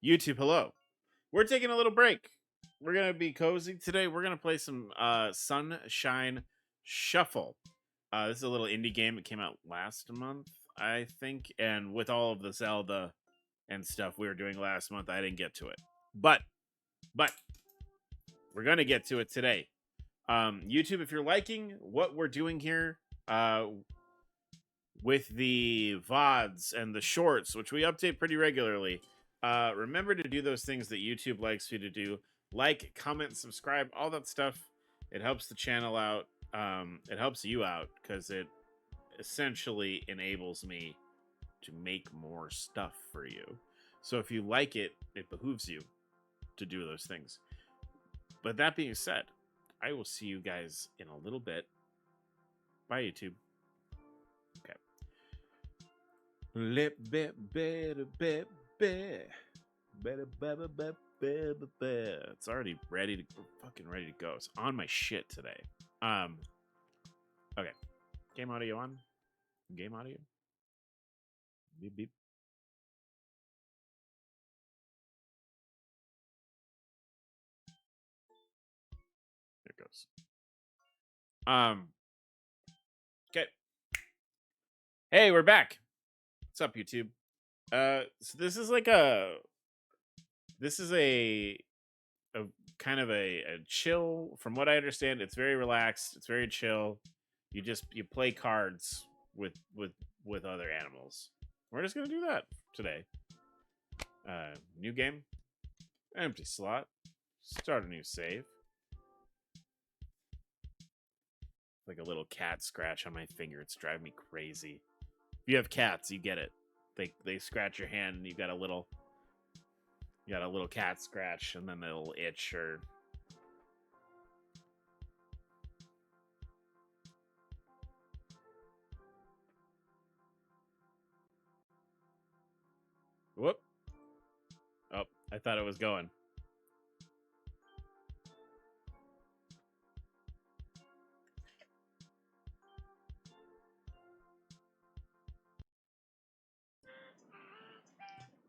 YouTube, hello. We're taking a little break. We're going to be cozy today. We're going to play some Sunshine Shuffle. This is a little indie game. It came out last month, I think. And with all of the Zelda and stuff we were doing last month, I didn't get to it. But we're going to get to it today. YouTube, if you're liking what we're doing here with the VODs and the shorts, which we update pretty regularly, remember to do those things that YouTube likes you to do. Like, comment, subscribe, all that stuff. It helps the channel out. It helps you out because it essentially enables me to make more stuff for you. So if you like it, it behooves you to do those things. But that being said, I will see you guys in a little bit. Bye, YouTube. Okay. It's already ready to go. It's on my shit today. Okay. Game audio on. Game audio. Beep beep. There it goes. Okay. Hey, we're back. What's up, YouTube? So this is like a kind of a chill. From what I understand, it's very relaxed. It's very chill. You play cards with other animals. We're just gonna do that today. New game, empty slot, start a new save. Like a little cat scratch on my finger. It's driving me crazy. If you have cats, you get it. They scratch your hand, and you got a little cat scratch, and then they'll itch or. Whoop. Oh, I thought it was going.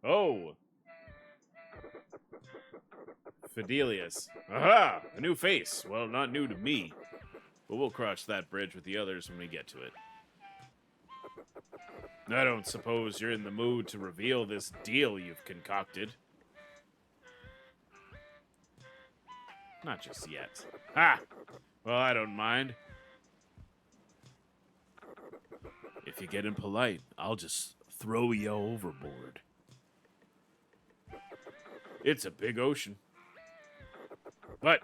Oh. Fidelius. Aha! A new face. Well, not new to me. But we'll cross that bridge with the others when we get to it. I don't suppose you're in the mood to reveal this deal you've concocted. Not just yet. Ha! Well, I don't mind. If you get impolite, I'll just throw you overboard. It's a big ocean. But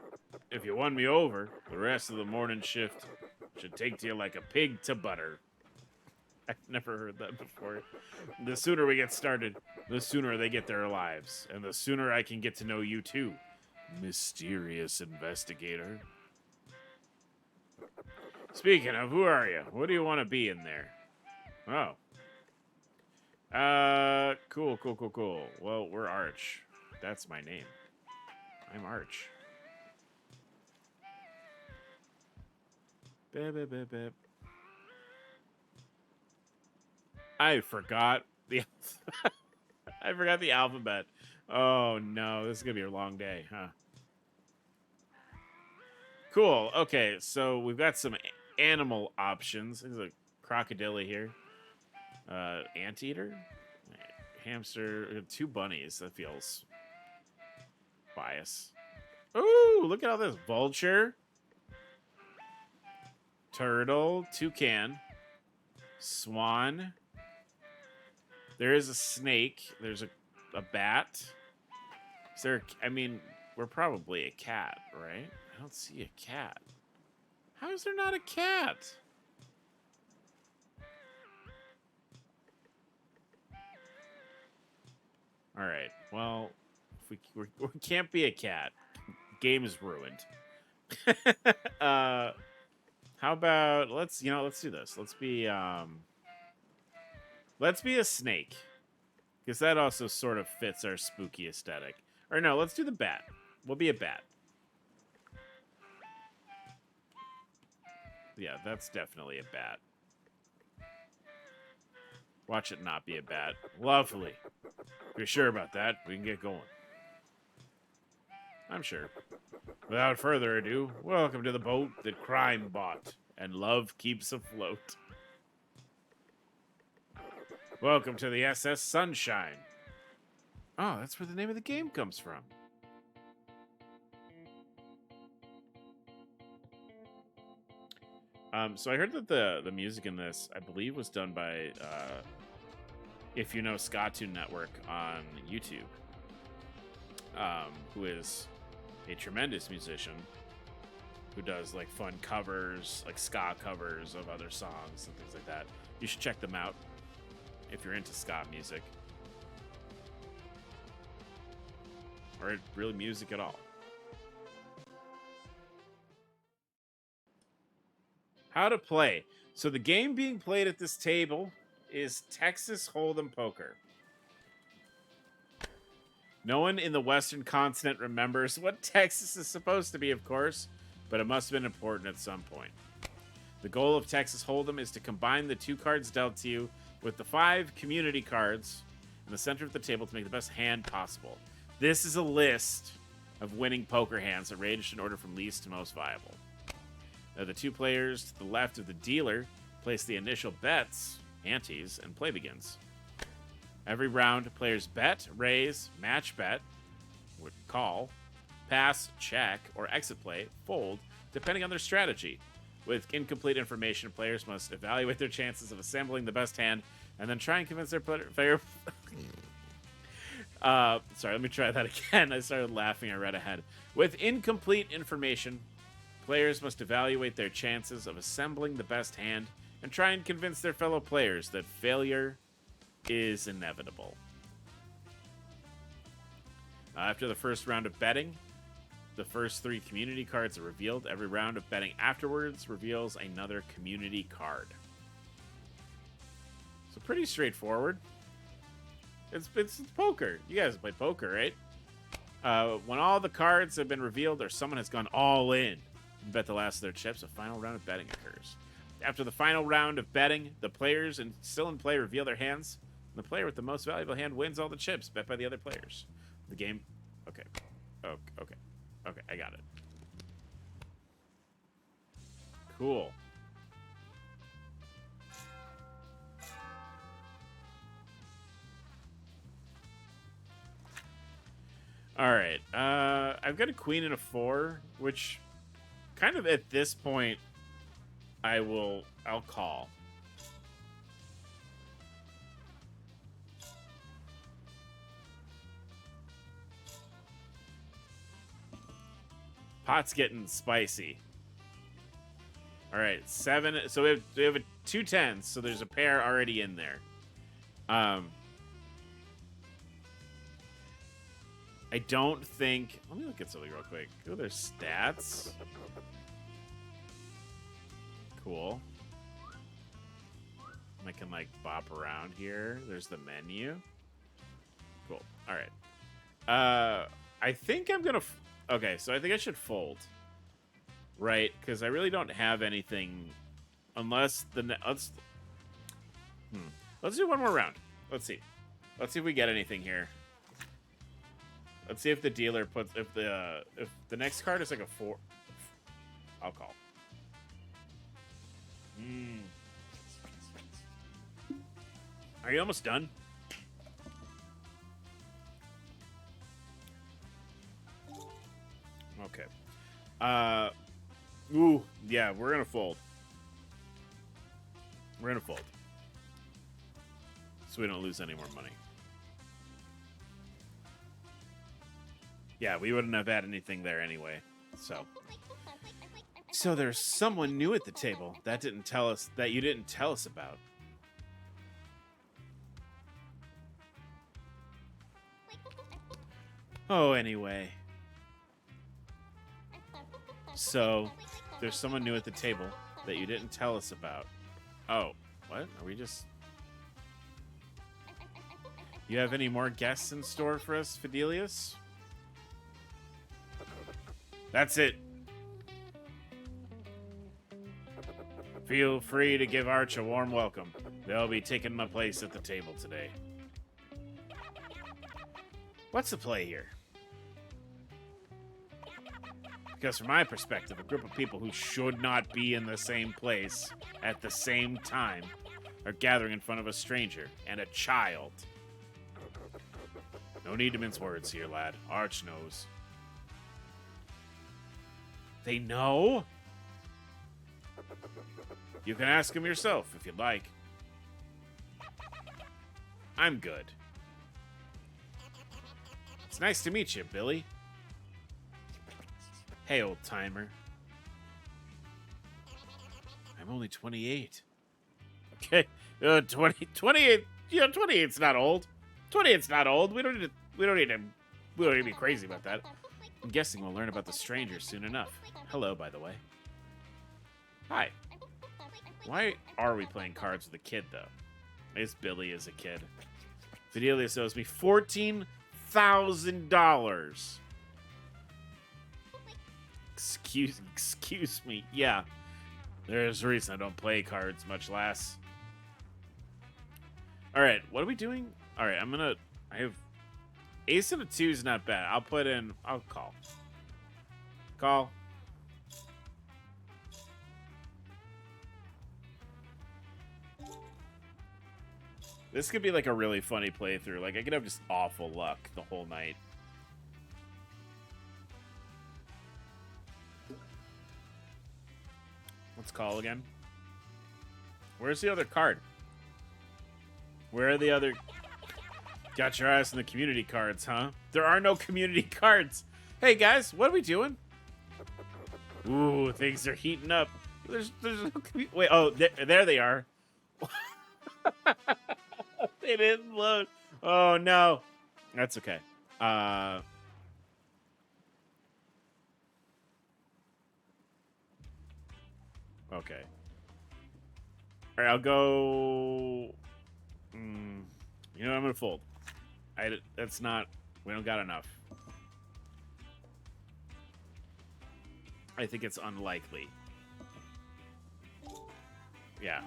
if you won me over, the rest of the morning shift should take to you like a pig to butter. I've never heard that before. The sooner we get started, the sooner they get their lives. And the sooner I can get to know you too, mysterious investigator. Speaking of, who are you? What do you want to be in there? Oh. Cool. Well, we're Arch. That's my name. I'm Arch. I forgot the alphabet. Oh no, this is gonna be a long day, huh? Cool. Okay, so we've got some animal options. There's a crocodile here. Anteater, hamster, 2 bunnies. That feels biased. Ooh, look at all this. Vulture, turtle, toucan, swan. There is a snake. There's a bat. Is there? I mean, we're probably a cat, right? I don't see a cat. How is there not a cat? All right. Well, if we can't be a cat. Game is ruined. How about let's do this. Let's be a snake, because that also sort of fits our spooky aesthetic. Or no, let's do the bat. We'll be a bat. Yeah, that's definitely a bat. Watch it not be a bat. Lovely. If you're sure about that, we can get going. I'm sure. Without further ado, welcome to the boat that crime bought and love keeps afloat. Welcome to the SS Sunshine. Oh, that's where the name of the game comes from. So I heard that the music in this, I believe, was done by, if you know Skatoon Network on YouTube, who is a tremendous musician who does like fun covers, like ska covers of other songs and things like that. You should check them out if you're into ska music or really music at all. How to play. So the game being played at this table is Texas Hold'em Poker. No one in the Western continent remembers what Texas is supposed to be, of course, but it must have been important at some point. The goal of Texas Hold'em is to combine the 2 cards dealt to you with the 5 community cards in the center of the table to make the best hand possible. This is a list of winning poker hands arranged in order from least to most viable. The 2 players to the left of the dealer place the initial bets, antes, and play begins. Every round, players bet, raise, match bet, would call, pass, check, or exit play, fold, depending on their strategy. With incomplete information, players must evaluate their chances of assembling the best hand and then try and convince their player... sorry, let me try that again. I started laughing. I read ahead. With incomplete information, players must evaluate their chances of assembling the best hand and try and convince their fellow players that failure is inevitable. After the first round of betting, the first 3 community cards are revealed. Every round of betting afterwards reveals another community card. So pretty straightforward. It's poker. You guys have played poker, right? When all the cards have been revealed or someone has gone all in and bet the last of their chips, a final round of betting occurs. After the final round of betting, the players still in play reveal their hands. And the player with the most valuable hand wins all the chips bet by the other players. The game... Okay. Okay, I got it. Cool. Alright, I've got a queen and a 4, which kind of at this point, I'll call. Pot's getting spicy. Alright, 7, so we have a 2 10s, so there's a pair already in there. I don't think... Let me look at something real quick. Oh, there's stats. Cool. I can, like, bop around here. There's the menu. Cool. All right. I think I'm going to... Okay, so I think I should fold. Right? Because I really don't have anything... Unless the... Let's do one more round. Let's see. Let's see if we get anything here. Let's see if the dealer puts... If the next card is like a 4... I'll call. Are you almost done? Okay. Ooh, yeah, we're gonna fold. We're gonna fold. So we don't lose any more money. Yeah, we wouldn't have had anything there anyway. So there's someone new at the table that you didn't tell us about. Oh, anyway. So there's someone new at the table that you didn't tell us about. Oh, what? Are we just... You have any more guests in store for us, Fidelius? That's it. Feel free to give Arch a warm welcome. They'll be taking my place at the table today. What's the play here? Because from my perspective, a group of people who should not be in the same place at the same time are gathering in front of a stranger and a child. No need to mince words here, lad. Arch knows. They know? You can ask him yourself if you'd like. I'm good. It's nice to meet you, Billy. Hey, old timer. I'm only 28. Okay, 28. Yeah, 28's not old. 28's not old. We don't need to be crazy about that. I'm guessing we'll learn about the stranger soon enough. Hello, by the way. Hi. Why are we playing cards with a kid, though? It's Billy as a kid. Fidelius owes me $14,000. Excuse me. Yeah. There's a reason I don't play cards much less. Alright, what are we doing? Alright, I have ace and a 2 is not bad. I'll call. Call. This could be like a really funny playthrough. Like, I could have just awful luck the whole night. Let's call again. Where's the other card? Where are the other... Got your ass in the community cards, huh? There are no community cards. Hey, guys, what are we doing? Ooh, things are heating up. There's no wait, oh, there they are. They didn't load. Oh, no. That's okay. Okay. All right, I'll go... you know, I'm going to fold. That's not... We don't got enough. I think it's unlikely. Yeah,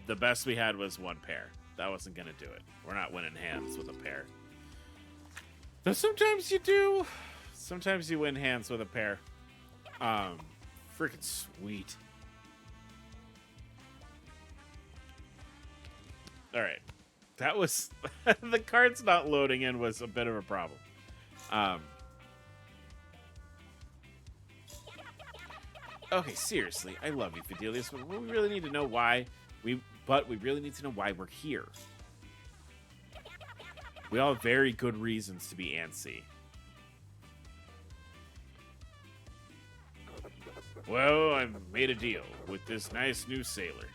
the best we had was one pair. That wasn't going to do it. We're not winning hands with a pair. Though sometimes you do. Sometimes you win hands with a pair. Freaking sweet. All right. That was... the cards not loading in was a bit of a problem. Okay, seriously. I love you, Fidelius, but we really need to know why... But we really need to know why we're here. We all have very good reasons to be antsy. Well, I made a deal with this nice new sailor.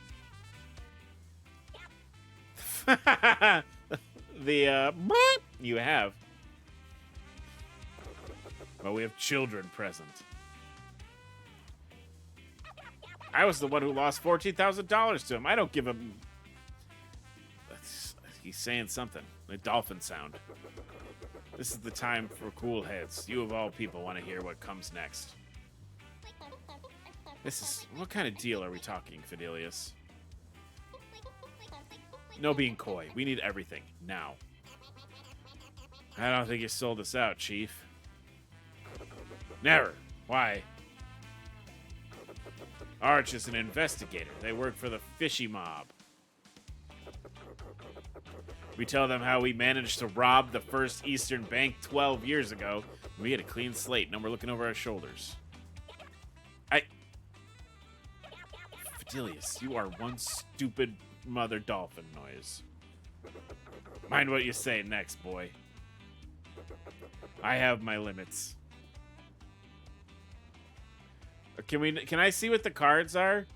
You have. Well, we have children present. I was the one who lost $14,000 to him. I don't give him... He's saying something. A dolphin sound. This is the time for cool heads. You of all people want to hear what comes next. This is... What kind of deal are we talking, Fidelius? No being coy. We need everything. Now. I don't think you sold us out, Chief. Never. Why? Arch is an investigator. They work for the fishy mob. We tell them how we managed to rob the First Eastern Bank 12 years ago. We had a clean slate. Now we're looking over our shoulders. Fidelius, you are one stupid mother dolphin noise. Mind what you say next, boy. I have my limits. Can I see what the cards are?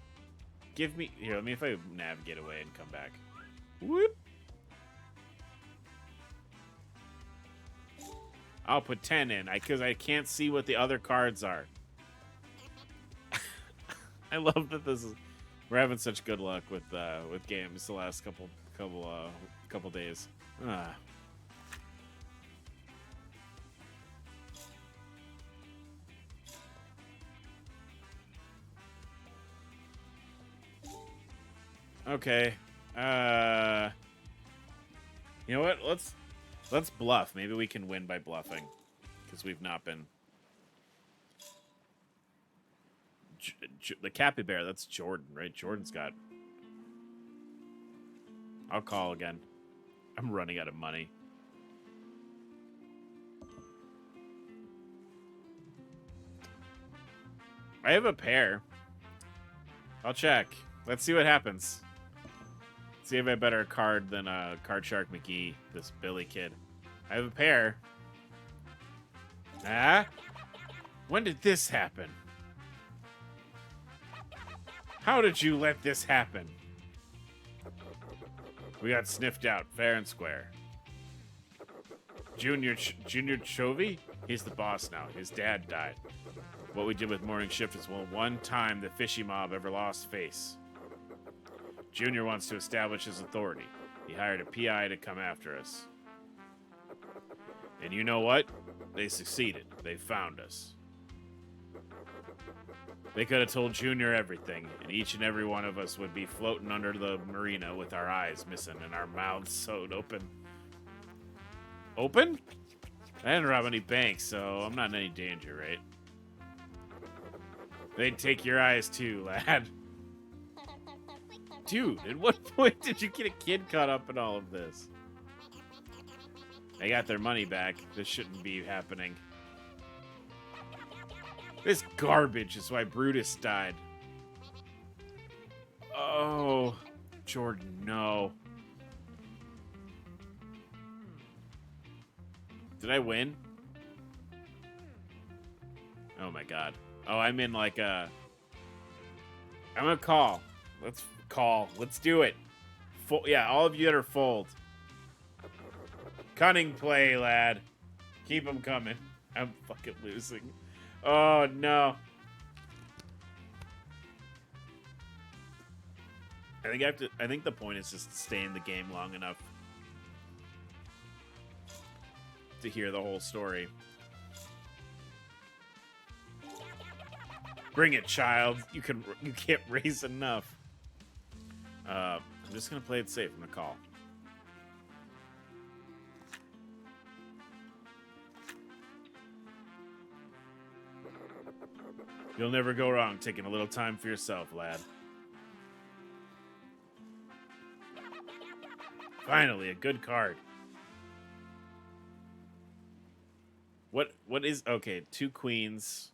Give me... Here, let me if I navigate away and come back. Whoop. I'll put 10 in, because I can't see what the other cards are. I love that this is... We're having such good luck with games the last couple days. Okay. You know what? Let's bluff. Maybe we can win by bluffing. Because we've not been. The capybara, that's Jordan, right? Jordan's got... I'll call again. I'm running out of money. I have a pair. I'll check. Let's see what happens. See if I have a better card than Card Shark McGee, this Billy kid. I have a pair. Ah? When did this happen? How did you let this happen? We got sniffed out, fair and square. Junior Chovy? He's the boss now. His dad died. What we did with Morning Shift is one time the fishy mob ever lost face. Junior wants to establish his authority. He hired a PI to come after us. And you know what? They succeeded. They found us. They could have told Junior everything, and each and every one of us would be floating under the marina with our eyes missing and our mouths sewed open. Open? I didn't rob any banks, so I'm not in any danger, right? They'd take your eyes too, lad. Dude, at what point did you get a kid caught up in all of this? They got their money back. This shouldn't be happening. This garbage is why Brutus died. Oh, Jordan, no. Did I win? Oh my god. Oh, I'm in like a... I'm gonna call. Let's call. Let's do it. Yeah, all of you that are fold. Cunning play, lad. Keep them coming. I'm fucking losing. Oh, no. I think the point is just to stay in the game long enough to hear the whole story. Bring it, child. You can't raise enough. I'm just gonna play it safe. I'm gonna call. You'll never go wrong taking a little time for yourself, lad. Finally, a good card. What is okay? 2 queens.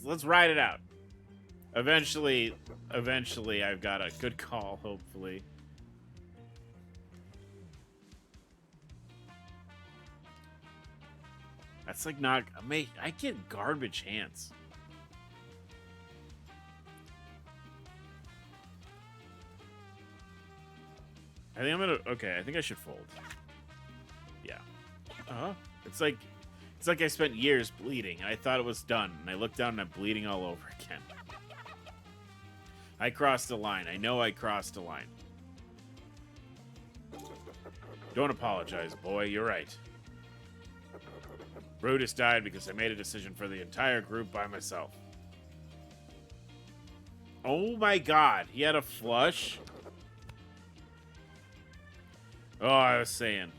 Let's ride it out. Eventually I've got a good call, hopefully. That's like not... I get garbage hands. I think I'm gonna... Okay, I think I should fold. Yeah. It's like I spent years bleeding, and I thought it was done, and I looked down and I'm bleeding all over again. I crossed the line. I know I crossed the line. Don't apologize, boy. You're right. Brutus died because I made a decision for the entire group by myself. Oh my god, he had a flush? Oh, I was saying.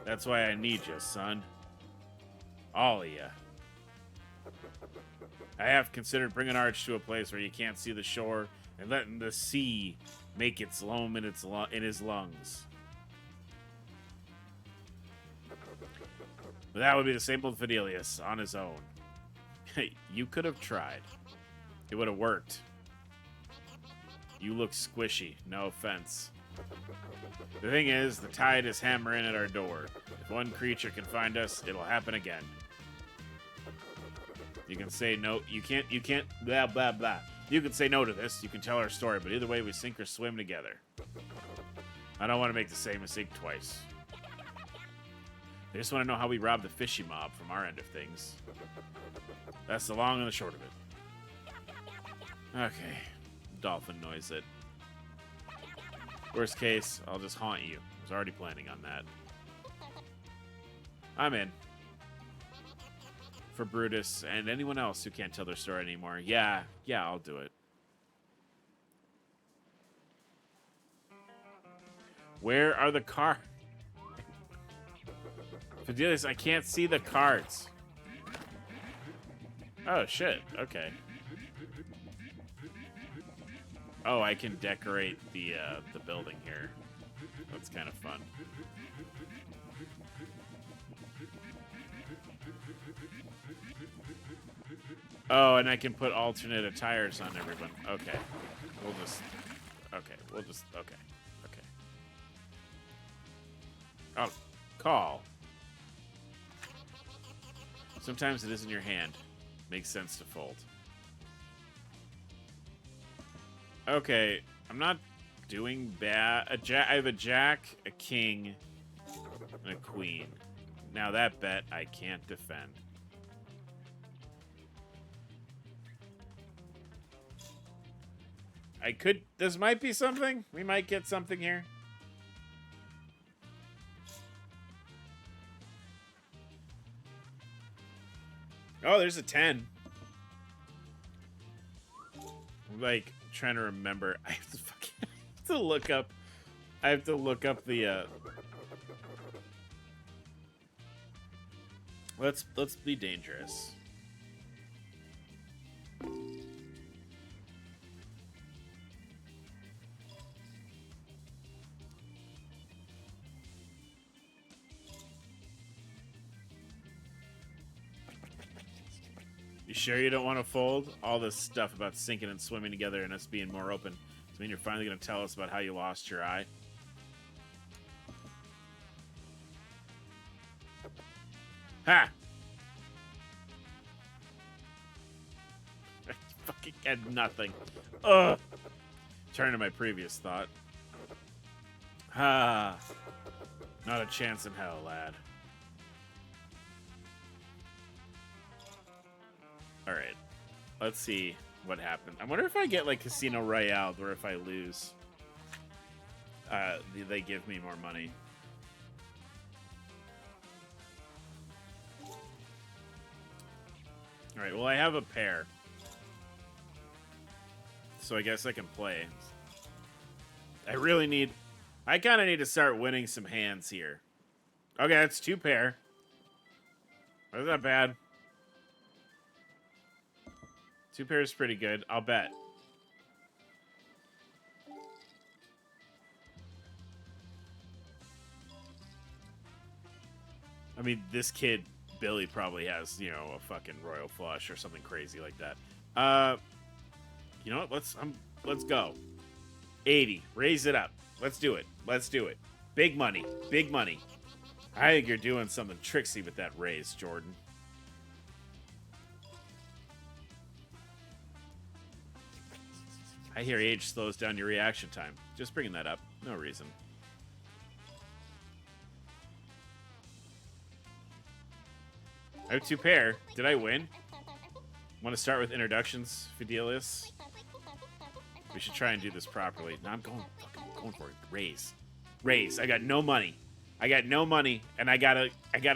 That's why I need you, son. All of you. I have considered bringing Arch to a place where you can't see the shore and letting the sea make its loam in his lungs. But that would be the same with Fidelius on his own. You could have tried. It would have worked. You look squishy. No offense. The thing is, the tide is hammering at our door. If one creature can find us, it'll happen again. You can say no. You can't, blah, blah, blah. You can say no to this. You can tell our story, but either way, we sink or swim together. I don't want to make the same mistake twice. I just want to know how we rob the fishy mob from our end of things. That's the long and the short of it. Okay. Dolphin noise it. Worst case, I'll just haunt you. I was already planning on that. I'm in. For Brutus and anyone else who can't tell their story anymore. Yeah, I'll do it. Where are the cards? Fidelius, I can't see the cards. Oh, shit. Okay. Oh, I can decorate the building here. That's kind of fun. Oh, and I can put alternate attires on everyone. Okay. We'll just... Okay. Okay. Oh, call. Sometimes it is in your hand. Makes sense to fold. Okay, I'm not doing bad. I have a jack, a king, and a queen. Now that bet I can't defend. I could... This might be something. We might get something here. Oh, there's a 10. I'm like trying to remember. I have to look up. I have to look up the. Let's be dangerous. You sure you don't want to fold? All this stuff about sinking and swimming together and us being more open. Does it mean you're finally going to tell us about how you lost your eye? Ha! I fucking had nothing. Ugh! Turn to my previous thought. Ha! Not a chance in hell, lad. Alright. Let's see what happened. I wonder if I get, like, Casino Royale, where if I lose, they give me more money. Alright, well, I have a pair. So I guess I can play. I really need... I kind of need to start winning some hands here. Okay, that's 2 pair. That's not bad. 2 pairs is pretty good. I'll bet. I mean, this kid, Billy, probably has, you know, a fucking royal flush or something crazy like that. You know what? Let's go. 80. Raise it up. Let's do it. Let's do it. Big money. Big money. I think you're doing something tricksy with that raise, Jordan. I hear age slows down your reaction time. Just bringing that up. No reason. I have 2 pair. Did I win? Want to start with introductions, Fidelius? We should try and do this properly. No, I'm going for it. Raise. Raise. I got no money. I got no money, and I gotta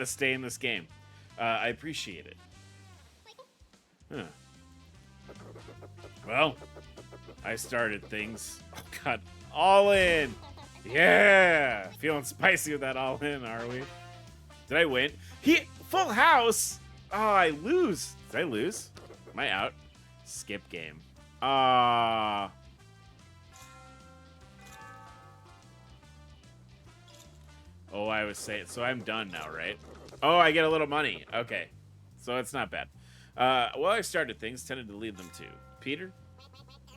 stay in this game. I appreciate it. Huh. Well, I started things. Oh, God. All in. Yeah. Feeling spicy with that all in, are we? Did I win? Full house. Oh, I lose. Did I lose? Am I out? Skip game. Oh, I was saying. So I'm done now, right? Oh, I get a little money. Okay. So it's not bad. Well, I started things. Tended to leave them too. Peter?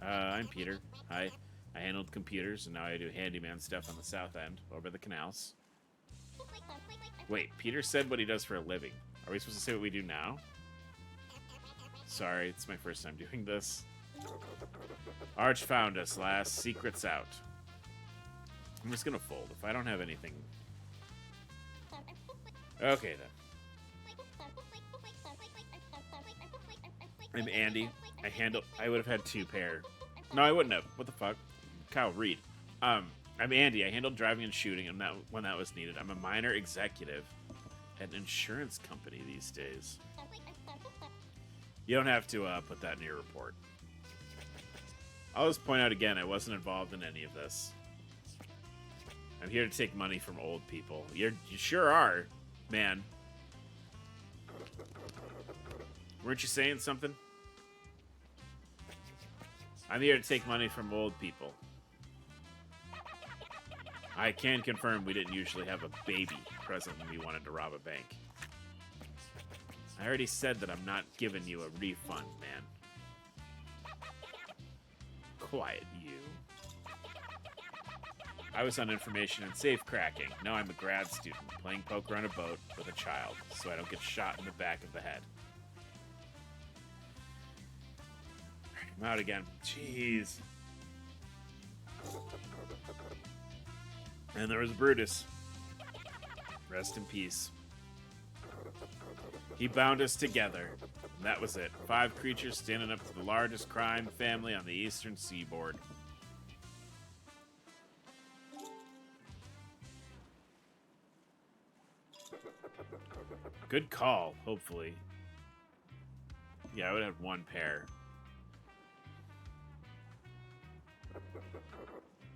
I'm Peter. Hi. I handled computers, and now I do handyman stuff on the south end, over the canals. Wait, Peter said what he does for a living. Are we supposed to say what we do now? Sorry, it's my first time doing this. Arch found us, last. Secret's out. I'm just gonna fold if I don't have anything. Okay, then. I'm Andy. I would have had 2 pair. No, I wouldn't have. What the fuck? Kyle, read. I'm Andy. I handled driving and shooting when that was needed. I'm a minor executive at an insurance company these days. You don't have to put that in your report. I'll just point out again, I wasn't involved in any of this. I'm here to take money from old people. You sure are, man. Weren't you saying something? I'm here to take money from old people. I can confirm we didn't usually have a baby present when we wanted to rob a bank. I already said that I'm not giving you a refund, man. Quiet, you. I was on information and safe cracking. Now I'm a grad student playing poker on a boat with a child, so I don't get shot in the back of the head. I'm out again. Jeez. And there was Brutus. Rest in peace. He bound us together. And that was it. 5 creatures standing up to the largest crime family on the eastern seaboard. Good call, hopefully. Yeah, I would have 1 pair.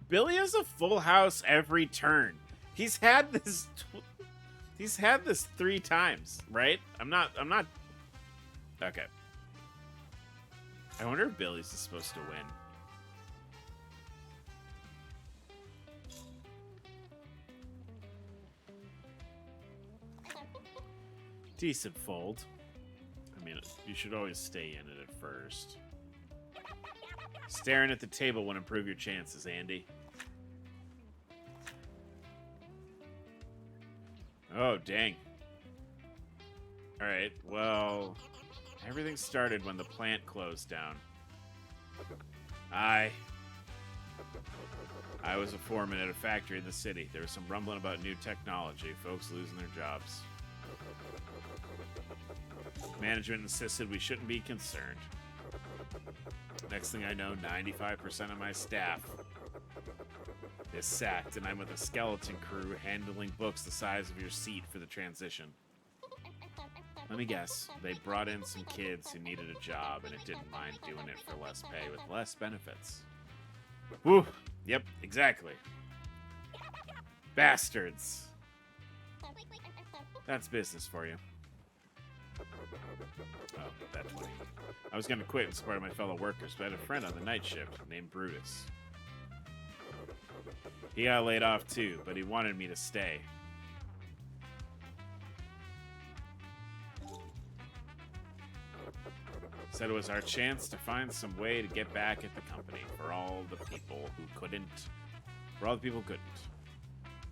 Billy has a full house every turn. He's had this he's had this 3 times, right? I'm not okay. I wonder if Billy's is supposed to win. Decent fold. I mean, you should always stay in it at first. Staring at the table won't improve your chances, Andy. Oh, dang. Alright, well... everything started when the plant closed down. I was a foreman at a factory in the city. There was some rumbling about new technology, folks losing their jobs. Management insisted we shouldn't be concerned. Next thing I know, 95% of my staff is sacked, and I'm with a skeleton crew handling books the size of your seat for the transition. Let me guess, they brought in some kids who needed a job, and it didn't mind doing it for less pay with less benefits. Woo! Yep, exactly. Bastards! That's business for you. Oh, that 20. I was gonna quit in support of my fellow workers, but I had a friend on the night shift named Brutus. He got laid off too, but he wanted me to stay. Said it was our chance to find some way to get back at the company for all the people who couldn't. For all the people who couldn't.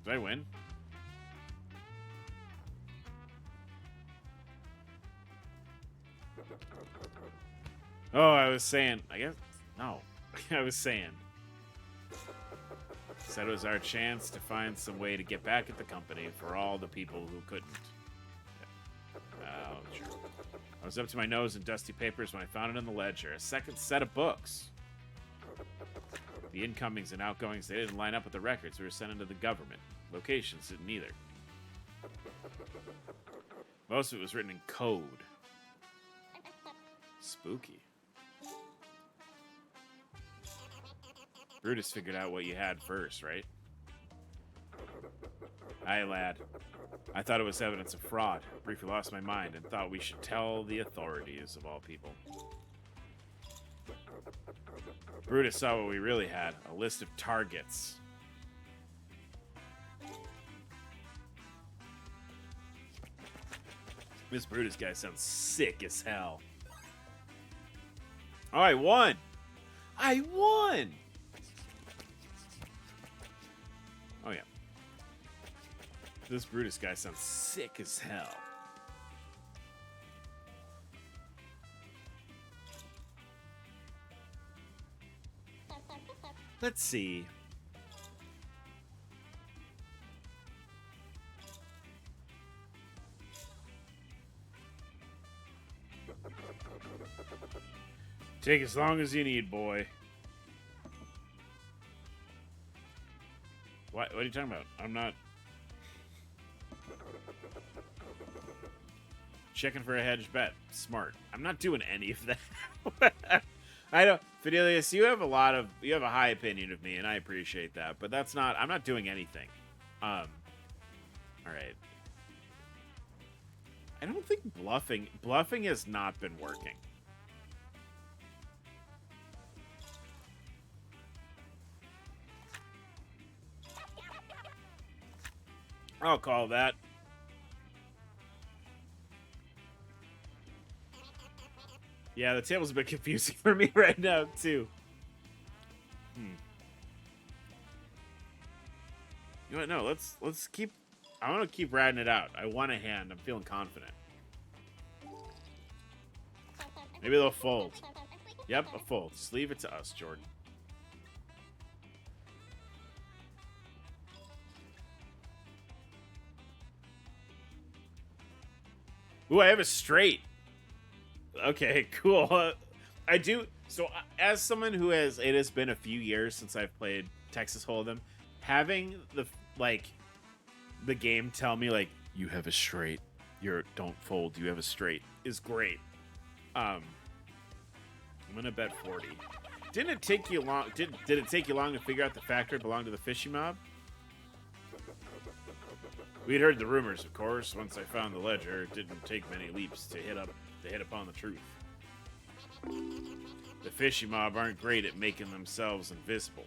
Did I win? Oh, I was saying, I guess, no. I was saying. Said it was our chance to find some way to get back at the company for all the people who couldn't. Oh, true. I was up to my nose in dusty papers when I found it in the ledger. A second set of books. The incomings and outgoings, they didn't line up with the records we were sending to the government. Locations didn't either. Most of it was written in code. Spooky. Brutus figured out what you had first, right? Aye, lad. I thought it was evidence of fraud. Briefly lost my mind and thought we should tell the authorities of all people. Brutus saw what we really had. A list of targets. This Brutus guy sounds sick as hell. Oh, I won! I won! Oh, yeah. This Brutus guy sounds sick as hell. Let's see. Take as long as you need, boy. What are you talking about? I'm not... Checking for a hedge bet. Smart. I'm not doing any of that. I know, Fidelius, you have a high opinion of me, and I appreciate that. But that's not. I'm not doing anything. All right. I don't think bluffing has not been working. I'll call that. Yeah, the table's a bit confusing for me right now, too. You know what? No, let's keep... I want to keep riding it out. I want a hand. I'm feeling confident. Maybe they'll fold. Yep, a fold. Just leave it to us, Jordan. Ooh, I have a straight. Okay, cool. I do. So, as someone who has... It has been a few years since I've played Texas Hold'em. Having the game tell me, like, you have a straight. Don't fold. You have a straight is great. I'm gonna bet 40. Didn't it take you long? Did it take you long to figure out the factory belonged to the fishy mob? We'd heard the rumors, of course. Once I found the ledger, it didn't take many leaps to hit upon the truth. The fishy mob aren't great at making themselves invisible.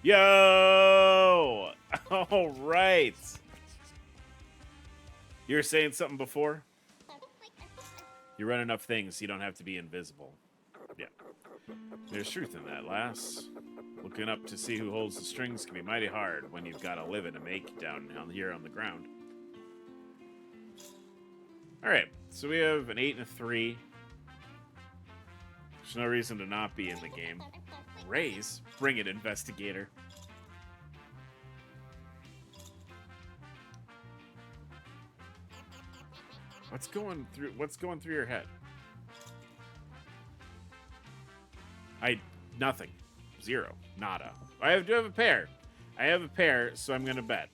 Yo! All right. You were saying something before? You run enough things, you don't have to be invisible. Yeah. There's truth in that, lass. Looking up to see who holds the strings can be mighty hard when you've got a living to make down here on the ground. Alright, so we have an 8 and a 3. There's no reason to not be in the game. Raise? Bring it, investigator. What's going through your head? Nothing. Zero. Nada. I do have a pair. I have a pair, so I'm gonna bet.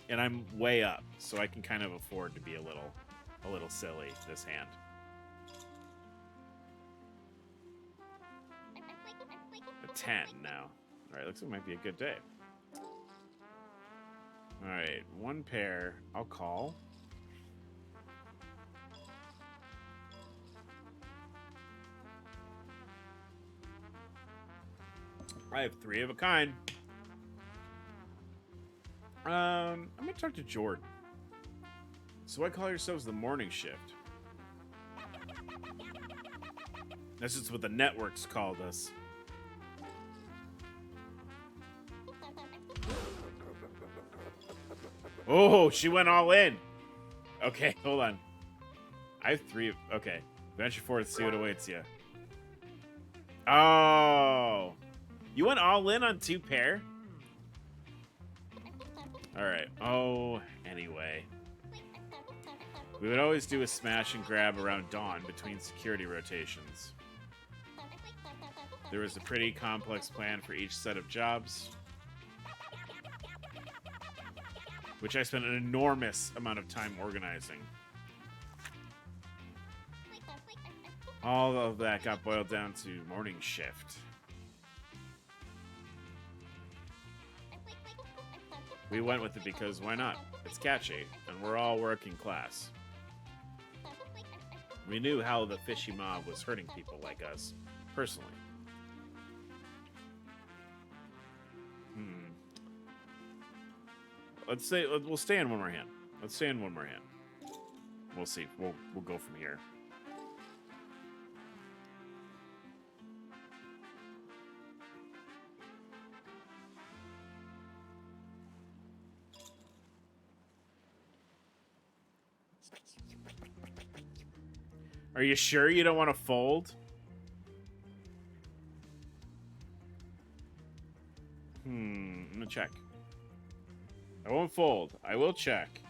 And I'm way up, so I can kind of afford to be a little silly this hand. A 10 now. Alright, looks like it might be a good day. Alright, one pair. I'll call. I have 3 of a kind. I'm gonna talk to Jordan. So why call yourselves the morning shift? That's just what the networks called us. Oh, she went all in. Okay, hold on. I have 3. Okay. Venture forth, see what awaits you. Oh. You went all in on 2 pair? Alright. Oh, anyway. We would always do a smash and grab around dawn between security rotations. There was a pretty complex plan for each set of jobs, which I spent an enormous amount of time organizing. All of that got boiled down to morning shift. We went with it because why not? It's catchy, and we're all working class. We knew how the fishy mob was hurting people like us, personally. Let's say we'll stay in one more hand. Let's stay in one more hand. We'll see. We'll go from here. Are you sure you don't want to fold? I'm gonna check. I won't fold. I will check.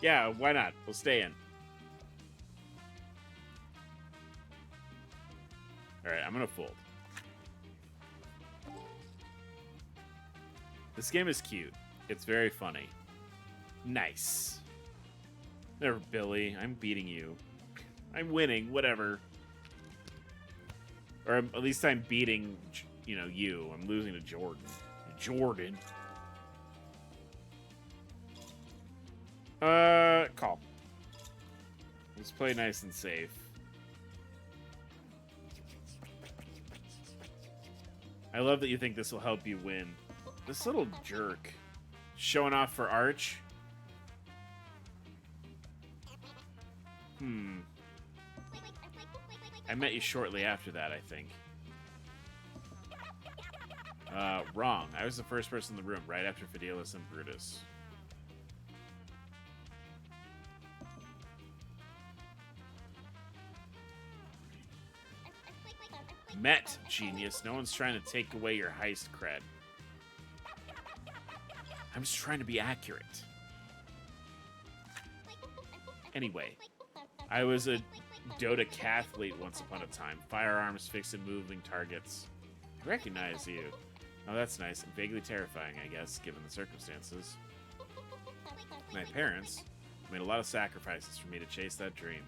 Yeah, why not? We'll stay in. Alright, I'm gonna fold. This game is cute. It's very funny. Nice. There, Billy. I'm beating you. I'm winning. Whatever. Or at least I'm beating, you know, you. I'm losing to Jordan. Jordan. Call. Let's play nice and safe. I love that you think this will help you win. This little jerk. Showing off for Arch. I met you shortly after that, I think. Wrong. I was the first person in the room, right after Fidelis and Brutus. Met, genius. No one's trying to take away your heist cred. I'm just trying to be accurate. Anyway, I was a Dota cathlete once upon a time. Firearms, fixing moving targets. I recognize you. Oh, that's nice and vaguely terrifying, I guess, given the circumstances. My parents made a lot of sacrifices for me to chase that dream.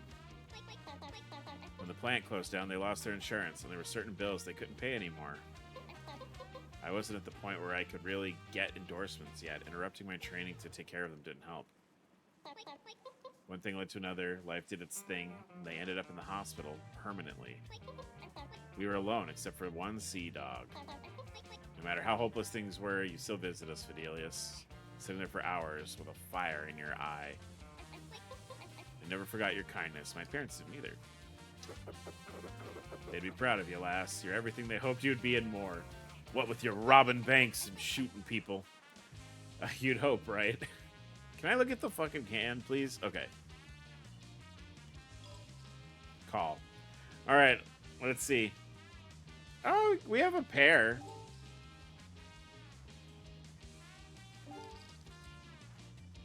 When the plant closed down, they lost their insurance, and there were certain bills they couldn't pay anymore. I wasn't at the point where I could really get endorsements yet. Interrupting my training to take care of them didn't help. One thing led to another, life did its thing, and they ended up in the hospital permanently. We were alone, except for one sea dog. No matter how hopeless things were, you still visit us, Fidelius, sitting there for hours with a fire in your eye. I never forgot your kindness. My parents didn't either. They'd be proud of you, lass. You're everything they hoped you'd be and more. What with your robbing banks and shooting people? You'd hope, right? Can I look at the fucking can, please? Okay. Call. Alright, let's see. Oh, we have a pair.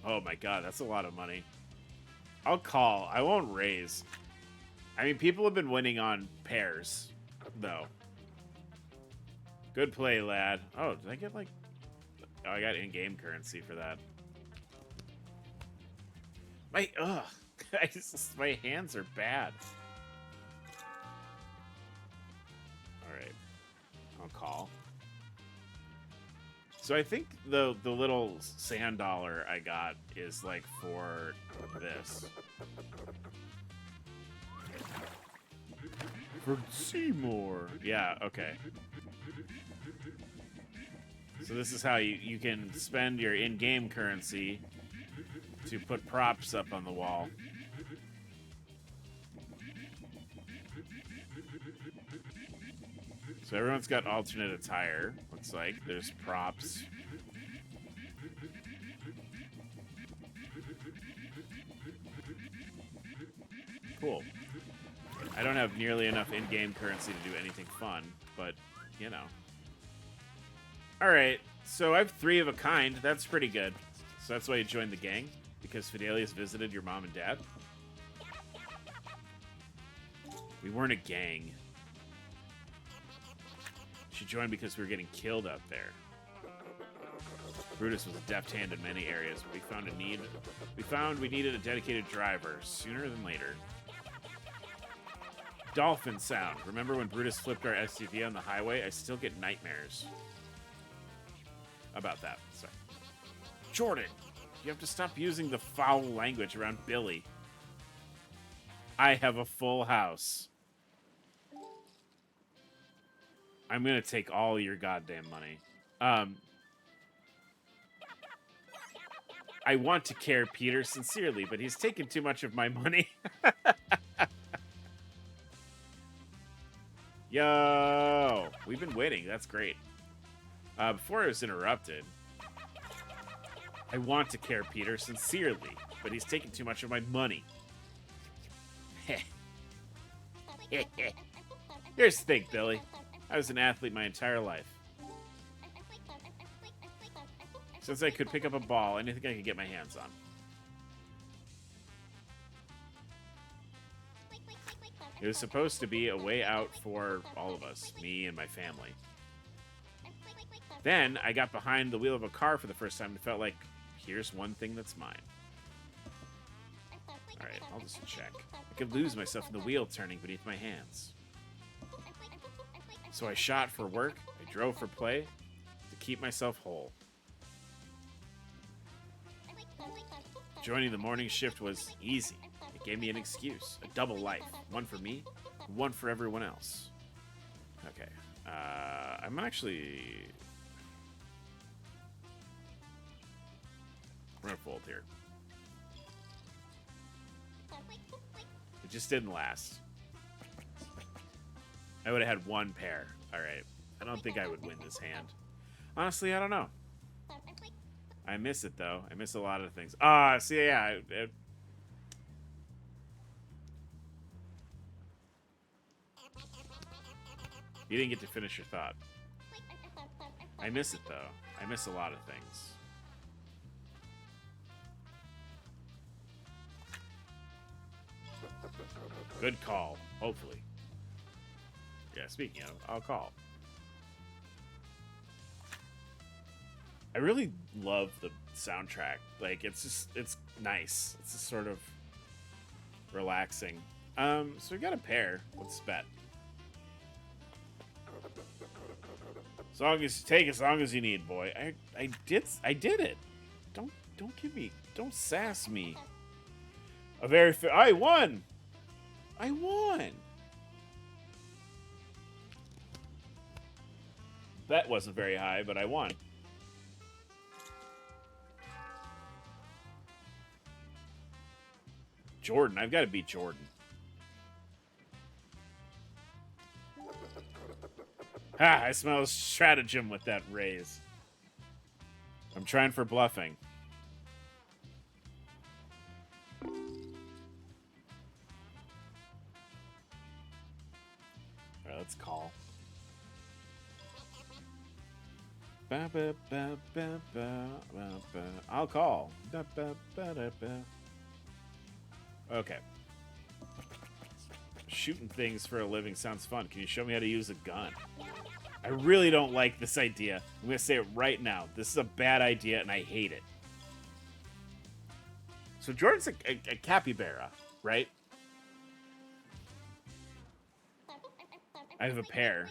Oh my god, that's a lot of money. I'll call. I won't raise. I mean, people have been winning on pairs, though. Good play, lad. Oh, did I get, like... Oh, I got in-game currency for that. Ugh. My hands are bad. Alright. I'll call. So I think the little sand dollar I got is, like, for this. For Seymour. Yeah, okay. So this is how you can spend your in-game currency to put props up on the wall. So everyone's got alternate attire. Looks like there's props. Cool. I don't have nearly enough in-game currency to do anything fun, but, you know. Alright, so I have 3 of a kind. That's pretty good. So that's why you joined the gang? Because Fidelius visited your mom and dad? We weren't a gang. She joined because we were getting killed out there. Brutus was a deft hand in many areas, but we found we needed a dedicated driver sooner than later. Dolphin sound. Remember when Brutus flipped our SUV on the highway? I still get nightmares about that. Sorry. Jordan, you have to stop using the foul language around Billy. I have a full house. I'm gonna take all your goddamn money. I want to care Peter sincerely, but he's taken too much of my money. Yo, we've been waiting. That's great. Before I was interrupted, I want to care Peter sincerely, but he's taken too much of my money. Here's the thing, Billy. I was an athlete my entire life. Since I could pick up a ball, anything I could get my hands on. It was supposed to be a way out for all of us, me and my family. Then I got behind the wheel of a car for the first time and felt like, here's one thing that's mine. Alright, I'll just check. I could lose myself in the wheel turning beneath my hands. So I shot for work, I drove for play, to keep myself whole. Joining the morning shift was easy. It gave me an excuse, a double life. One for me, one for everyone else. Okay, I'm actually... We're gonna fold here. It just didn't last. I would have had one pair. Alright. I don't think I would win this hand. Honestly, I don't know. I miss it, though. I miss a lot of things. See, yeah. You didn't get to finish your thought. I miss it, though. I miss a lot of things. Good call. Hopefully. Yeah, speaking of, I'll call. I really love the soundtrack. Like, it's nice. It's just sort of relaxing. So we got a pair. Let's bet. As long as take as long as you need, boy. I did it. Don't sass me. I won. I won. Bet wasn't very high, but I won. Jordan, I've got to beat Jordan. Ha! I smell a stratagem with that raise. I'm trying for bluffing. Alright, let's call. I'll call. Okay. Shooting things for a living sounds fun. Can you show me how to use a gun? I really don't like this idea. I'm going to say it right now. This is a bad idea, and I hate it. So Jordan's a capybara, right? I have a pair.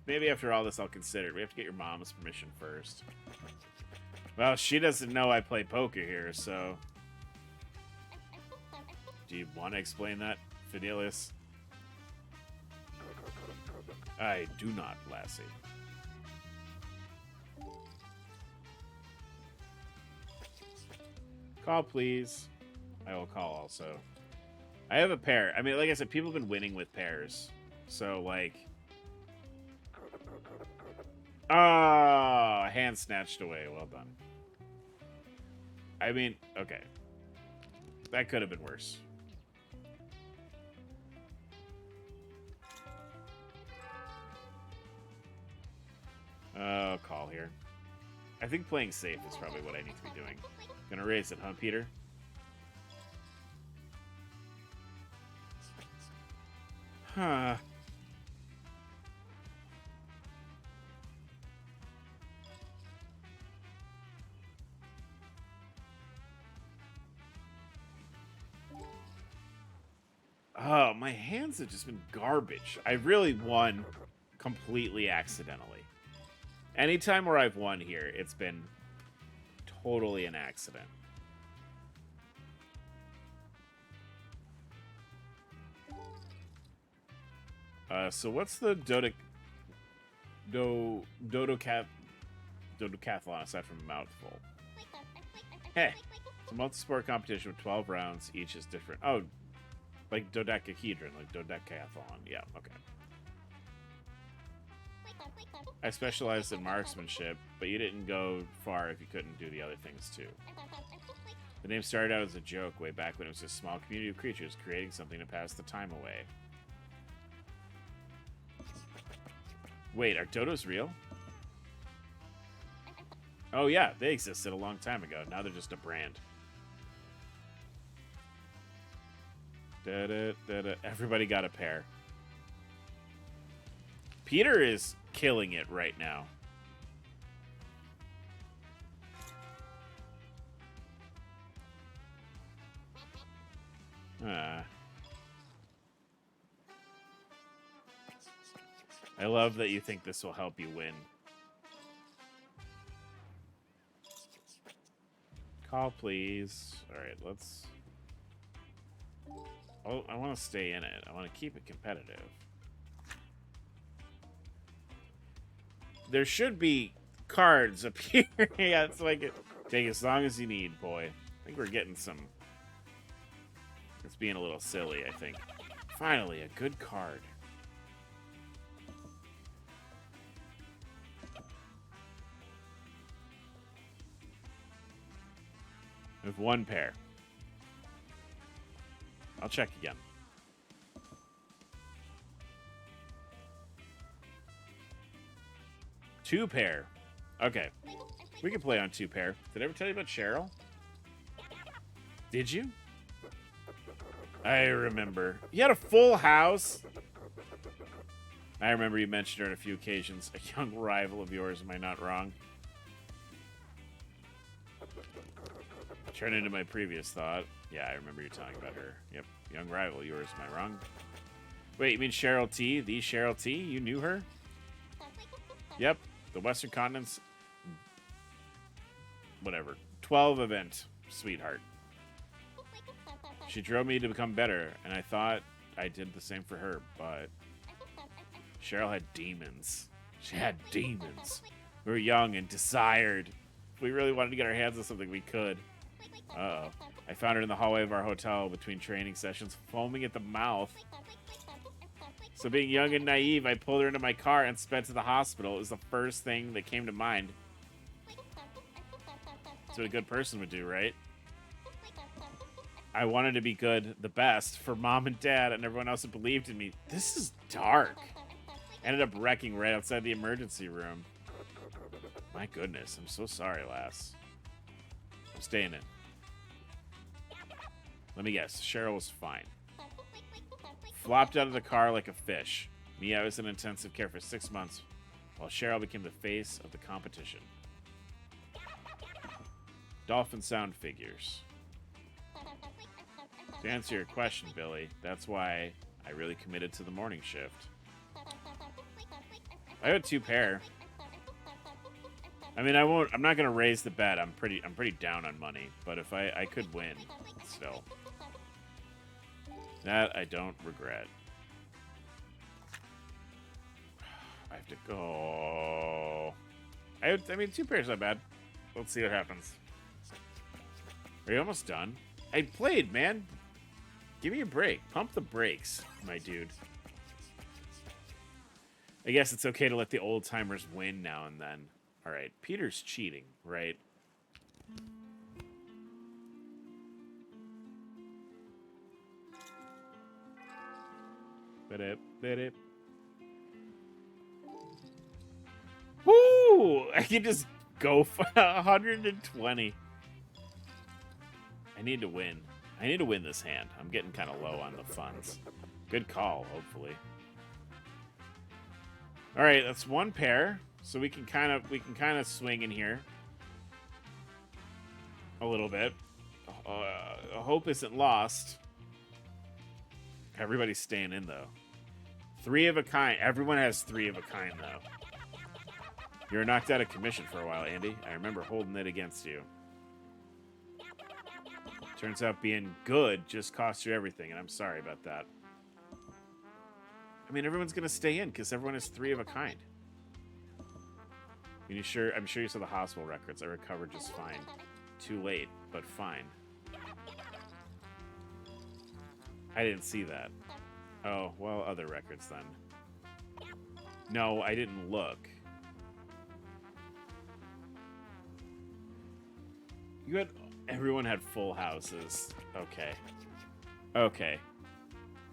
Maybe after all this, I'll consider it. We have to get your mom's permission first. Well, she doesn't know I play poker here, so... Do you want to explain that, Fidelius? I do not, Lassie. Call, please. I will call also. I have a pair. I mean, like I said, people have been winning with pairs. So, like... Oh, hand snatched away. Well done. I mean, okay. That could have been worse. Call here. I think playing safe is probably what I need to be doing. Gonna raise it, huh, Peter? Huh. Oh, my hands have just been garbage. I really won completely accidentally. Anytime where I've won here, it's been totally an accident. So what's the dodecathlon aside from a mouthful? Hey, it's a multi-sport competition with 12 rounds. Each is different. Oh, like dodecahedron, like dodecathlon. Yeah, okay. I specialized in marksmanship, but you didn't go far if you couldn't do the other things too. The name started out as a joke way back when it was a small community of creatures creating something to pass the time away. Wait, are dodos real? Oh yeah, they existed a long time ago. Now they're just a brand. Everybody got a pair. Peter is killing it right now. I love that you think this will help you win. Call, please. All right, let's... Oh, I want to stay in it. I want to keep it competitive. There should be cards up here. Yeah, it's like it. Take as long as you need, boy. I think we're getting some... It's being a little silly, I think. Finally, a good card. We have one pair. I'll check again. Two pair. Okay. We can play on two pair. Did I ever tell you about Cheryl? Did you? I remember. You had a full house. I remember you mentioned her on a few occasions. A young rival of yours, am I not wrong? Turn into my previous thought. Yeah, I remember you talking about her. Yep, young rival of yours, am I wrong? Wait, you mean Cheryl T? The Cheryl T? You knew her? Yep, the Western Continent's... whatever. 12 event, sweetheart. She drove me to become better, and I thought I did the same for her, but... Cheryl had demons. She had demons. We were young and desired. If we really wanted to get our hands on something, we could. Uh-oh. I found her in the hallway of our hotel between training sessions, foaming at the mouth. So being young and naive, I pulled her into my car and sped to the hospital. It was the first thing that came to mind. That's what a good person would do, right? I wanted to be good, the best, for mom and dad and everyone else who believed in me. This is dark. Ended up wrecking right outside the emergency room. My goodness, I'm so sorry, lass. I'm staying in. Let me guess, Cheryl was fine. Flopped out of the car like a fish. Me, I was in intensive care for 6 months, while Cheryl became the face of the competition. Dolphin sound figures. To answer your question, Billy, that's why I really committed to the morning shift. I had two pair. I mean, I'm not gonna raise the bet. I'm pretty down on money, but if I could win, still. That I don't regret. I have to go. I mean, two pairs not bad. Let's see what happens. Are you almost done? I played, man. Give me a break. Pump the brakes, my dude. I guess it's okay to let the old timers win now and then. All right, Peter's cheating, right? Woo! I can just go for 120. I need to win. I need to win this hand. I'm getting kind of low on the funds. Good call, hopefully. All right, that's one pair, so we can kind of swing in here a little bit. Hope isn't lost. Everybody's staying in though. 3 of a kind. Everyone has 3 of a kind though. You were knocked out of commission for a while, Andy. I remember holding it against you. Turns out being good just costs you everything, and I'm sorry about that. I mean, everyone's gonna stay in because everyone has 3 of a kind. I'm sure you saw the hospital records. I recovered just fine. Too late, but fine. I didn't see that. Oh, well, other records then. No, I didn't look. Everyone had full houses. Okay. Okay.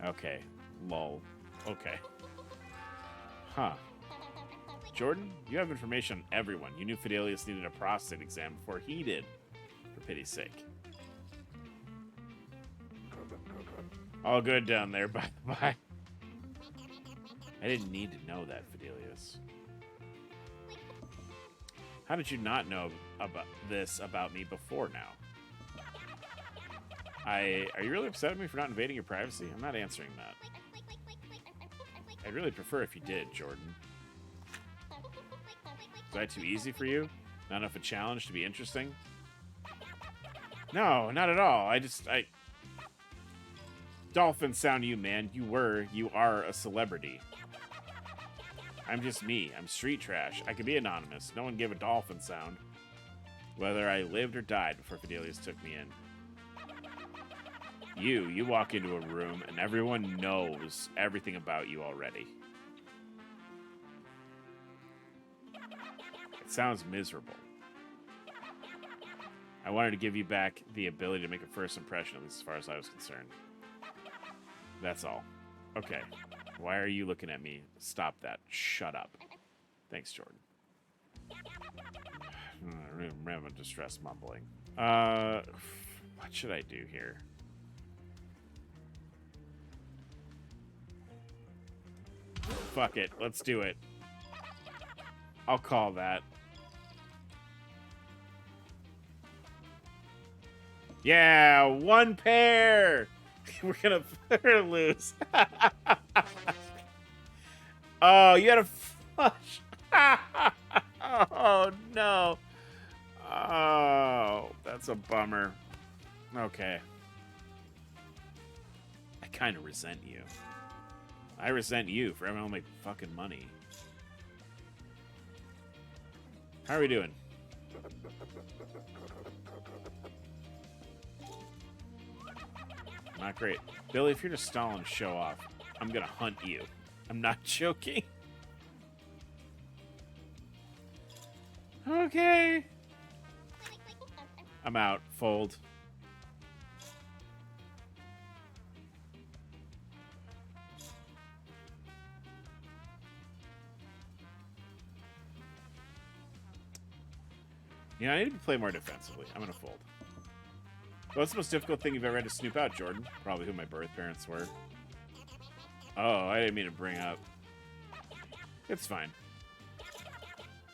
Okay. Lol. Okay. Huh. Jordan, you have information on everyone. You knew Fidelius needed a prostate exam before he did. For pity's sake. All good down there, by the by. I didn't need to know that, Fidelius. How did you not know about this about me before now? Are you really upset at me for not invading your privacy? I'm not answering that. I'd really prefer if you did, Jordan. Was I too easy for you? Not enough a challenge to be interesting? No, not at all. Dolphin sound you, man. You are a celebrity. I'm just me. I'm street trash. I could be anonymous. No one gave a dolphin sound. Whether I lived or died before Fidelius took me in. You walk into a room and everyone knows everything about you already. It sounds miserable. I wanted to give you back the ability to make a first impression, at least as far as I was concerned. That's all. Okay. Why are you looking at me? Stop that. Shut up. Thanks, Jordan. I'm a distressed mumbling. What should I do here? Fuck it. Let's do it. I'll call that. Yeah, one pair. We're gonna lose. Oh, you had a flush. Oh no. Oh, that's a bummer. Okay. I kind of resent you. I resent you for having all my fucking money. How are we doing? Not great. Billy, if you're just stalling to show off, I'm gonna hunt you. I'm not joking. Okay. I'm out. Fold. Yeah, I need to play more defensively. I'm gonna fold. What's the most difficult thing you've ever had to snoop out, Jordan? Probably who my birth parents were. Oh, I didn't mean to bring up. It's fine.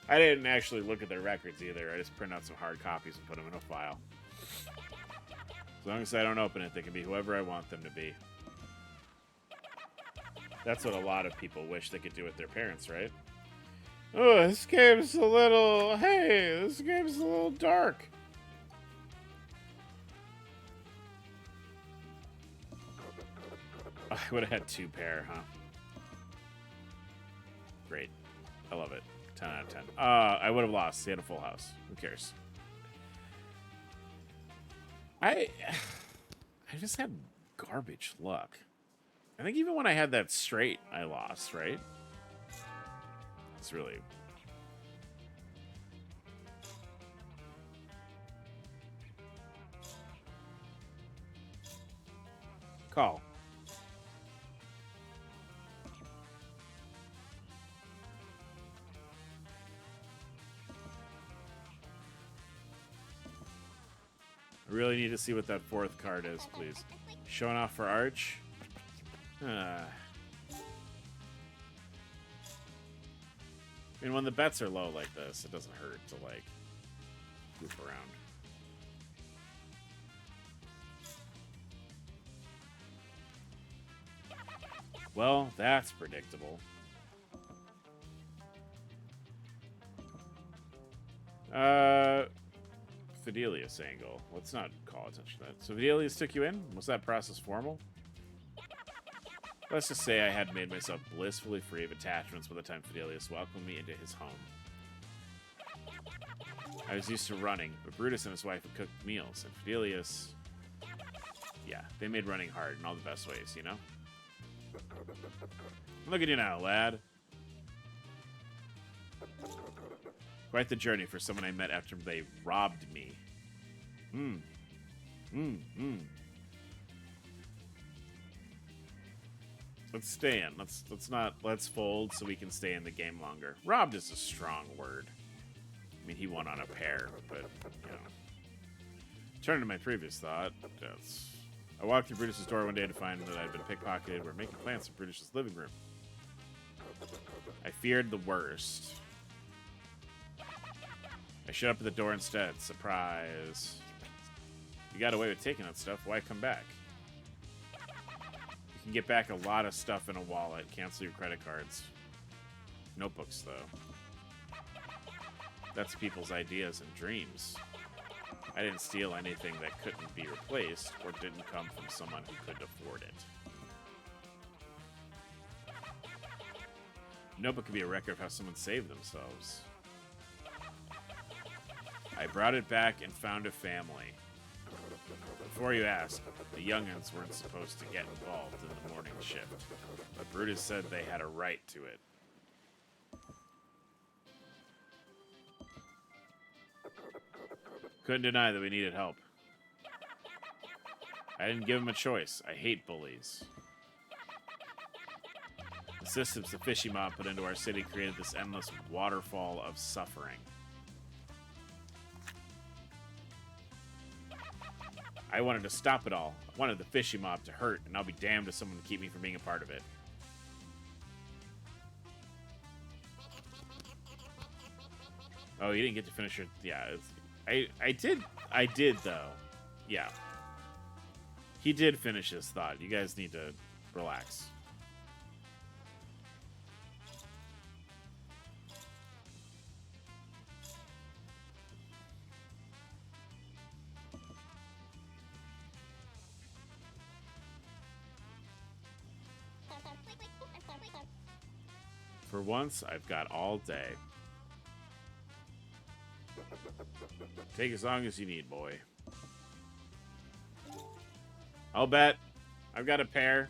I didn't actually look at their records either. I just print out some hard copies and put them in a file. As long as I don't open it, they can be whoever I want them to be. That's what a lot of people wish they could do with their parents, right? Oh, this game's a little... Hey, this game's a little dark. I would have had 2 pair, huh? Great. I love it. 10 out of 10. I would have lost. He had a full house. Who cares? I just had garbage luck. I think even when I had that straight, I lost, right? It's really... Call. I really need to see what that 4th card is, please. Showing off for Arch. I mean, when the bets are low like this, it doesn't hurt to, like, goof around. Well, that's predictable. Fidelius angle. Let's not call attention to that. So Fidelius took you in? Was that process formal? Let's just say I had made myself blissfully free of attachments by the time Fidelius welcomed me into his home. I was used to running, but Brutus and his wife had cooked meals, and Fidelius... Yeah, they made running hard in all the best ways, you know? Look at you now, lad. Quite the journey for someone I met after they robbed me. Let's stay in. Let's fold so we can stay in the game longer. Robbed is a strong word. I mean, he won on a pair, but, you know. Turning to my previous thought, I walked through Brutus's door one day to find that I'd been pickpocketed. We're making plans for Brutus's living room. I feared the worst. I showed up at the door instead. Surprise. You got away with taking that stuff. Why come back? You can get back a lot of stuff in a wallet. Cancel your credit cards. Notebooks, though. That's people's ideas and dreams. I didn't steal anything that couldn't be replaced or didn't come from someone who couldn't afford it. Notebook could be a record of how someone saved themselves. I brought it back and found a family. Before you ask, the young'uns weren't supposed to get involved in the morning shift, but Brutus said they had a right to it. Couldn't deny that we needed help. I didn't give him a choice. I hate bullies. The systems the fishy mob put into our city created this endless waterfall of suffering. I wanted to stop it all. I wanted the fishy mob to hurt, and I'll be damned if someone would keep me from being a part of it. Oh, you didn't get to finish your... Yeah, I did, though. Yeah. He did finish his thought. You guys need to relax. For once, I've got all day. Take as long as you need, boy. I'll bet. I've got a pair.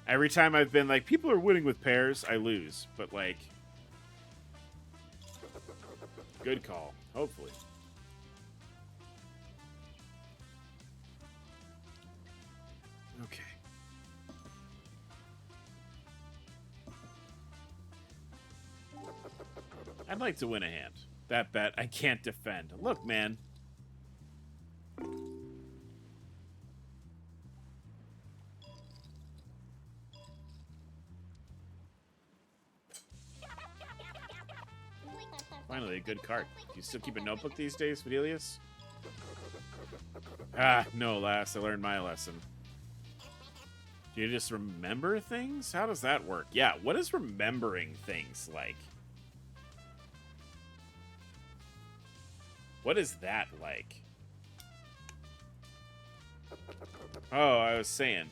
Every time I've been like, people are winning with pairs, I lose. But, like, good call. Hopefully. Okay. I'd like to win a hand. That bet I can't defend. Look, man. Finally, a good card. Do you still keep a notebook these days, Fidelius? Ah, no, lass. I learned my lesson. Do you just remember things? How does that work? Yeah, what is remembering things like? What is that like? Oh, I was saying.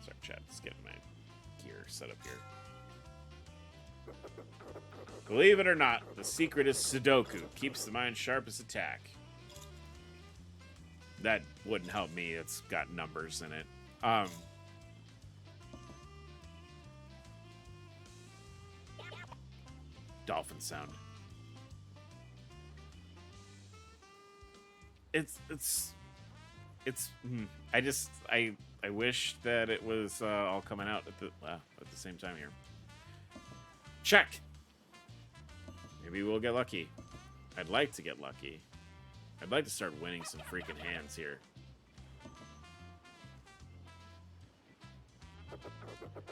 Sorry, chat. Let's get my gear set up here. Believe it or not, the secret is Sudoku. Keeps the mind sharp as attack. That wouldn't help me. It's got numbers in it. Dolphin sound. I wish that it was all coming out at the same time here. Check. Maybe we'll get lucky. I'd like to get lucky. I'd like to start winning some freaking hands here.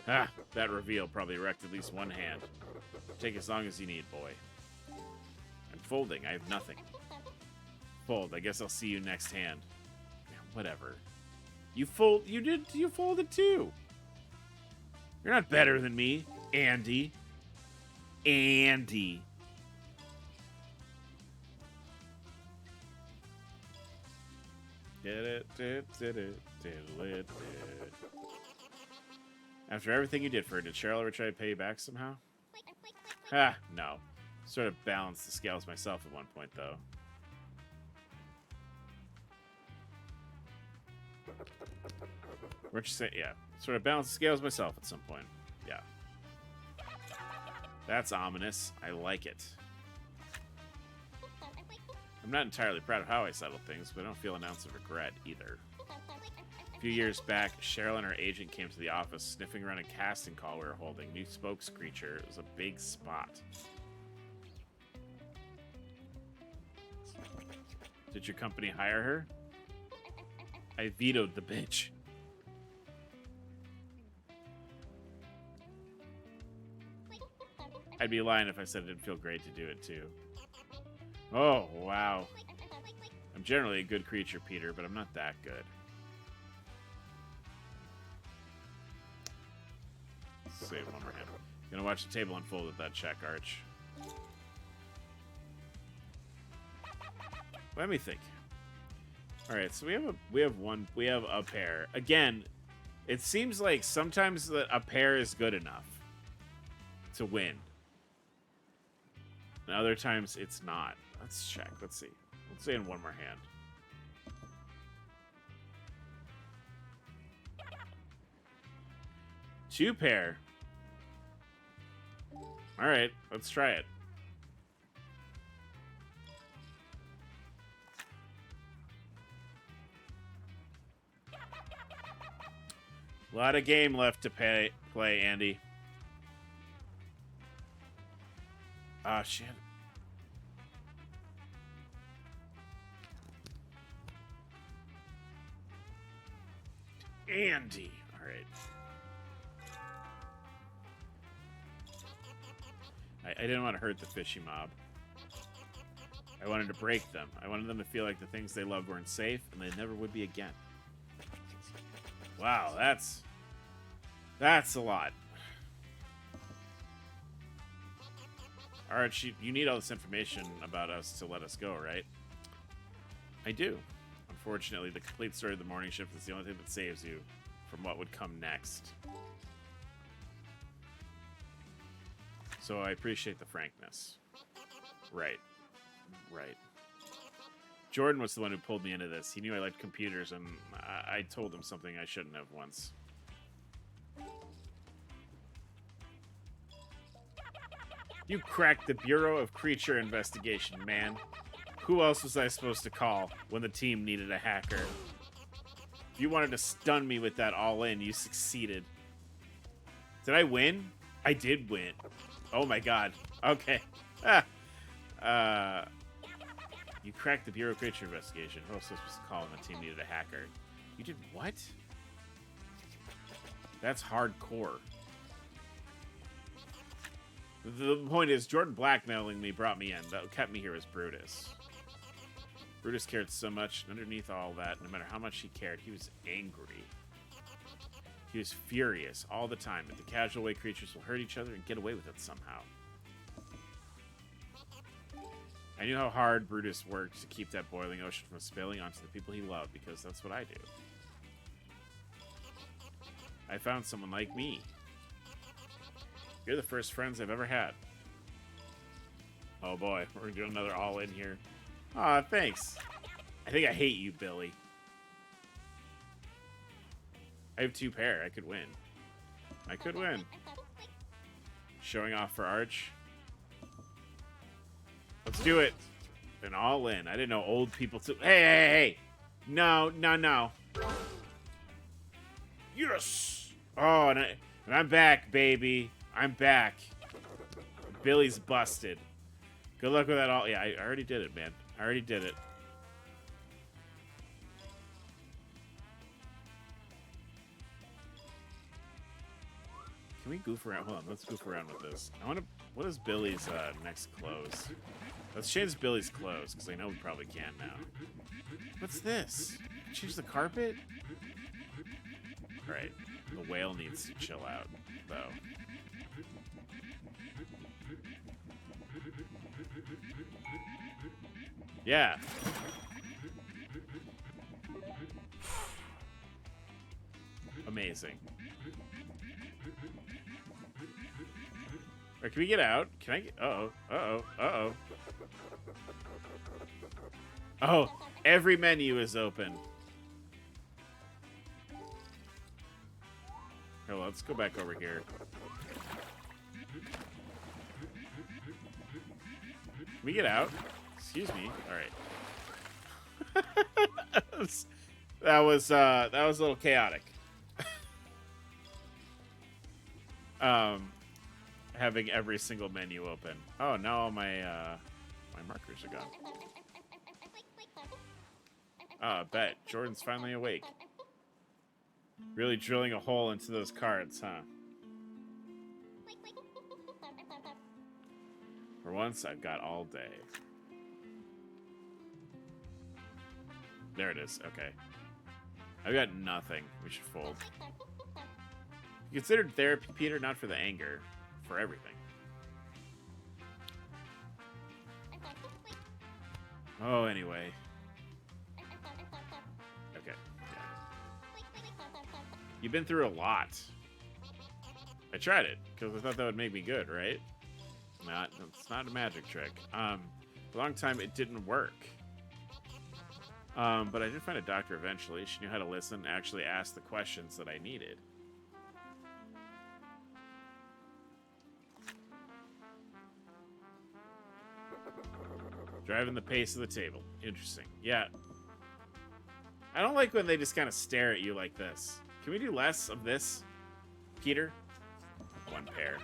Ah, that reveal probably wrecked at least one hand. Take as long as you need, boy. I'm folding. I have nothing. Fold. I guess I'll see you next hand. Yeah, whatever. You fold. You folded too. You're not better than me, Andy. Andy. After everything you did for her, did Cheryl ever try to pay you back somehow? Ah, no. Sort of balanced the scales myself at one point, though. What you say? Yeah. Sort of balanced the scales myself at some point. Yeah. That's ominous. I like it. I'm not entirely proud of how I settled things, but I don't feel an ounce of regret either. A few years back, Cheryl and her agent came to the office, sniffing around a casting call we were holding. New spokes creature. It was a big spot. Did your company hire her? I vetoed the bitch. I'd be lying if I said it didn't feel great to do it too. Oh, wow. I'm generally a good creature, Peter, but I'm not that good. Save one more hand. Gonna watch the table unfold with that check, Arch. Let me think. All right, so we have a pair. Again, it seems like sometimes a pair is good enough to win. And other times it's not. Let's check. Let's see. Let's say in one more hand. Two pair. All right, let's try it. A lot of game left to play, Andy. Ah, shit. Andy. All right. I didn't want to hurt the fishy mob. I wanted to break them. I wanted them to feel like the things they loved weren't safe, and they never would be again. Wow, that's a lot. Alright, you need all this information about us to let us go, right? I do. Unfortunately, the complete story of the morning shift is the only thing that saves you from what would come next. So I appreciate the frankness. Right. Right. Jordan was the one who pulled me into this. He knew I liked computers, and I told him something I shouldn't have once. You cracked the Bureau of Creature Investigation, man. Who else was I supposed to call when the team needed a hacker? If you wanted to stun me with that all-in, you succeeded. Did I win? I did win. Oh my god. Okay. You cracked the Bureau of Creature Investigation. Who else was supposed to call when the team needed a hacker? You did what? That's hardcore. The point is, Jordan blackmailing me brought me in. That kept me here as Brutus. Brutus cared so much, and underneath all that, no matter how much he cared, he was angry. He was furious all the time at the casual way creatures will hurt each other and get away with it somehow. I knew how hard Brutus worked to keep that boiling ocean from spilling onto the people he loved, because that's what I do. I found someone like me. You're the first friends I've ever had. Oh boy, we're doing another all-in here. Aw, thanks. I think I hate you, Billy. I have two pair. I could win. I could win. Showing off for Arch. Let's do it. An all-in. I didn't know old people too. Hey. No. Yes. Oh, and I'm back, baby. I'm back. Billy's busted. Good luck with that all. Yeah, I already did it, man. I already did it. Can we goof around? Hold on, let's goof around with this. What is Billy's next clothes? Let's change Billy's clothes, because I know we probably can now. What's this? Change the carpet? Right. The whale needs to chill out, though. Yeah. Amazing. Or can we get out? Can I get... Uh-oh. Oh, every menu is open. Oh, let's go back over here. Can we get out? Excuse me. All right. that was a little chaotic. Having every single menu open. Oh, now all my my markers are gone. Ah, bet Jordan's finally awake. Really drilling a hole into those cards, huh? For once, I've got all day. There it is. Okay. I've got nothing. We should fold. You considered therapy, Peter, not for the anger, for everything. Oh, anyway. Okay. Yeah. You've been through a lot. I tried it, because I thought that would make me good, right? It's not a magic trick. For a long time, it didn't work. But I did find a doctor eventually. She knew how to listen and actually ask the questions that I needed. Driving the pace of the table. Interesting. Yeah. I don't like when they just kind of stare at you like this. Can we do less of this, Peter? One pair.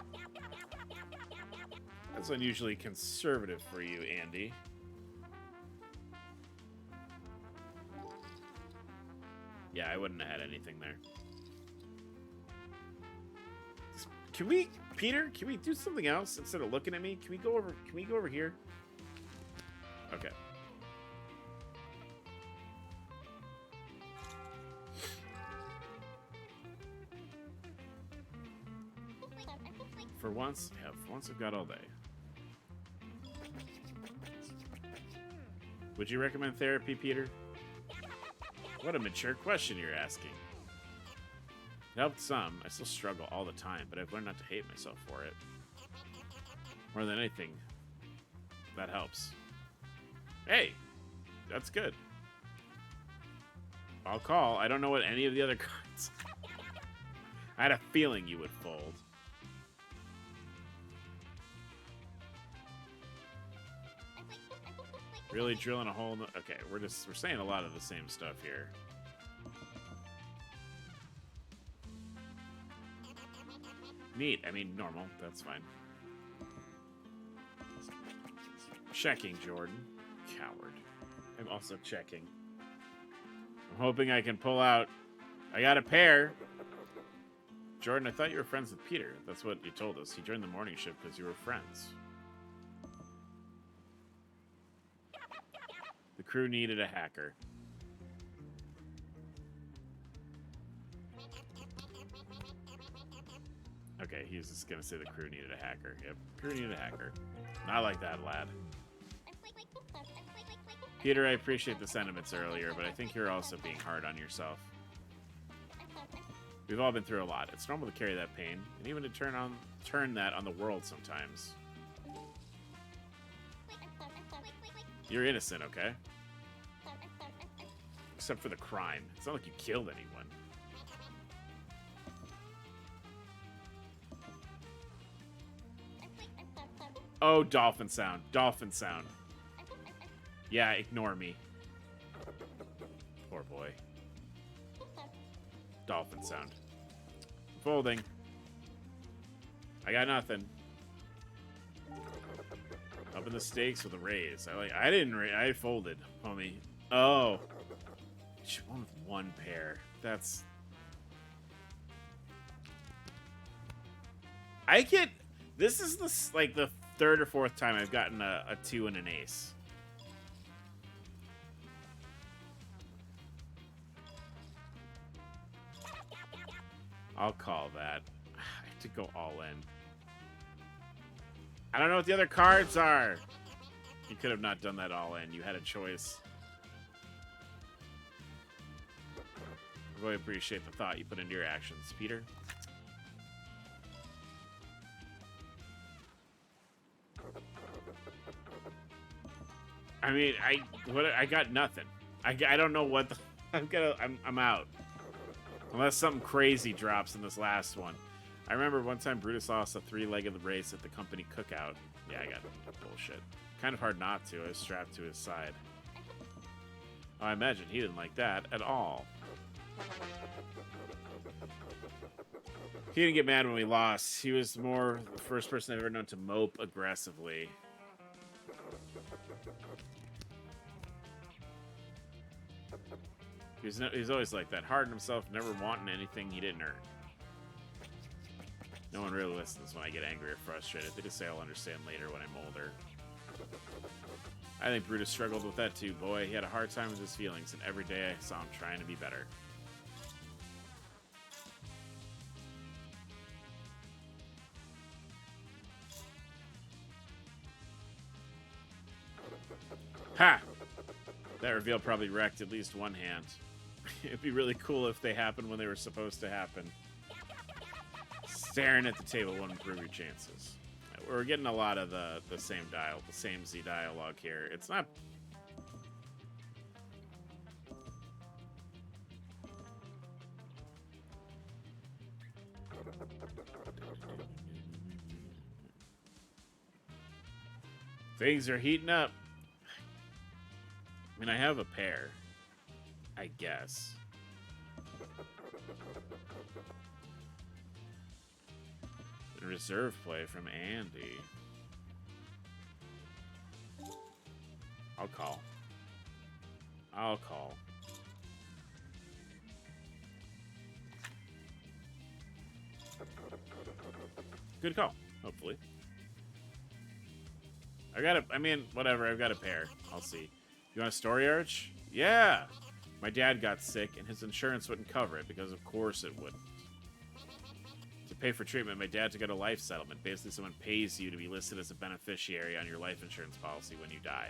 That's unusually conservative for you, Andy. Yeah, I wouldn't have had anything there. Can we, Peter? Can we do something else instead of looking at me? Can we go over? Can we go over here? Okay. For once, yeah, for once I've got all day. Would you recommend therapy, Peter? What a mature question you're asking. It helped some. I still struggle all the time, but I've learned not to hate myself for it. More than anything, that helps. Hey, that's good. I'll call. I don't know what any of the other cards. I had a feeling you would fold. Really drilling a hole in the... Okay, we're saying a lot of the same stuff here. Neat. I mean, normal. That's fine. Checking, Jordan. Coward. I'm also checking. I'm hoping I can pull out... I got a pair. Jordan, I thought you were friends with Peter. That's what you told us. He joined the morning shift because you were friends. The crew needed a hacker. Okay, he was just gonna say the crew needed a hacker. Yep, crew needed a hacker. Not like that, lad. Peter, I appreciate the sentiments earlier, but I think you're also being hard on yourself. We've all been through a lot. It's normal to carry that pain, and even to turn that on the world sometimes. You're innocent, okay? Except for the crime. It's not like you killed anyone. Oh, dolphin sound. Dolphin sound. Yeah, ignore me. Poor boy. Dolphin sound. Folding. I got nothing. Up in the stakes with a raise. I didn't raise. I folded, homie. Oh. One with one pair. That's... I get... This is the third or fourth time I've gotten a 2 and an ace. I'll call that. I have to go all in. I don't know what the other cards are. You could have not done that all in. You had a choice. I really appreciate the thought you put into your actions, Peter. I mean, I got nothing. I don't know what the... I'm out. Unless something crazy drops in this last one. I remember one time Brutus lost a 3-legged race at the company cookout. Yeah, I got bullshit. Kind of hard not to. I was strapped to his side. Oh, I imagine he didn't like that at all. He didn't get mad when we lost. He was more the first person I've ever known to mope aggressively. He's always like that. Hard on himself, never wanting anything he didn't earn. No one really listens when I get angry or frustrated. They just say I'll understand later when I'm older. I think Brutus struggled with that too, boy. He had a hard time with his feelings, and every day I saw him trying to be better. Ha! That reveal probably wrecked at least one hand. It'd be really cool if they happened when they were supposed to happen. Staring at the table won't improve your chances. We're getting a lot of the same Z dialogue here. It's not... Things are heating up. I mean, I have a pair, I guess. Reserve play from Andy. I'll call. Good call, hopefully. I mean, whatever, I've got a pair. I'll see. You want a story arch? Yeah! My dad got sick and his insurance wouldn't cover it because of course it wouldn't. To pay for treatment, my dad took out a life settlement. Basically, someone pays you to be listed as a beneficiary on your life insurance policy when you die.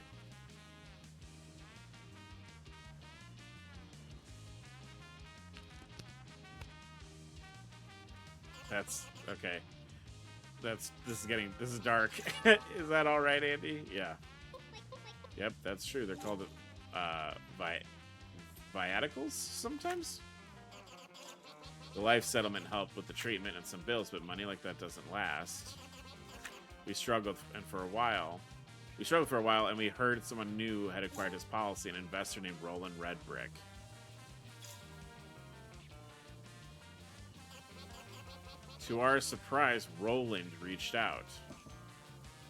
That's okay. This is dark. Is that all right, Andy? Yeah. Yep, that's true. They're called viaticals sometimes. The life settlement helped with the treatment and some bills, but money like that doesn't last. We struggled for a while, and we heard someone new had acquired his policy, an investor named Roland Redbrick. To our surprise, Roland reached out.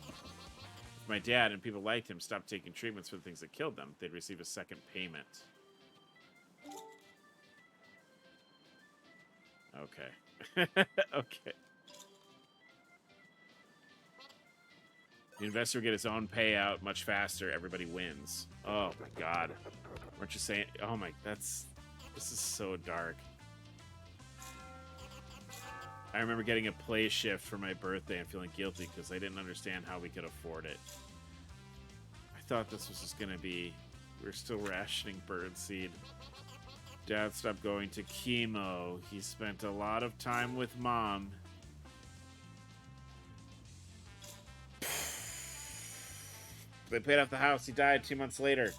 If my dad and people liked him stopped taking treatments for the things that killed them, they'd receive a second payment. Okay. Okay. The investor will get his own payout much faster. Everybody wins. Oh my god. Weren't you saying... Oh my... This is so dark. I remember getting a play shift for my birthday and feeling guilty because I didn't understand how we could afford it. I thought this was just going to be... We're still rationing birdseed. Dad stopped going to chemo. He spent a lot of time with Mom. They paid off the house. He died 2 months later.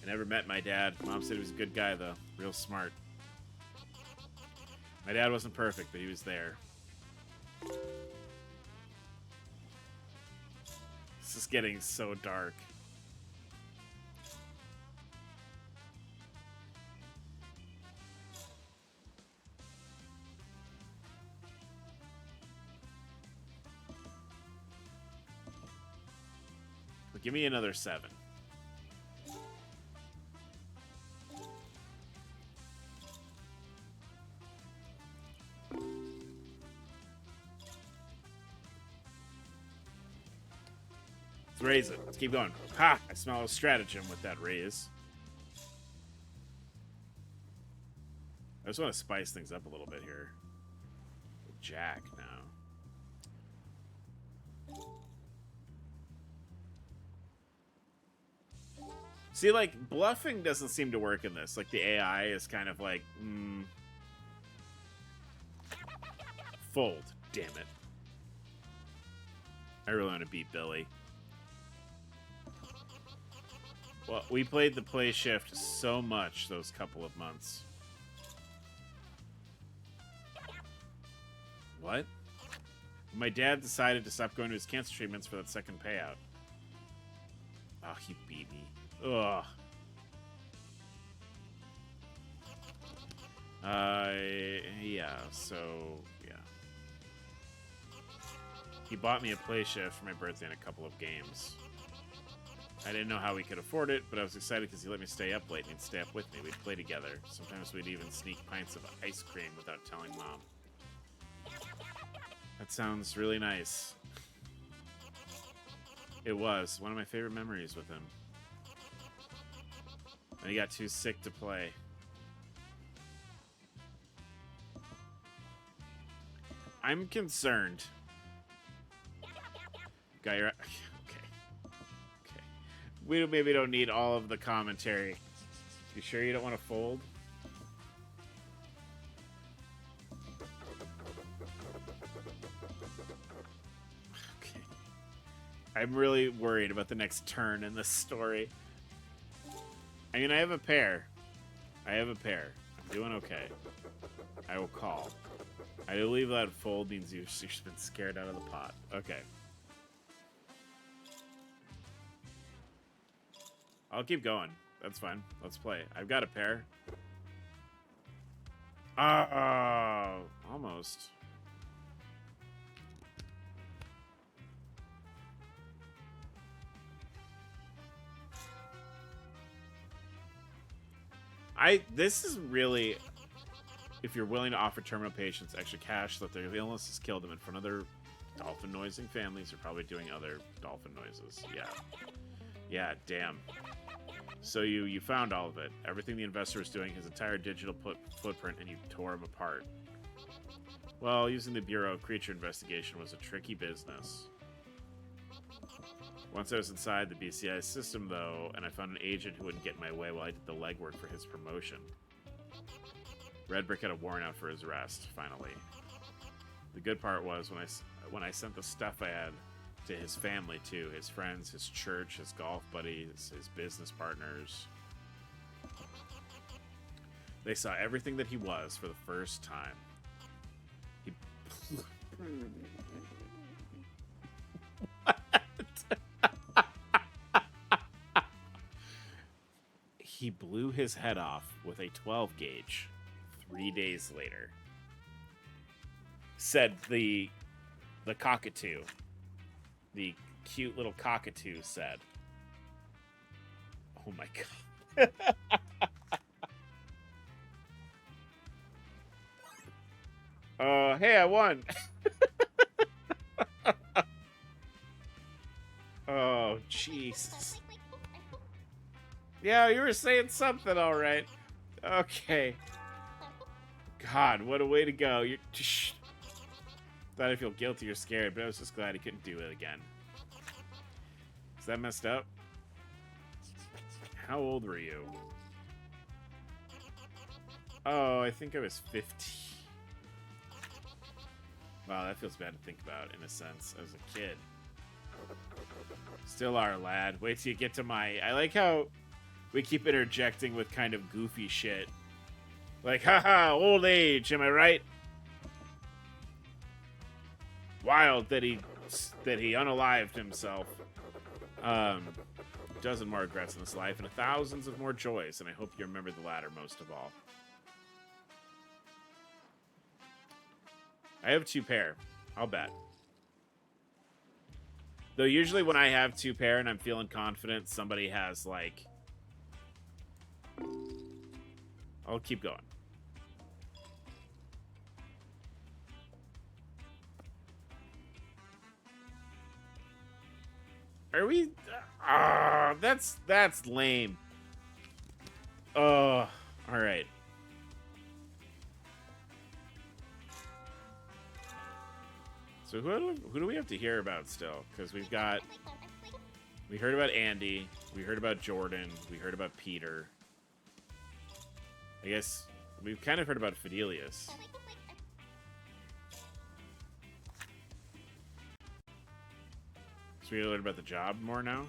I never met my dad. Mom said he was a good guy, though. Real smart. My dad wasn't perfect, but he was there. This is getting so dark. But give me another 7. Let's raise it. Let's keep going. Ha! I smell a stratagem with that raise. I just want to spice things up a little bit here. Jack now. See, like, bluffing doesn't seem to work in this. Like, the AI is kind of like, fold. Damn it. I really want to beat Billy. Well, we played the play shift so much those couple of months. What? My dad decided to stop going to his cancer treatments for that second payout. Oh, he beat me. Ugh. Yeah, so, yeah. He bought me a play shift for my birthday and a couple of games. I didn't know how we could afford it, but I was excited because he let me stay up late and he'd stay up with me. We'd play together. Sometimes we'd even sneak pints of ice cream without telling Mom. That sounds really nice. It was one of my favorite memories with him. And he got too sick to play. I'm concerned. Got your... Okay. Okay. We maybe don't need all of the commentary. You sure you don't want to fold? Okay. I'm really worried about the next turn in this story. I mean, I have a pair. I'm doing okay. I will call. I believe that fold means you've been scared out of the pot. Okay. I'll keep going. That's fine. Let's play. I've got a pair. Almost. This is really, if you're willing to offer terminal patients extra cash so that their illness has killed them in front of their dolphin noising families, are probably doing other dolphin noises. Yeah. Yeah, damn. So you found all of it. Everything the investor was doing, his entire digital footprint, and you tore him apart. Well, using the Bureau of Creature Investigation was a tricky business. Once I was inside the BCI system, though, and I found an agent who wouldn't get in my way while I did the legwork for his promotion. Redbrick had a warrant out for his arrest, finally. The good part was when I sent the stuff I had to his family, too. His friends, his church, his golf buddies, his business partners. They saw everything that he was for the first time. He... What? He blew his head off with a 12 gauge 3 days later. Said the cockatoo. The cute little cockatoo said. Oh my god. Hey, I won. Oh, Jesus. Yeah, you were saying something, all right. Okay. God, what a way to go. You're... Thought I feel guilty or scared, but I was just glad he couldn't do it again. Is that messed up? How old were you? Oh, I think I was 15. Wow, that feels bad to think about, in a sense, as a kid. Still are, lad. Wait till you get to my... I like how we keep interjecting with kind of goofy shit. Like, haha, old age, am I right? Wild that he unalived himself. Dozen more regrets in this life and thousands of more joys, and I hope you remember the latter most of all. I have 2 pair. I'll bet. Though usually when I have 2 pair and I'm feeling confident, somebody has like... I'll keep going. Are we... that's lame. Oh, alright. So who do we have to hear about still? Because we've got... We heard about Andy. We heard about Jordan. We heard about Peter. I guess we've kind of heard about Fidelius. So we learn about the job more now?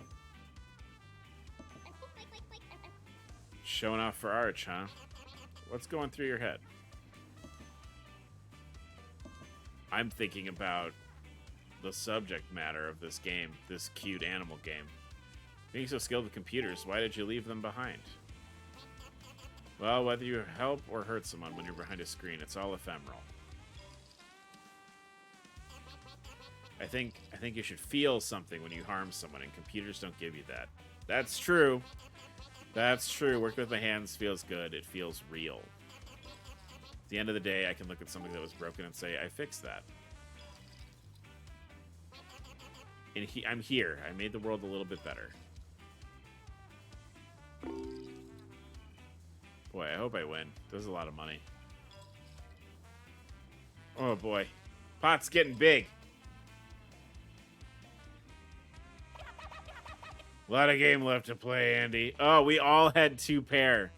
Showing off for Arch, huh? What's going through your head? I'm thinking about the subject matter of this game, this cute animal game. Being so skilled with computers, why did you leave them behind? Well, whether you help or hurt someone when you're behind a screen, it's all ephemeral. I think you should feel something when you harm someone, and computers don't give you that. That's true. That's true. Working with my hands feels good. It feels real. At the end of the day, I can look at something that was broken and say, I fixed that. And I'm here. I made the world a little bit better. Boy, I hope I win. There's a lot of money. Oh boy. Pot's getting big. A lot of game left to play, Andy. Oh, we all had 2 pair.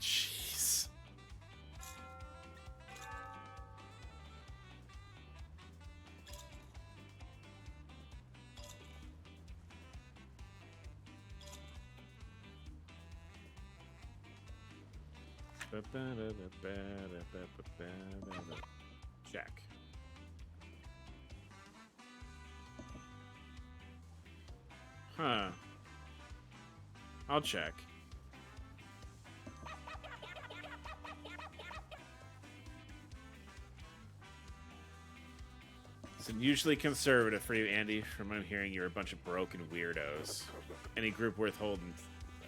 Jeez. Check. Huh. I'll check. It's usually conservative for you, Andy. From what I'm hearing, you're a bunch of broken weirdos. Any group worth holding...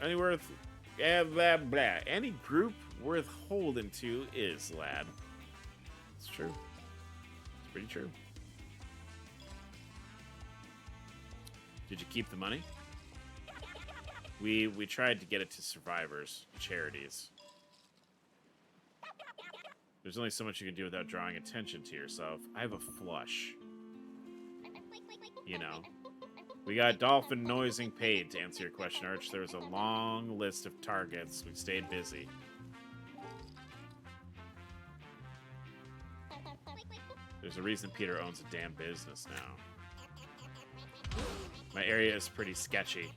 Any blah, blah. Any group worth holding to is, lad. It's true. It's pretty true. Did you keep the money? We tried to get it to survivors, charities. There's only so much you can do without drawing attention to yourself. I have a flush. You know. We got dolphin noising paid, to answer your question, Arch. There was a long list of targets. We stayed busy. There's a reason Peter owns a damn business now. My area is pretty sketchy.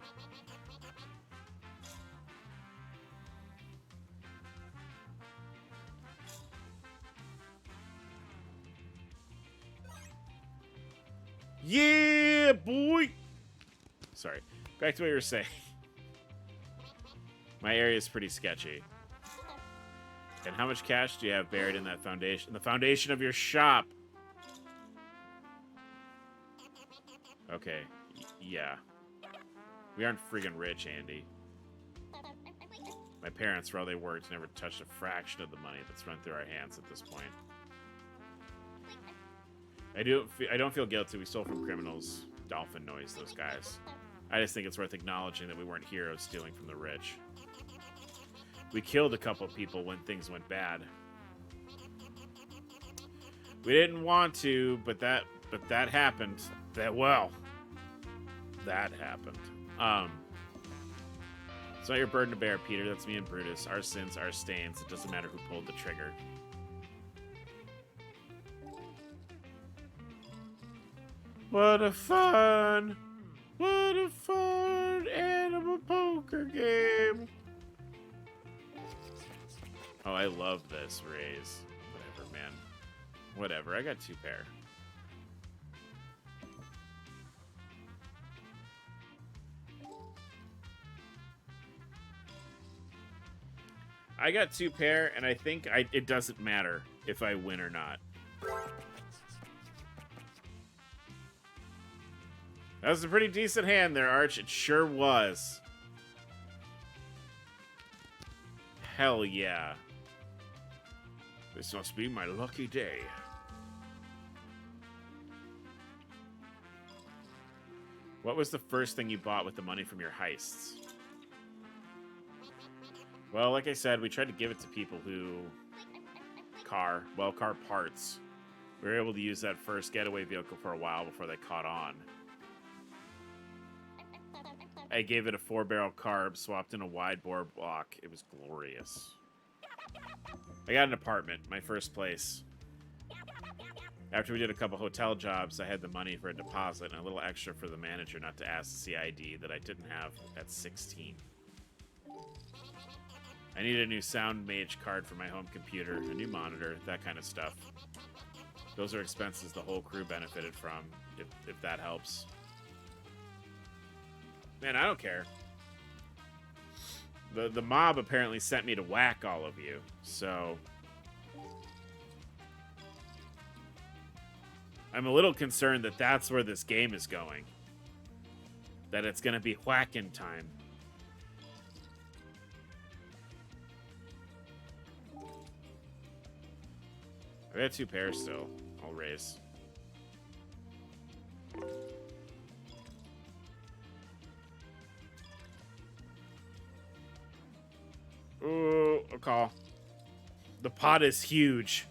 Yeah, boy! Sorry. Back to what you were saying. My area is pretty sketchy. And how much cash do you have buried in that foundation? The foundation of your shop! Okay. Yeah. We aren't friggin' rich, Andy. My parents, for all they worked, never touched a fraction of the money that's run through our hands at this point. I don't feel guilty. We stole from criminals. Dolphin noise, those guys. I just think it's worth acknowledging that we weren't heroes stealing from the rich. We killed a couple people when things went bad. We didn't want to, but that happened. That happened. It's not your burden to bear, Peter. That's me and Brutus. Our sins, our stains. It doesn't matter who pulled the trigger. What a fun animal poker game. Oh, I love this, Raise. Whatever, man. Whatever, I got 2 pair. I got 2 pair, and I think it doesn't matter if I win or not. That was a pretty decent hand there, Arch. It sure was. Hell yeah. This must be my lucky day. What was the first thing you bought with the money from your heists? Well, like I said, we tried to give it to people who... car parts. We were able to use that first getaway vehicle for a while before they caught on. I gave it a 4-barrel carb, swapped in a wide bore block. It was glorious. I got an apartment, my first place. After we did a couple hotel jobs, I had the money for a deposit and a little extra for the manager not to ask to see ID that I didn't have at 16. I needed a new sound mage card for my home computer, a new monitor, that kind of stuff. Those are expenses the whole crew benefited from, if that helps. Man, I don't care. The mob apparently sent me to whack all of you, so... I'm a little concerned that that's where this game is going. That it's going to be whacking time. I got 2 pairs still. I'll raise. Ooh, a call. The pot is huge.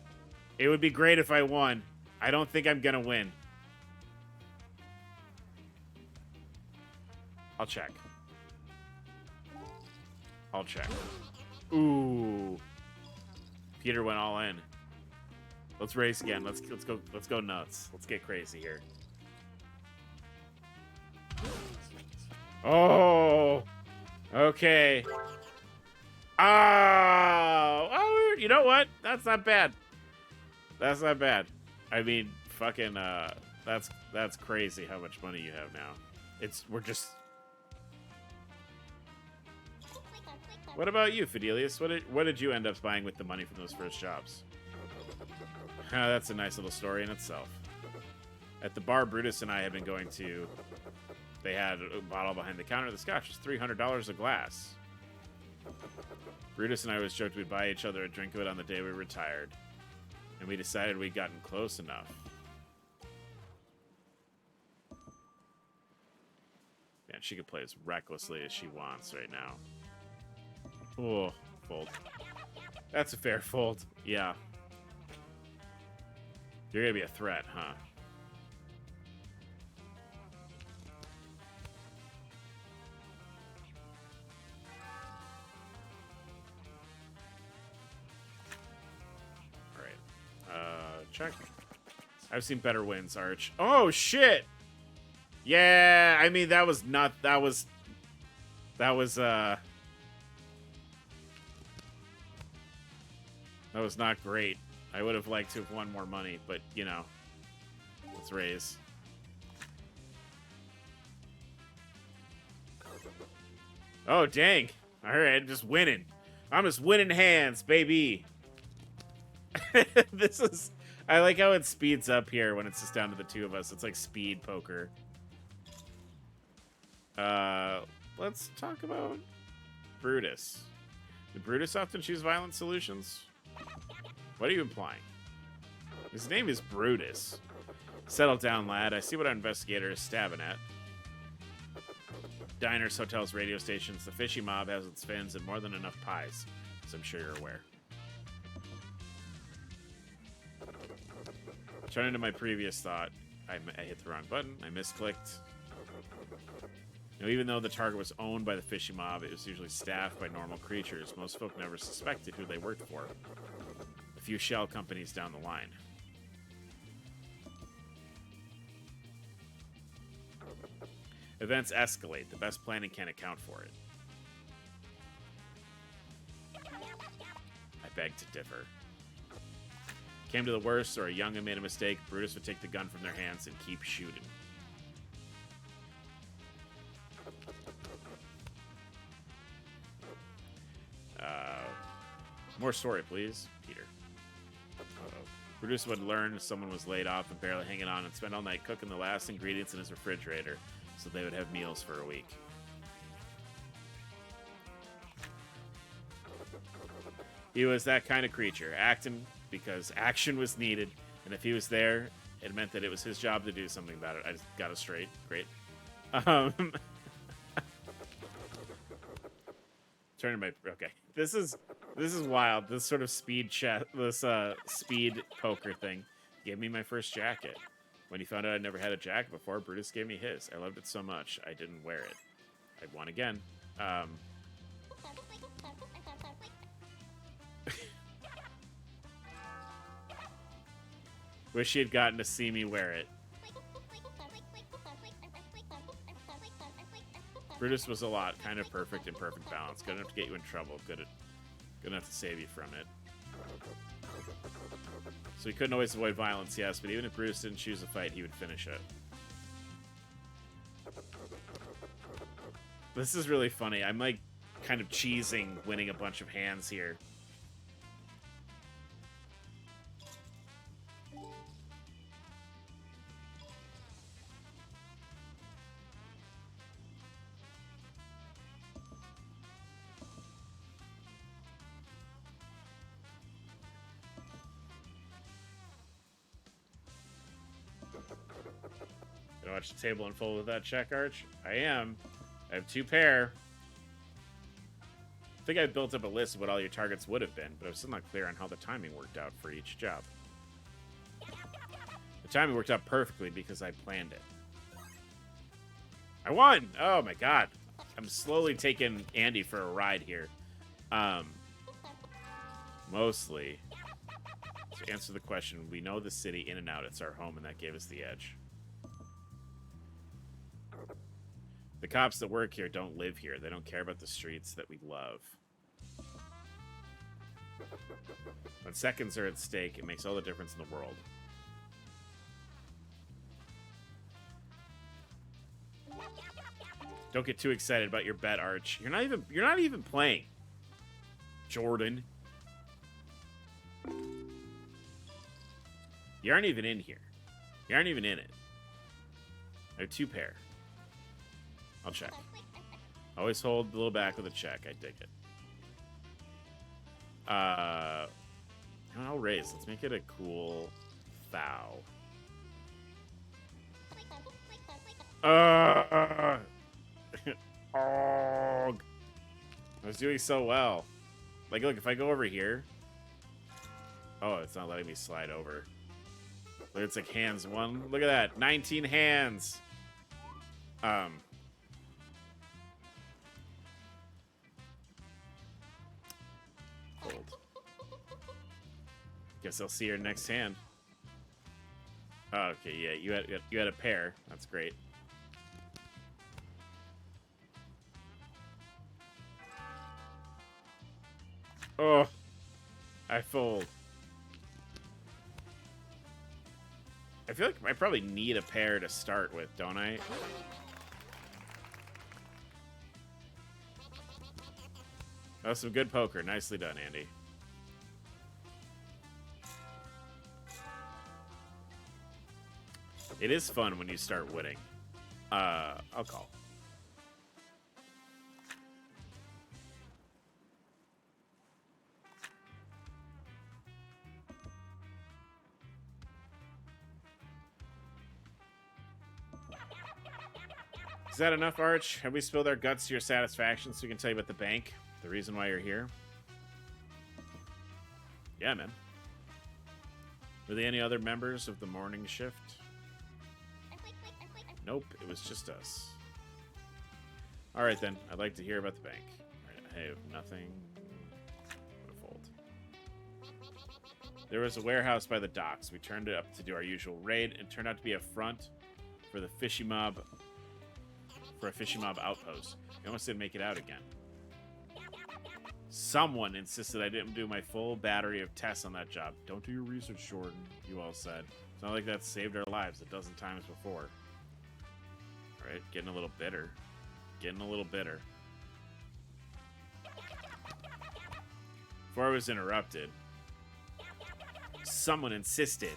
It would be great if I won. I don't think I'm gonna win. I'll check. I'll check. Ooh. Peter went all in. Let's race again. Let's go nuts. Let's get crazy here. Oh. Okay. Oh, you know what? That's not bad. That's not bad. I mean, fucking that's crazy how much money you have now. We're just. What about you, Fidelius? What did you end up buying with the money from those first jobs? That's a nice little story in itself. At the bar Brutus and I had been going to, they had a bottle behind the counter. The scotch was $300 a glass. Brutus and I always joked we'd buy each other a drink of it on the day we retired. And we decided we'd gotten close enough. Man, she could play as recklessly as she wants right now. Oh, fold. That's a fair fold. Yeah. You're gonna be a threat, huh? Alright. Check. I've seen better wins, Arch. Oh, shit! Yeah, I mean, that was not... That was not great. I would have liked to have won more money, but, you know. Let's raise. Oh, dang. Alright, I'm just winning. I'm just winning hands, baby. This is... I like how it speeds up here when it's just down to the two of us. It's like speed poker. Let's talk about Brutus. Did Brutus often choose violent solutions? What are you implying? His name is Brutus. Settle down, lad. I see what our investigator is stabbing at. Diners, hotels, radio stations. The fishy mob has its fins and more than enough pies, as I'm sure you're aware. Turning to my previous thought, I hit the wrong button. I misclicked. You know, even though the target was owned by the fishy mob, it was usually staffed by normal creatures. Most folk never suspected who they worked for. A few shell companies down the line. Events escalate. The best planning can't account for it. I beg to differ. Came to the worst, or a young'un made a mistake, Brutus would take the gun from their hands and keep shooting. More story, please. Peter. Uh-oh. Brutus would learn someone was laid off and barely hanging on and spend all night cooking the last ingredients in his refrigerator so they would have meals for a week. He was that kind of creature, acting because action was needed, and if he was there, it meant that it was his job to do something about it. I just got it straight. Great. Turning my... Okay. This is wild. This sort of speed speed poker thing gave me my first jacket. When he found out I'd never had a jacket before, Brutus gave me his. I loved it so much, I didn't wear it. I won again. Wish he had gotten to see me wear it. Brutus was a lot, kind of perfect in perfect balance. Good enough to get you in trouble. Good enough to save you from it. So he couldn't always avoid violence, yes, but even if Brutus didn't choose a fight, he would finish it. This is really funny. I'm like kind of cheesing winning a bunch of hands here. Gonna watch the table unfold with that check, Arch? I am. I have 2 pair. I think I built up a list of what all your targets would have been, but I was still not clear on how the timing worked out for each job. The timing worked out perfectly because I planned it. I won! Oh my god. I'm slowly taking Andy for a ride here. Mostly. To answer the question, we know the city in and out. It's our home, and that gave us the edge. The cops that work here don't live here. They don't care about the streets that we love. When seconds are at stake, it makes all the difference in the world. Don't get too excited about your bet, Arch. You're not even playing. Jordan. You aren't even in here. You aren't even in it. I have 2 pair. I'll check. Always hold the little back with a check. I dig it. I'll raise. Let's make it a cool thou. Oh, I was doing so well. Like, look, if I go over here. Oh, it's not letting me slide over. Look, it's like hands 1. Look at that. 19 hands. Hold. Guess I'll see your next hand. Oh, okay, yeah, you had a pair. That's great. Oh, I fold. I feel like I probably need a pair to start with, don't I? That was some good poker. Nicely done, Andy. It is fun when you start winning. I'll call. Is that enough, Arch? Have we spilled our guts to your satisfaction so we can tell you about the bank? The reason why you're here? Yeah, man. Were there any other members of the morning shift? Nope, it was just us. Alright then, I'd like to hear about the bank. Right, I have nothing. Fold. There was a warehouse by the docks. We turned it up to do our usual raid, and it turned out to be a front for the fishy mob. For a fishy mob outpost. We almost didn't make it out again. Someone insisted I didn't do my full battery of tests on that job. Don't do your research, Jordan, you all said. It's not like that saved our lives a dozen times before. Alright, getting a little bitter. Getting a little bitter. Before I was interrupted, someone insisted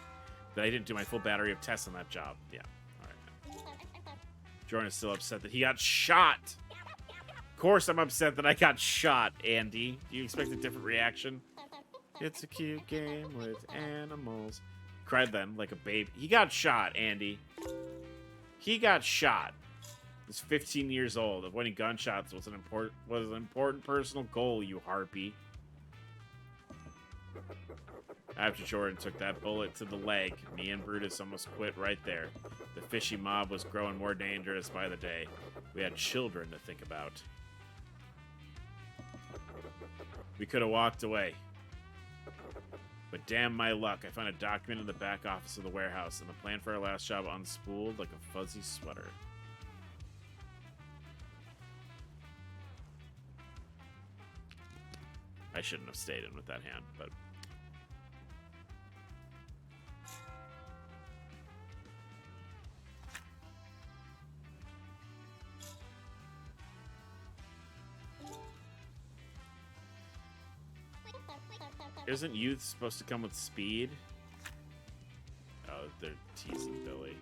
that I didn't do my full battery of tests on that job. Yeah, alright. Jordan is still upset that he got shot. Of course I'm upset that I got shot, Andy. Do you expect a different reaction? It's a cute game with animals. Cried then like a baby. He got shot, Andy. He got shot. He's 15 years old. Avoiding gunshots was an important personal goal, you harpy. After Jordan took that bullet to the leg, me and Brutus almost quit right there. The fishy mob was growing more dangerous by the day. We had children to think about. We could have walked away. But damn my luck, I found a document in the back office of the warehouse, and the plan for our last job unspooled like a fuzzy sweater. I shouldn't have stayed in with that hand, but... Isn't youth supposed to come with speed? Oh, they're teasing Billy.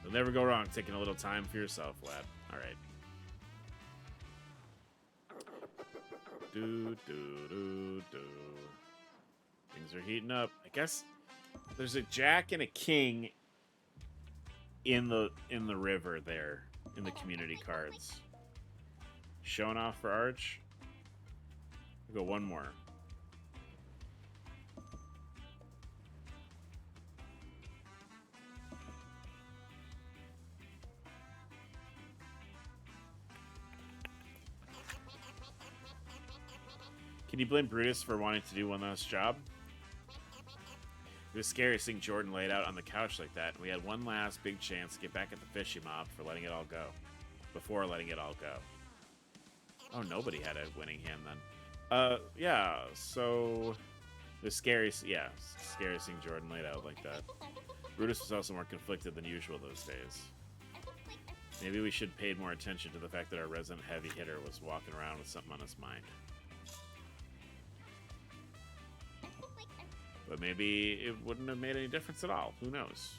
You'll never go wrong taking a little time for yourself, lad. Alright. Do. Things are heating up. I guess There's a jack and a king in the river there in the community cards. Showing off for Arch. We'll go one more. Can you blame Brutus for wanting to do one last job? It was scary seeing Jordan laid out on the couch like that, and we had one last big chance to get back at the fishy mob for letting it all go. Before letting it all go. Oh, nobody had a winning hand then. Yeah, so... The scary, yeah, scary seeing Jordan laid out like that. Brutus was also more conflicted than usual those days. Maybe we should pay more attention to the fact that our resident heavy hitter was walking around with something on his mind. But maybe it wouldn't have made any difference at all. Who knows?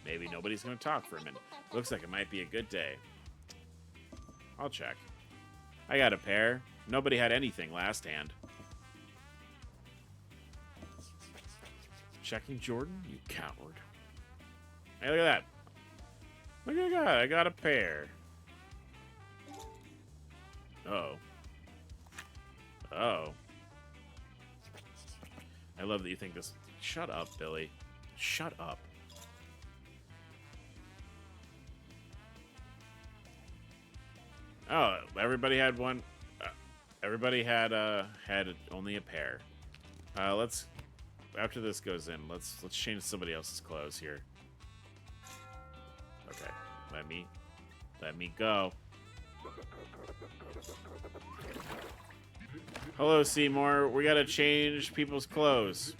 Maybe nobody's going to talk for a minute. Looks like it might be a good day. I'll check. I got a pair. Nobody had anything last hand. Checking Jordan? You coward. Hey, look at that. Look at that. I got a pair. Uh-oh. Uh-oh. I love that you think this... Shut up, Billy. Shut up. Oh, everybody had one. Everybody had only a pair. Let's... After this goes in, let's change somebody else's clothes here. Okay, let me go. Hello, Seymour. We gotta change people's clothes.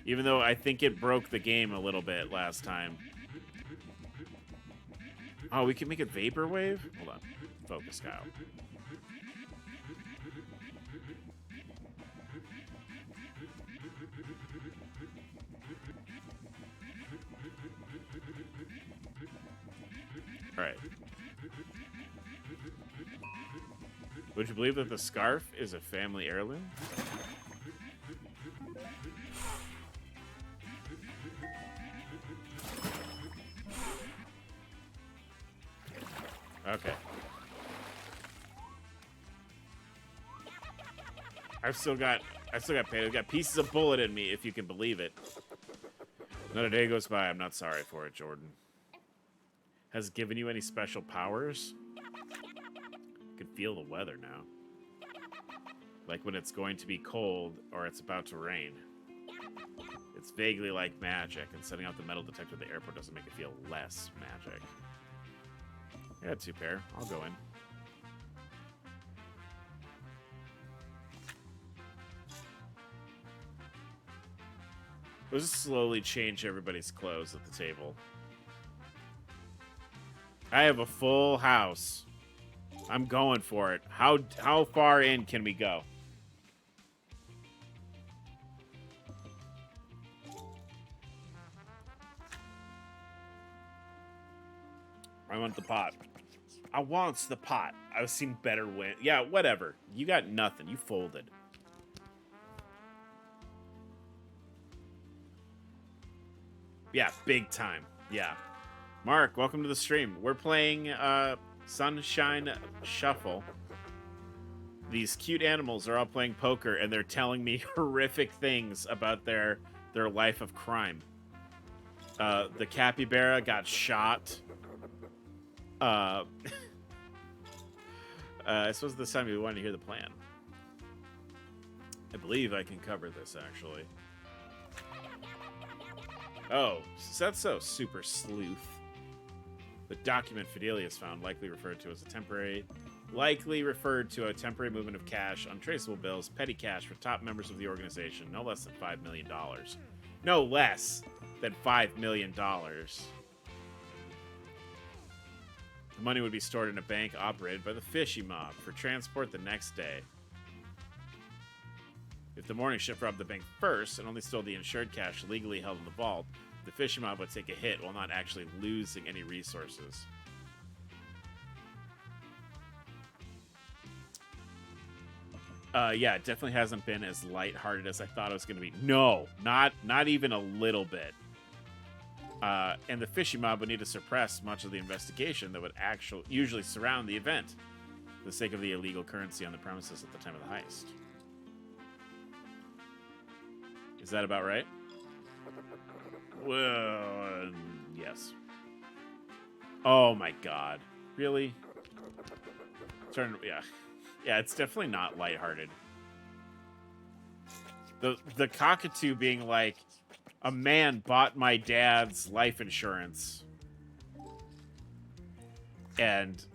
Even though I think it broke the game a little bit last time. Oh, we can make it vaporwave? Hold on. Focus, Kyle. Alright. Would you believe that the scarf is a family heirloom? Okay. I've still got pain. I've got pieces of bullet in me, if you can believe it. Not a day goes by, I'm not sorry for it, Jordan. Has it given you any special powers? I can feel the weather now. Like when it's going to be cold or it's about to rain. It's vaguely like magic, and setting out the metal detector at the airport doesn't make it feel less magic. I got 2 pair. I'll go in. We'll just slowly change everybody's clothes at the table. I have a full house. I'm going for it. How far in can we go? I want the pot. I wants the pot. I've seen better win. Yeah, whatever. You got nothing. You folded. Yeah, big time. Yeah. Mark, welcome to the stream. We're playing Sunshine Shuffle. These cute animals are all playing poker, and they're telling me horrific things about their life of crime. The capybara got shot. I suppose this time we wanted to hear the plan. I believe I can cover this, actually. Oh, Setso, super sleuth. The document Fidelius found likely referred to a temporary movement of cash, untraceable bills, petty cash for top members of the organization, no less than $5 million. No less than $5 million. The money would be stored in a bank operated by the fishy mob for transport the next day. If the morning shift robbed the bank first and only stole the insured cash legally held in the vault, The fishing mob would take a hit while not actually losing any resources. Yeah, it definitely hasn't been as lighthearted as I thought it was going to be. No, not even a little bit. And the fishing mob would need to suppress much of the investigation that would usually surround the event for the sake of the illegal currency on the premises at the time of the heist. Is that about right? Well, yes. Oh my god. Really? Yeah. Yeah, it's definitely not lighthearted. The cockatoo being like, a man bought my dad's life insurance and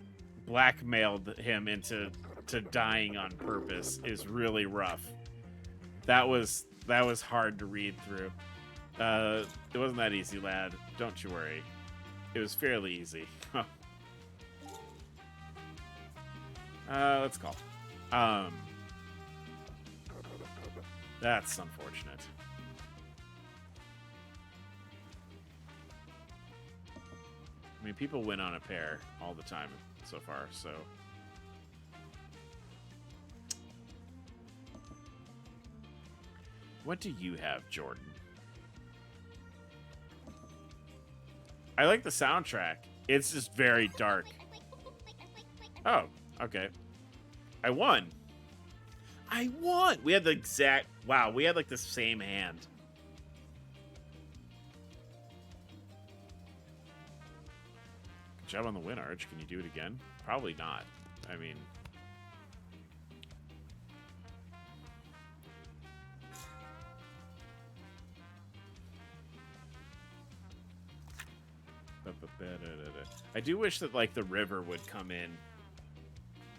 blackmailed him into dying on purpose is really rough. That was hard to read through. It wasn't that easy, lad. Don't you worry. It was fairly easy. Let's call. That's unfortunate. I mean, people win on a pair all the time so far, so... What do you have, Jordan? I like the soundtrack. It's just very dark. Oh, okay. I won. I won! We had the exact... Wow, we had like the same hand. Good job on the win, Arch. Can you do it again? Probably not. I mean... I do wish that, like, the river would come in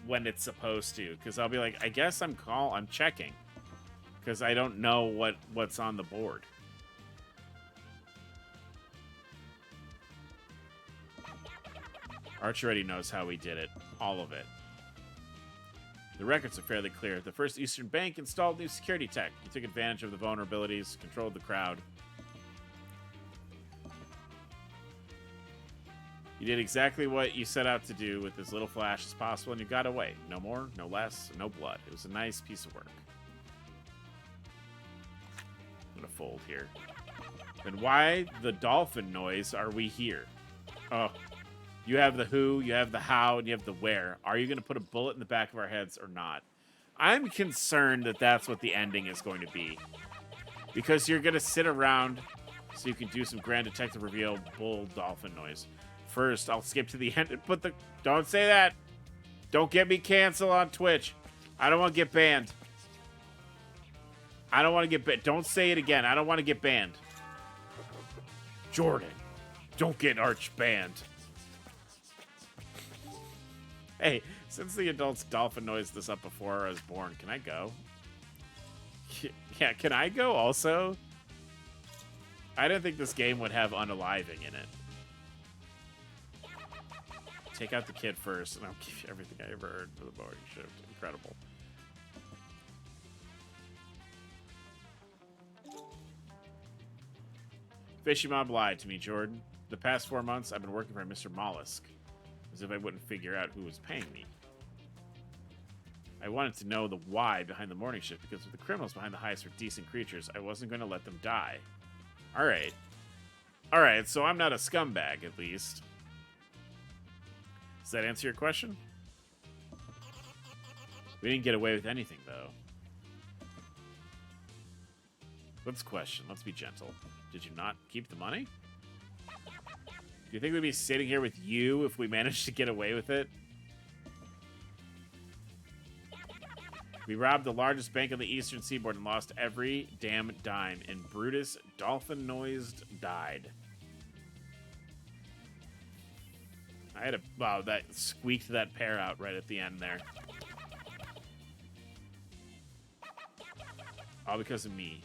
when it's supposed to, because I'll be like, I guess I'm checking, because I don't know what's on the board. Arch already knows how we did it, all of it. The records are fairly clear. The First Eastern Bank installed new security tech. You took advantage of the vulnerabilities, controlled the crowd. You did exactly what you set out to do with as little flash as possible, and you got away. No more, no less, no blood. It was a nice piece of work. I'm gonna fold here. Then why the dolphin noise are we here? Oh, you have the who, you have the how, and you have the where. Are you gonna put a bullet in the back of our heads or not? I'm concerned that that's what the ending is going to be. Because you're gonna sit around so you can do some grand detective reveal bull dolphin noise. First, I'll skip to the end and put the... Don't say that. Don't get me canceled on Twitch. I don't want to get banned. I don't want to get banned. Don't say it again. I don't want to get banned. Jordan, don't get Arch banned. Hey, since the adults dolphin noised this up before I was born, can I go? Yeah, can I go also? I didn't think this game would have unaliving in it. Take out the kid first, and I'll give you everything I ever heard for the morning shift. Incredible. Fishy Mob lied to me, Jordan. The past 4 months, I've been working for Mr. Mollusk, as if I wouldn't figure out who was paying me. I wanted to know the why behind the morning shift, because if the criminals behind the heist were decent creatures, I wasn't going to let them die. Alright. Alright, so I'm not a scumbag, at least. Does that answer your question? We didn't get away with anything, though. Let's question. Let's be gentle. Did you not keep the money? Do you think we'd be sitting here with you if we managed to get away with it? We robbed the largest bank on the eastern seaboard and lost every damn dime, and Brutus, dolphin-noised, died. I had a... Wow, that squeaked that pair out right at the end there. All because of me.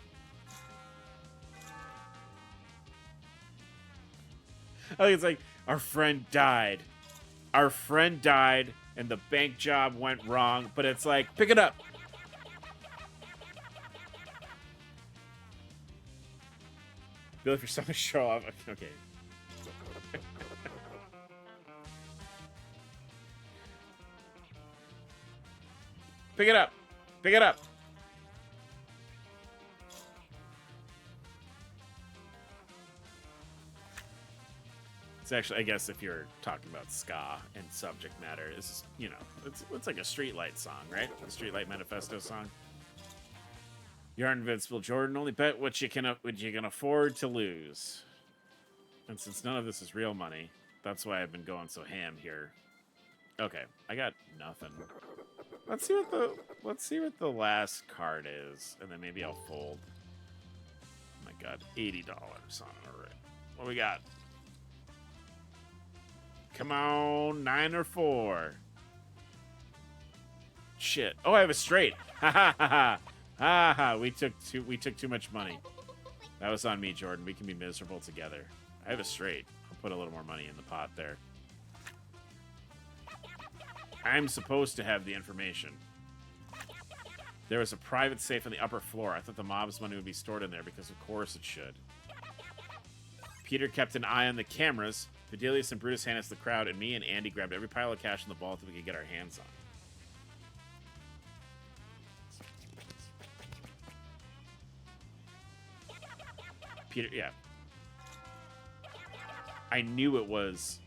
I think it's like, our friend died. Our friend died, and the bank job went wrong, but it's like, pick it up. Bill, if you're something to show off. Okay. Pick it up. Pick it up. It's actually, I guess, if you're talking about ska and subject matter, this is, you know, it's like a Streetlight song, right? The Streetlight Manifesto song. You're invincible, Jordan. Only bet what you can afford to lose. And since none of this is real money, that's why I've been going so ham here. Okay, I got nothing. Let's see what the last card is, and then maybe I'll fold. Oh my god, $80 on it. What we got? Come on, 9 or 4. Shit. Oh, I have a straight. Ha ha ha ha. Ha ha. We took too much money. That was on me, Jordan. We can be miserable together. I have a straight. I'll put a little more money in the pot there. I'm supposed to have the information. There was a private safe on the upper floor. I thought the mob's money would be stored in there because of course it should. Peter kept an eye on the cameras. Fidelius and Brutus handed us the crowd, and me and Andy grabbed every pile of cash in the vault that we could get our hands on. Peter, yeah. I knew it was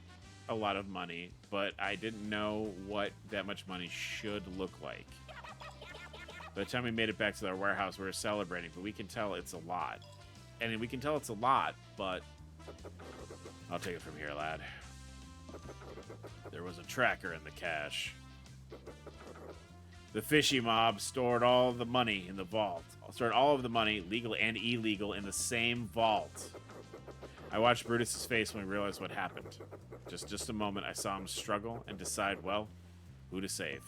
a lot of money, but I didn't know what that much money should look like. By the time we made it back to our warehouse, we were celebrating, but we can tell it's a lot. And we can tell it's a lot, but I'll take it from here, lad. There was a tracker in the cash. The fishy mob stored all the money in the vault. Stored all of the money, legal and illegal, in the same vault. I watched Brutus's face when we realized what happened. Just a moment, I saw him struggle and decide, well, who to save.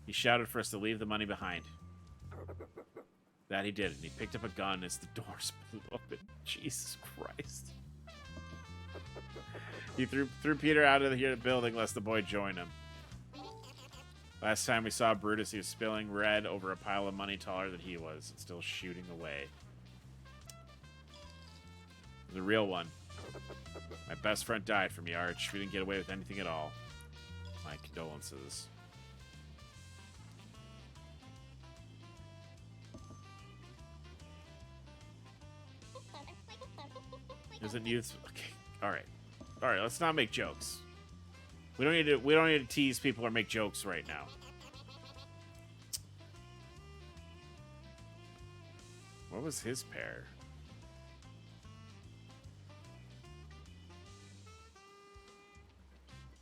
He shouted for us to leave the money behind. That he did, and he picked up a gun as the doors blew open. Jesus Christ. He threw Peter out of the building lest the boy join him. Last time we saw Brutus, he was spilling red over a pile of money taller than he was, and still shooting away. The real one. My best friend died from Yarch. We didn't get away with anything at all. My condolences. Isn't youth? Okay. All right. Let's not make jokes. We don't need to tease people or make jokes right now. What was his pair?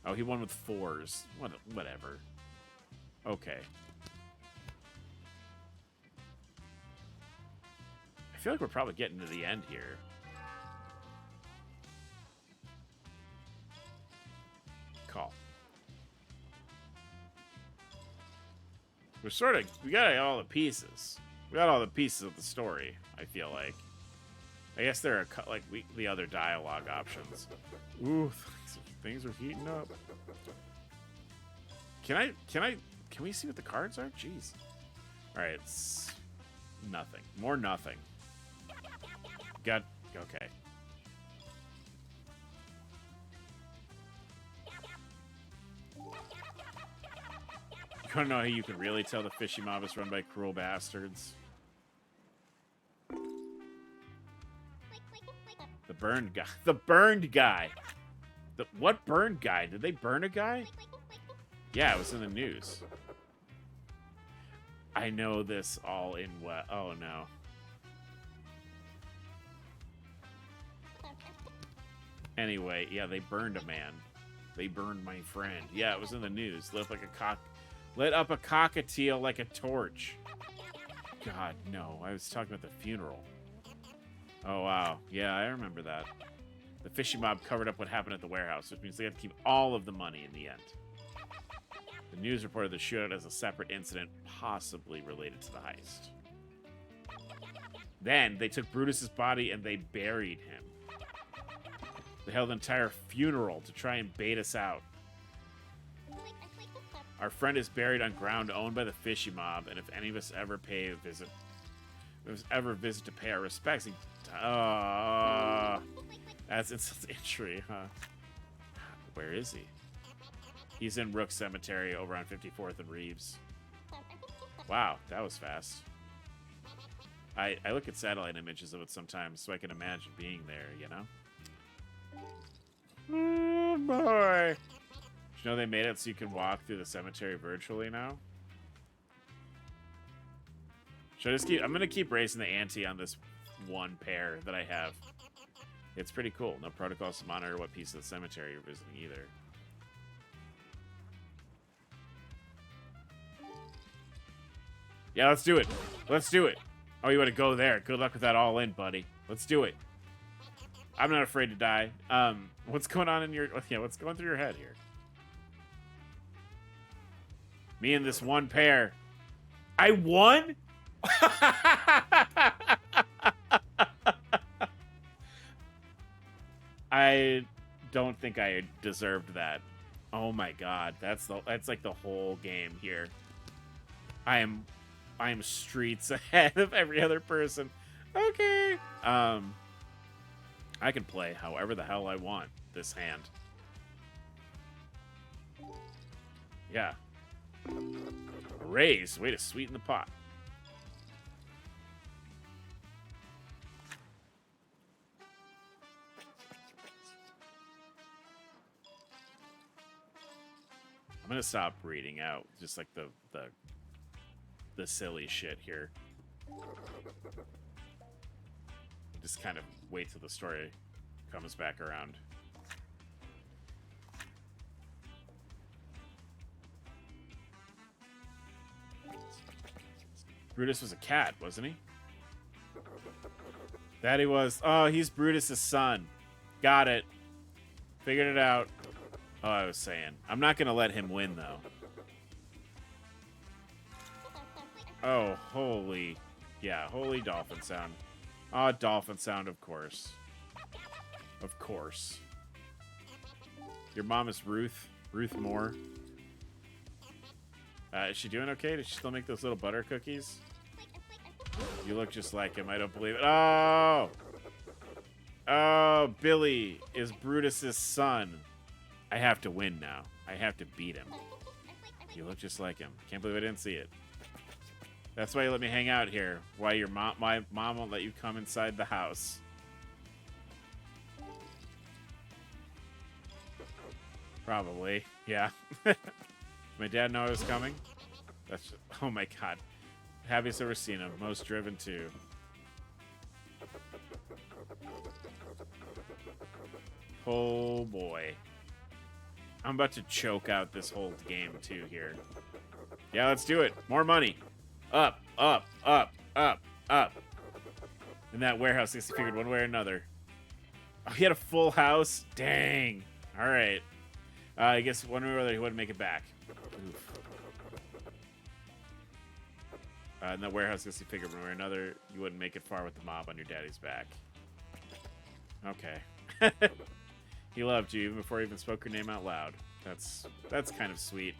Oh, he won with 4s. Whatever. Okay. I feel like we're probably getting to the end here. Call. We got all the pieces. We got all the pieces of the story, I feel like. I guess there are the other dialogue options. Ooh, things are heating up. Can we see what the cards are? Jeez. All right, it's nothing. More nothing. Okay. You want to know how you can really tell the fishy mob is run by cruel bastards? The burned guy. The burned guy. What burned guy? Did they burn a guy? Yeah, it was in the news. I know this all in what? Oh, no. Anyway, yeah, they burned a man. They burned my friend. Yeah, it was in the news. Lit up a cockatiel like a torch. God, no. I was talking about the funeral. Oh, wow. Yeah, I remember that. The fishy mob covered up what happened at the warehouse, which means they have to keep all of the money in the end. The news reported the shootout as a separate incident, possibly related to the heist. Then, they took Brutus's body and they buried him. They held an entire funeral to try and bait us out. Our friend is buried on ground owned by the fishy mob, and if any of us ever pay a visit, ever visit to pay our respects. That's insult injury, huh? Where is he? He's in Rook Cemetery over on 54th and Reeves. Wow, that was fast. I look at satellite images of it sometimes so I can imagine being there, you know? Oh, boy. Did you know they made it so you can walk through the cemetery virtually now? Should I just keep... I'm going to keep raising the ante on this one pair that I have. It's pretty cool. No protocols to monitor what piece of the cemetery you're visiting either. Yeah, let's do it. Let's do it. Oh, you want to go there. Good luck with that all in, buddy. Let's do it. I'm not afraid to die. What's going on in your... Yeah, what's going through your head here? Me and this one pair. I won? I don't think I deserved that. Oh my god, that's like the whole game here. I am streets ahead of every other person. Okay. I can play however the hell I want this hand. Yeah. A raise, way to sweeten the pot. I'm gonna stop reading out just like the silly shit here. Just kind of wait till the story comes back around. Brutus was a cat, wasn't he? That he was. Oh, he's Brutus's son. Got it. Figured it out. Oh, I was saying. I'm not going to let him win, though. Oh, holy. Yeah, holy dolphin sound. Oh, dolphin sound, of course. Of course. Your mom is Ruth. Ruth Moore. Is she doing okay? Does she still make those little butter cookies? You look just like him. I don't believe it. Oh! Oh, Billy is Brutus's son. I have to win now. I have to beat him. You look just like him. Can't believe I didn't see it. That's why you let me hang out here. Why your my mom won't let you come inside the house. Probably. Yeah. My dad know I was coming? That's just, oh my god. Happiest ever seen him. Most driven too. Oh boy. I'm about to choke out this whole game too here. Yeah, let's do it. More money. Up, up, up, up, up. In that warehouse, he figured one way or another. Oh, he had a full house? Dang. All right. I guess one way or another he wouldn't make it back. Oof. In that warehouse, I guess he figured one way or another you wouldn't make it far with the mob on your daddy's back. Okay. He loved you even before he even spoke your name out loud. That's kind of sweet.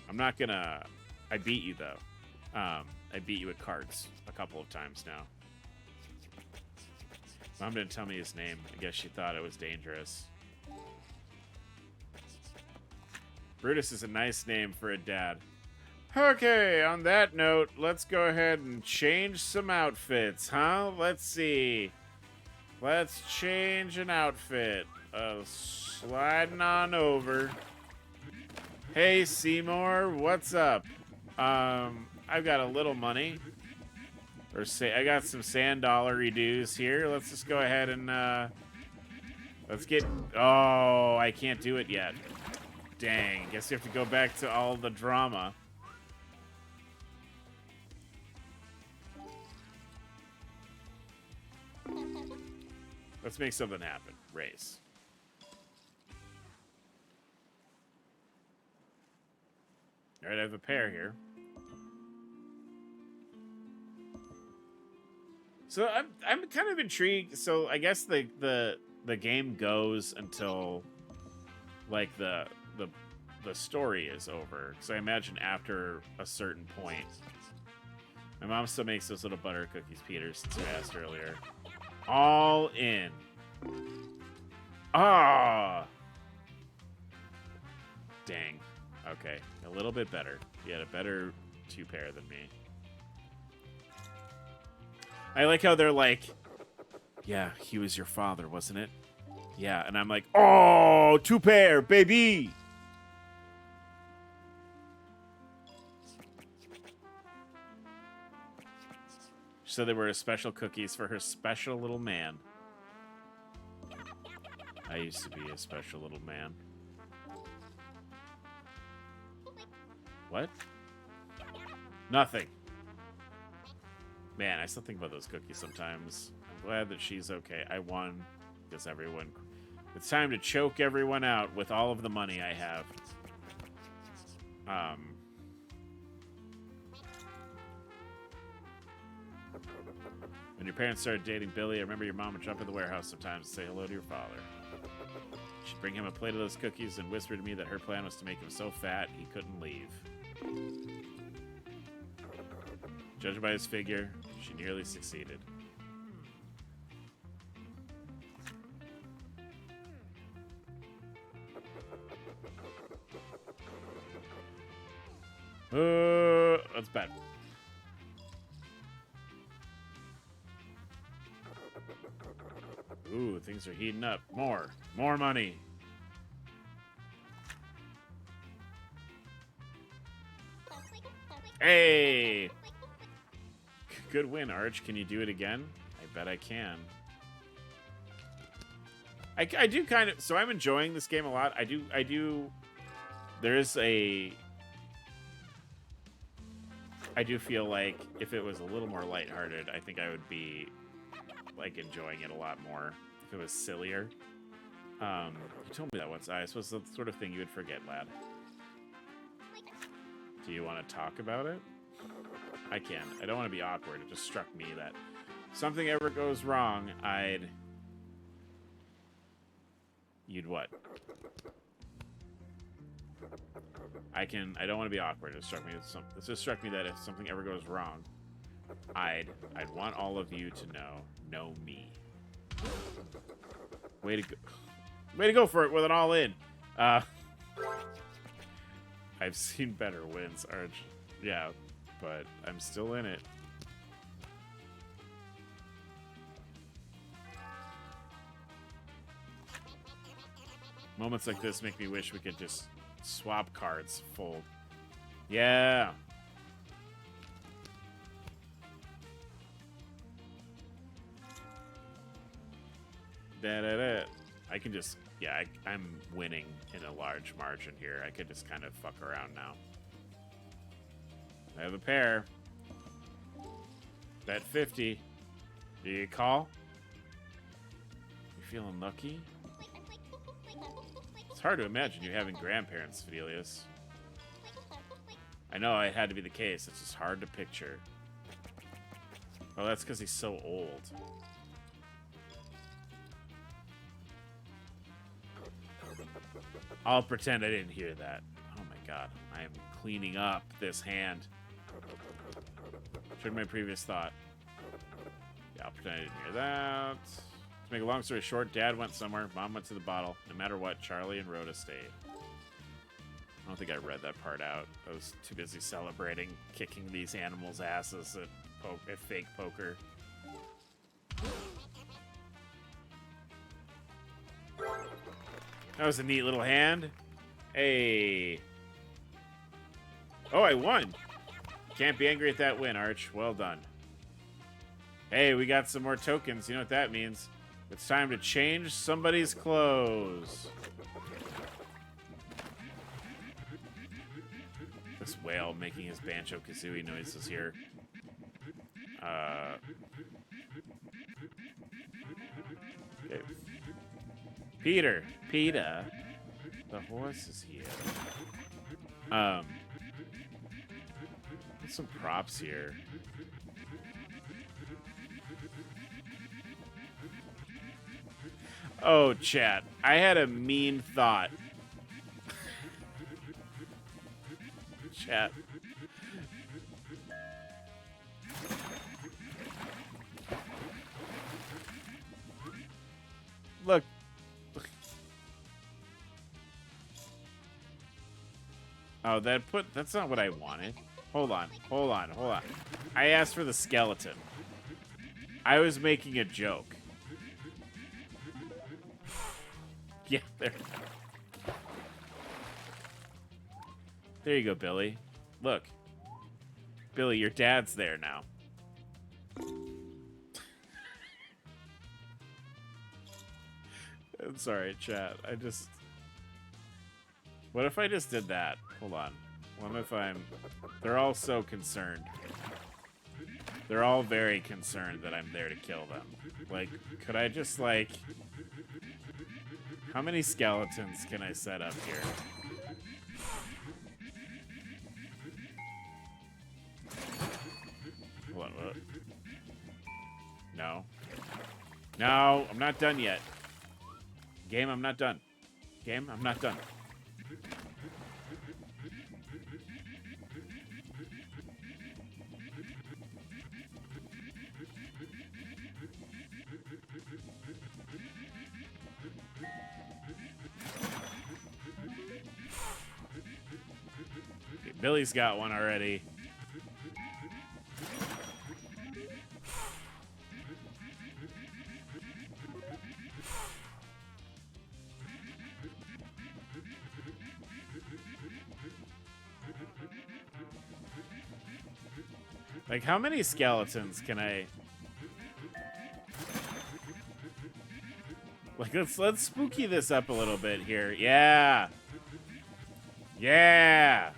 I'm not gonna... I beat you, though. I beat you at cards a couple of times now. Mom didn't tell me his name. I guess she thought it was dangerous. Brutus is a nice name for a dad. Okay, on that note, let's go ahead and change some outfits, huh? Let's see. Let's change an outfit. Sliding on over. Hey, Seymour, what's up? I've got a little money. Or say I got some sand dollary dues here. Let's just go ahead and let's get... Oh, I can't do it yet. Dang, guess you have to go back to all the drama. Let's make something happen. Race. All right, I have a pair here. So I'm kind of intrigued. So I guess the game goes until like the story is over. So I imagine after a certain point, My mom still makes those little butter cookies, Peter, since you asked earlier. All in. Ah! Dang. Okay. A little bit better. You had a better 2-pair than me. I like how they're like, yeah, he was your father, wasn't it? Yeah, and I'm like, oh, 2-pair, baby! She said they were special cookies for her special little man. I used to be a special little man. What? Nothing. Man, I still think about those cookies sometimes. I'm glad that she's okay. I won because everyone... It's time to choke everyone out with all of the money I have. When your parents started dating Billy, I remember your mom would jump in the warehouse sometimes and say hello to your father. She'd bring him a plate of those cookies and whisper to me that her plan was to make him so fat he couldn't leave. Judging by his figure, she nearly succeeded. That's bad. Ooh, things are heating up. More money. Hey! Good win, Arch. Can you do it again? I bet I can. I do kind of... So I'm enjoying this game a lot. I do... There is a... I do feel like if it was a little more lighthearted, I think I would be, like, enjoying it a lot more if it was sillier. You told me that once. I suppose that's the sort of thing you would forget, lad. Do you want to talk about it? I can. I don't want to be awkward. It just struck me that if something ever goes wrong, You'd what? I don't want to be awkward. It just struck me that if something ever goes wrong, I'd want all of you to know me. Way to go for it with an all in. I've seen better wins, Arch. Yeah, but I'm still in it. Moments like this make me wish we could just swap cards full. Yeah. Da-da-da. I can just... Yeah, I'm winning in a large margin here. I could just kind of fuck around now. I have a pair. Bet 50. Do you call? You feeling lucky? It's hard to imagine you having grandparents, Fidelius. I know it had to be the case. It's just hard to picture. Oh, that's because he's so old. I'll pretend I didn't hear that. Oh my god. I am cleaning up this hand. Showed my previous thought. Yeah, I'll pretend I didn't hear that. To make a long story short, Dad went somewhere, Mom went to the bottle. No matter what, Charlie and Rhoda stayed. I don't think I read that part out. I was too busy celebrating kicking these animals' asses at fake poker. That was a neat little hand. Hey. Oh, I won. Can't be angry at that win, Arch. Well done. Hey, we got some more tokens. You know what that means. It's time to change somebody's clothes. This whale making his Banjo-Kazooie noises here. Okay. Peter, the horse is here. Get some props here. Oh, chat. I had a mean thought. Chat. Look. Oh, that's not what I wanted. Hold on. I asked for the skeleton. I was making a joke. Yeah, there. There you go, Billy. Look. Billy, your dad's there now. I'm sorry, chat. What if I just did that? Hold on. What if they're all so concerned. They're all very concerned that I'm there to kill them. Like, could I just, like... How many skeletons can I set up here? Hold on, what? No. No, I'm not done yet. Game, I'm not done. Game, I'm not done. Okay, Billy's got one already. Like, how many skeletons can I... Like, let's spooky this up a little bit here. Yeah! Yeah!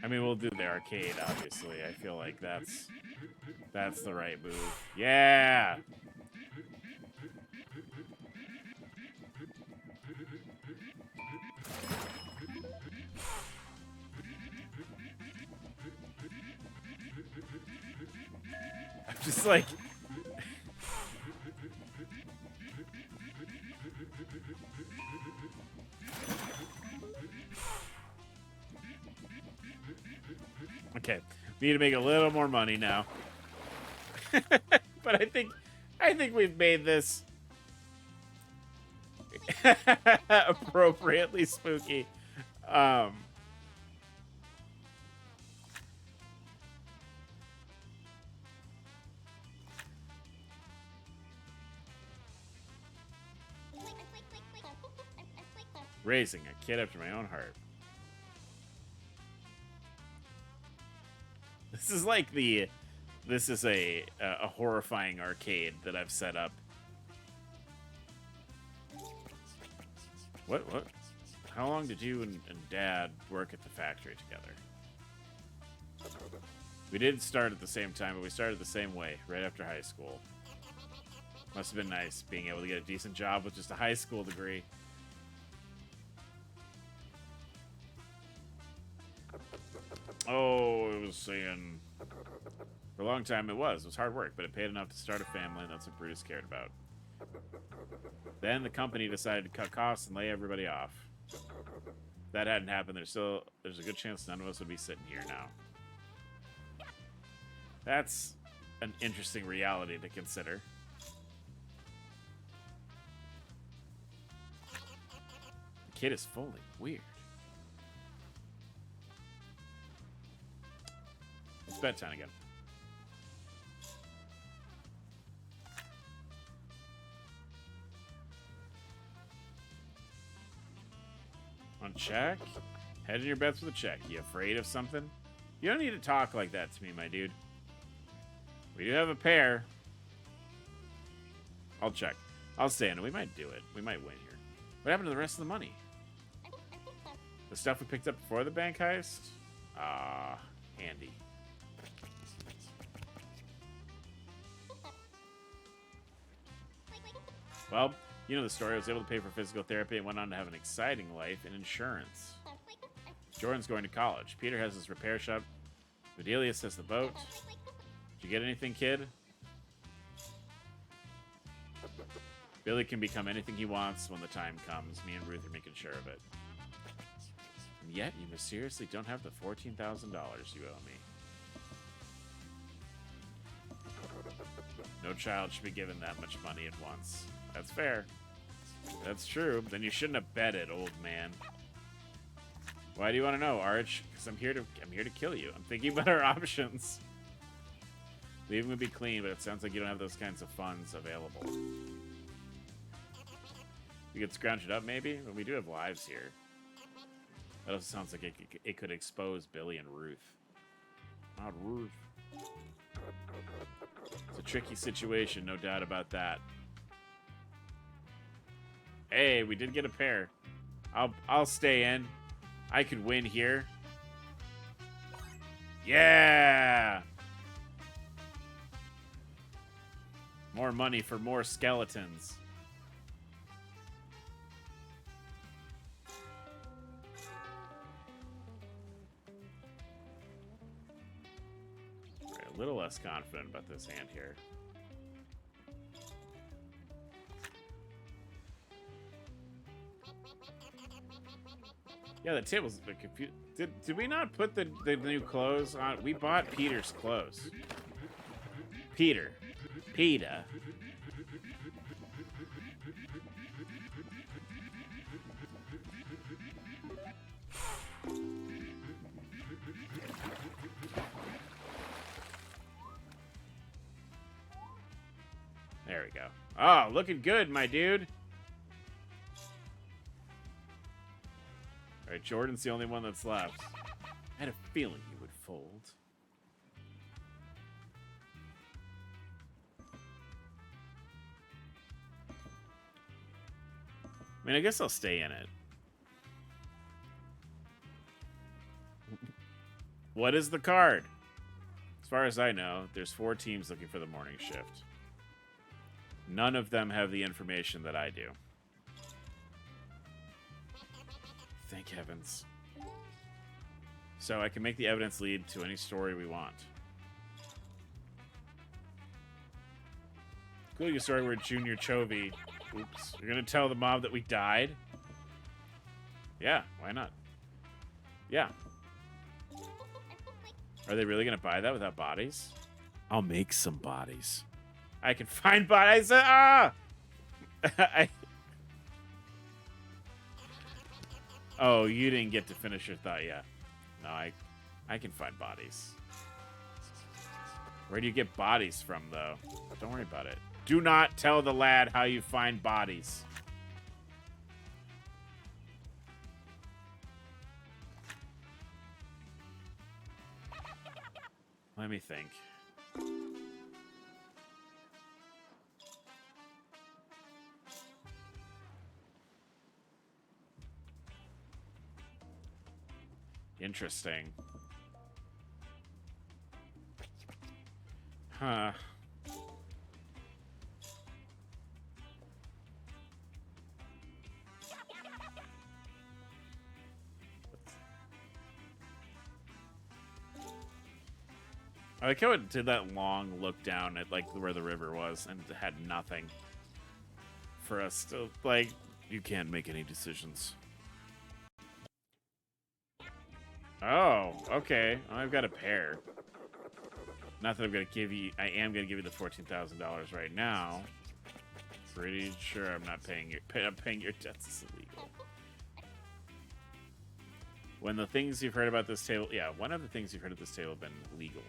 I mean, we'll do the arcade, obviously. I feel like that's the right move. Yeah! I'm just like... Okay, we need to make a little more money now. But I think we've made this appropriately spooky. Raising a kid after my own heart. This is like this is a horrifying arcade that I've set up. What? How long did you and Dad work at the factory together? We didn't start at the same time, but we started the same way, right after high school. Must have been nice being able to get a decent job with just a high school degree. Oh, it was saying... For a long time it was hard work, but it paid enough to start a family, and that's what Brutus cared about. Then the company decided to cut costs and lay everybody off. If that hadn't happened, there's a good chance none of us would be sitting here now. That's an interesting reality to consider. The kid is fully weird. It's bedtime again. On check? Head in your bets with a check. You afraid of something? You don't need to talk like that to me, my dude. We do have a pair. I'll check. I'll stay in it. We might do it. We might win here. What happened to the rest of the money? The stuff we picked up before the bank heist? Ah, handy. Well, you know the story. I was able to pay for physical therapy and went on to have an exciting life in insurance. Jordan's going to college. Peter has his repair shop. Bedelius has the boat. Did you get anything, kid? Billy can become anything he wants when the time comes. Me and Ruth are making sure of it. And yet, you mysteriously don't have the $14,000 you owe me. No child should be given that much money at once. That's fair. That's true. Then you shouldn't have bet it, old man. Why do you want to know, Arch? Because I'm here to kill you. I'm thinking about our options. Leaving would be clean, but it sounds like you don't have those kinds of funds available. We could scrounge it up, maybe? But we do have lives here. That also sounds like it could expose Billy and Ruth. Not Ruth. It's a tricky situation, no doubt about that. Hey, we did get a pair. I'll stay in. I could win here. Yeah! More money for more skeletons. Alright, a little less confident about this hand here. Yeah, the table's a bit confused. Did we not put the new clothes on? We bought Peter's clothes. Peter. PETA. There we go. Oh, looking good, my dude. All right, Jordan's the only one that's left. I had a feeling he would fold. I mean, I guess I'll stay in it. What is the card? As far as I know, there's 4 teams looking for the morning shift. None of them have the information that I do. Thank heavens. So I can make the evidence lead to any story we want. Including a story where Junior Chovy... Oops. You're gonna tell the mob that we died? Yeah, why not? Yeah. Are they really gonna buy that without bodies? I'll make some bodies. I can find bodies. Ah! Oh, you didn't get to finish your thought yet. No, I can find bodies. Where do you get bodies from, though? Don't worry about it. Do not tell the lad how you find bodies. Let me think. Interesting. Huh. I like how it did that long look down at like where the river was and it had nothing for us to like. You can't make any decisions. Oh, okay. Well, I've got a pair. Not that I'm gonna give you. I am gonna give you the $14,000 right now. Pretty sure I'm not paying your. I'm paying your debts is illegal. When the things you've heard about this table, yeah, one of the things you've heard at this table have been legal.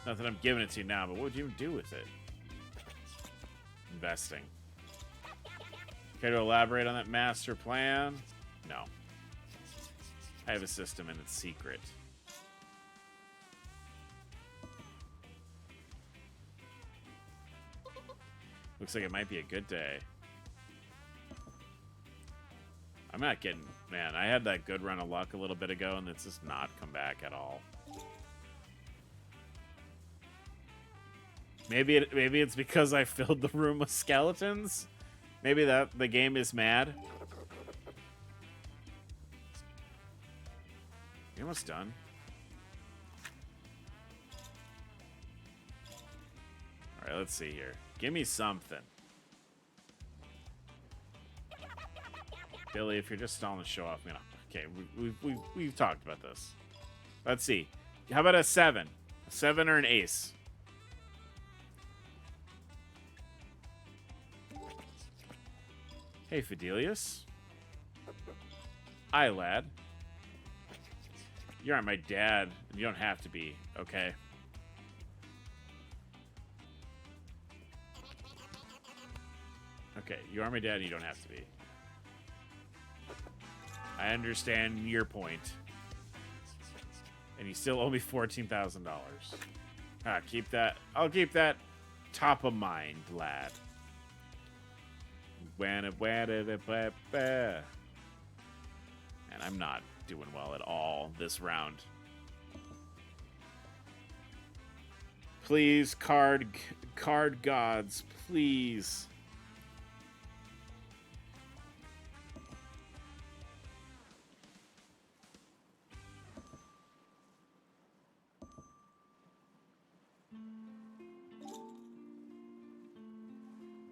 Not that I'm giving it to you now, but what would you do with it? Investing. Care to elaborate on that master plan? No. I have a system and it's secret. Looks like it might be a good day. I'm not getting... Man, I had that good run of luck a little bit ago and it's just not come back at all. Maybe it's because I filled the room with skeletons? Maybe that the game is mad? You're almost done. Alright, right, let's see here. Give me something. Billy, if you're just stalling to show off, man. Okay, we've talked about this. Let's see. How about a 7? A 7 or an ace? Hey, Fidelius. Hi, lad. You aren't my dad. You don't have to be, okay? Okay, you are my dad and you don't have to be. I understand your point. And you still owe me $14,000. Ah, keep that. I'll keep that top of mind, lad. And I'm not doing well at all this round. Please, card gods, please.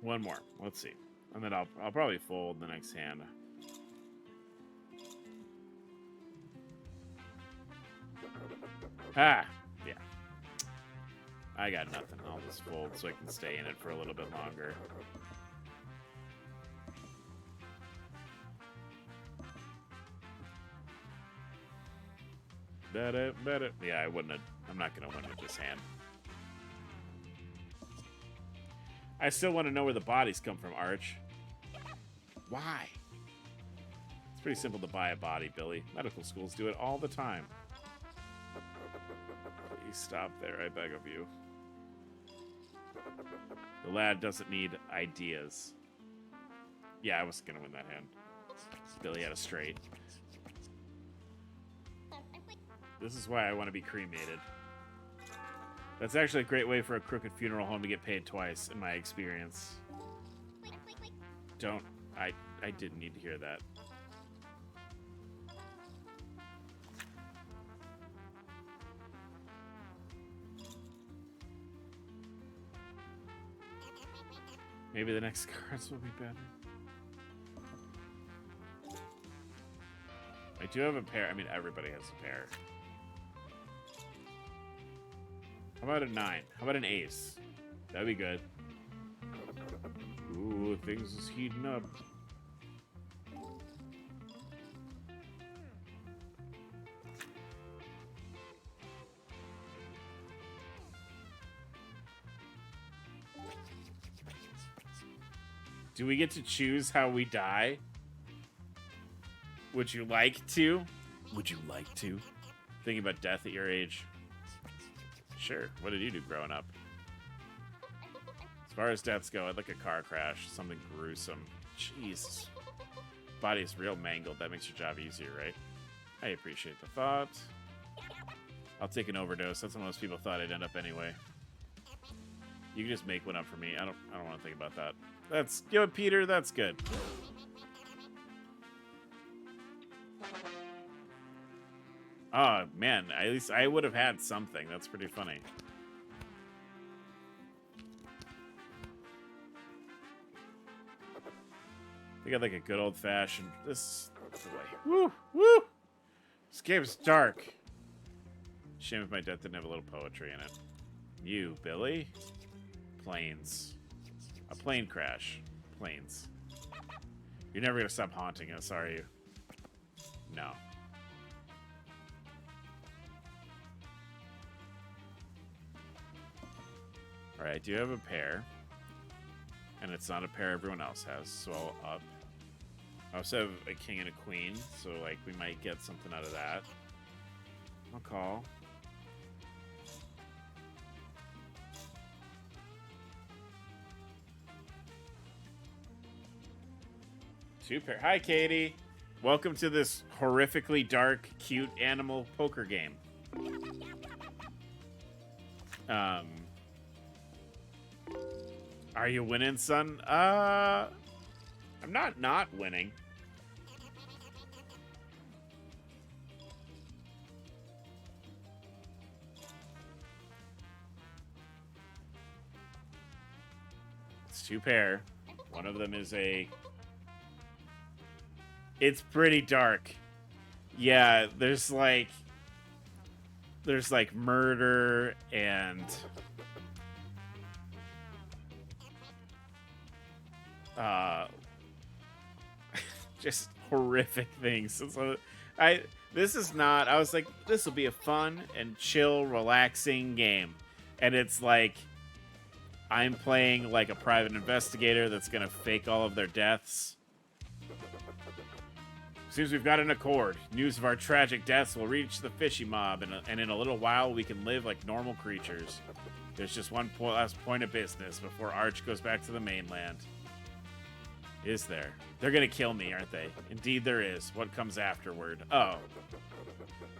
One more. Let's see. And then I'll probably fold the next hand. Ah, yeah. I got nothing. I'll just fold so I can stay in it for a little bit longer. Yeah, I wouldn't have. I'm not going to win with this hand. I still want to know where the bodies come from, Arch. Why? It's pretty simple to buy a body, Billy. Medical schools do it all the time. Please stop there, I beg of you. The lad doesn't need ideas. Yeah, I was going to win that hand. Billy had a straight. This is why I want to be cremated. That's actually a great way for a crooked funeral home to get paid twice, in my experience. Don't... I didn't need to hear that. Maybe the next cards will be better. I do have a pair. I mean, everybody has a pair. How about a 9? How about an ace? That'd be good. Ooh, things is heating up. Do we get to choose how we die? Would you like to? Would you like to? Thinking about death at your age? Sure. What did you do growing up? As far as deaths go, I'd like a car crash. Something gruesome. Jeez. Body is real mangled. That makes your job easier, right? I appreciate the thought. I'll take an overdose. That's what most people thought I'd end up anyway. You can just make one up for me. I don't want to think about that. That's good, Peter. That's good. Oh, man. At least I would have had something. That's pretty funny. We got like a good old-fashioned... This... Woo! Woo! This game's dark. Shame if my death didn't have a little poetry in it. You, Billy? Planes. A plane crash. Planes. You're never going to stop haunting us, are you? No. Alright, I do have a pair. And it's not a pair everyone else has, so I'll up. I also have a king and a queen, so like we might get something out of that. I'll call. Two pair. Hi, Katie. Welcome to this horrifically dark, cute animal poker game. Are you winning, son? I'm not winning. It's 2 pair. One of them is a... It's pretty dark. Yeah, there's like murder and just horrific things. So this is not, I was like, this will be a fun and chill, relaxing game. And it's like I'm playing like a private investigator that's gonna fake all of their deaths. Seems we've got an accord. News of our tragic deaths will reach the fishy mob, and in a little while we can live like normal creatures. There's just one last point of business before Arch goes back to the mainland. Is there? They're gonna kill me, aren't they? Indeed there is. What comes afterward? Oh.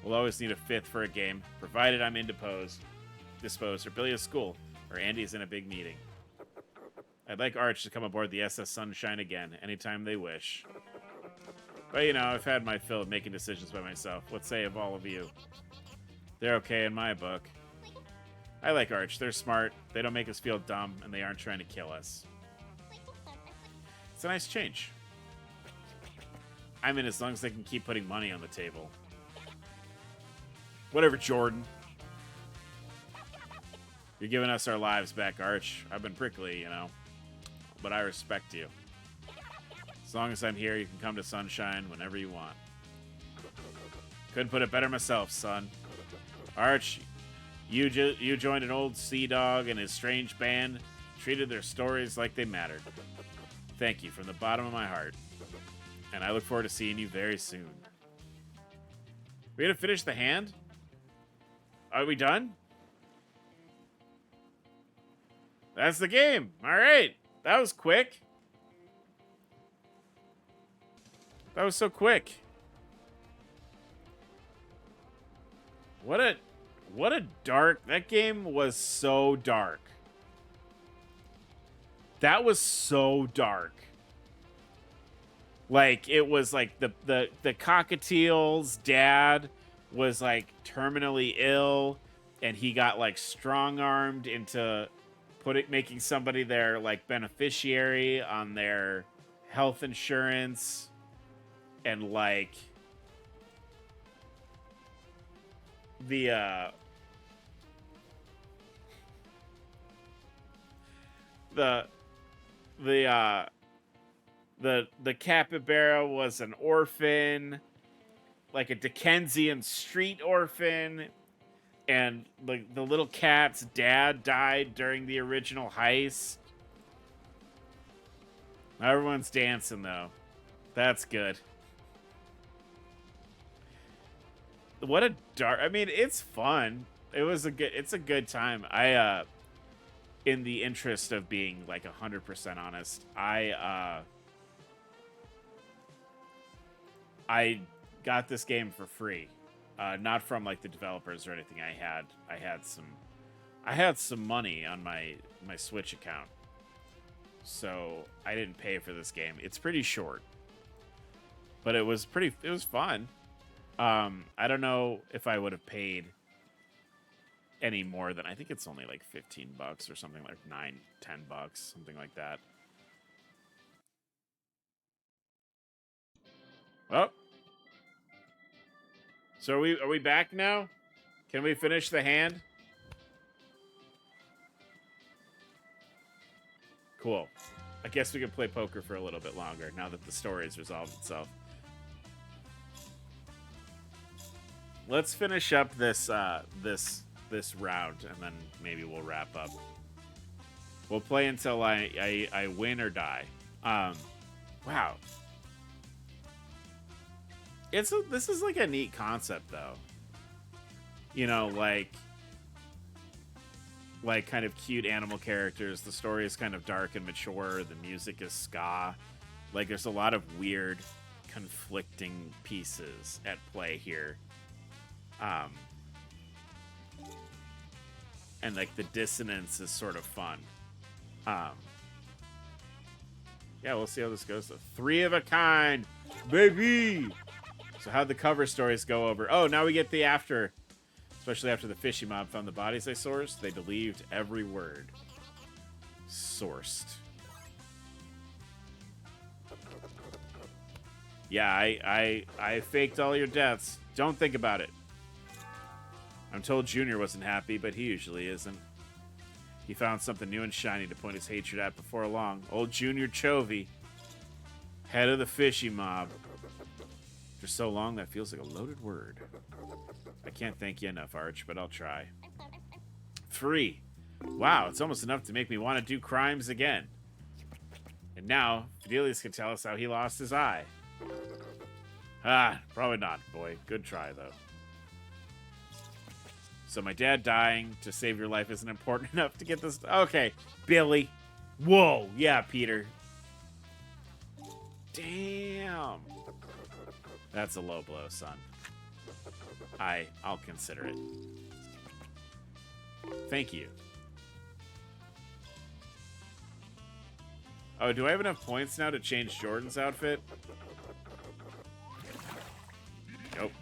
We'll always need a 5th for a game, provided I'm disposed, or Billy is school, or Andy's in a big meeting. I'd like Arch to come aboard the SS Sunshine again, anytime they wish. But, you know, I've had my fill of making decisions by myself. What say of all of you? They're okay in my book. I like Arch. They're smart, they don't make us feel dumb, and they aren't trying to kill us. It's a nice change. I mean, as long as they can keep putting money on the table. Whatever, Jordan. You're giving us our lives back, Arch. I've been prickly, you know. But I respect you. As long as I'm here, you can come to Sunshine whenever you want. Couldn't put it better myself, son. Arch, you joined an old sea dog and his strange band, treated their stories like they mattered. Thank you from the bottom of my heart. And I look forward to seeing you very soon. We gonna finish the hand? Are we done? That's the game. All right. That was quick. That was so quick. What a dark... That game was so dark. That was so dark. Like, it was like the cockatiel's dad was like terminally ill, and he got like strong-armed into making somebody their like beneficiary on their health insurance, and like the capybara was an orphan, like a Dickensian street orphan, and like the little cat's dad died during the original heist. Everyone's dancing though. That's good. What a dark... I mean, it's fun. It's a good time. In the interest of being like 100% honest, I got this game for free, not from like the developers or anything. I had some money on my Switch account, so I didn't pay for this game. It's pretty short, but it was fun. I don't know if I would have paid any more than, I think it's only like $15 or something, like $9-10, something like that. Oh. So are we back now? Can we finish the hand? Cool. I guess we could play poker for a little bit longer now that the story has resolved itself. Let's finish up this round, and then maybe we'll wrap up. We'll play until I win or die. Wow. This is like a neat concept though. You know, like kind of cute animal characters. The story is kind of dark and mature. The music is ska. Like there's a lot of weird, conflicting pieces at play here. And like the dissonance is sort of fun. Yeah, we'll see how this goes. 3 of a kind, baby. So how'd the cover stories go over? Oh, now we get the after. Especially after the fishy mob found the bodies they sourced. They believed every word. Sourced. Yeah, I faked all your deaths. Don't think about it. I'm told Junior wasn't happy, but he usually isn't. He found something new and shiny to point his hatred at before long. Old Junior Chovy, head of the fishy mob. For so long, that feels like a loaded word. I can't thank you enough, Arch, but I'll try. 3. Wow, it's almost enough to make me want to do crimes again. And now, Fidelius can tell us how he lost his eye. Ah, probably not, boy. Good try, though. So my dad dying to save your life isn't important enough to get this... Okay, Billy. Whoa, yeah, Peter. Damn. That's a low blow, son. I'll consider it. Thank you. Oh, do I have enough points now to change Jordan's outfit? Nope.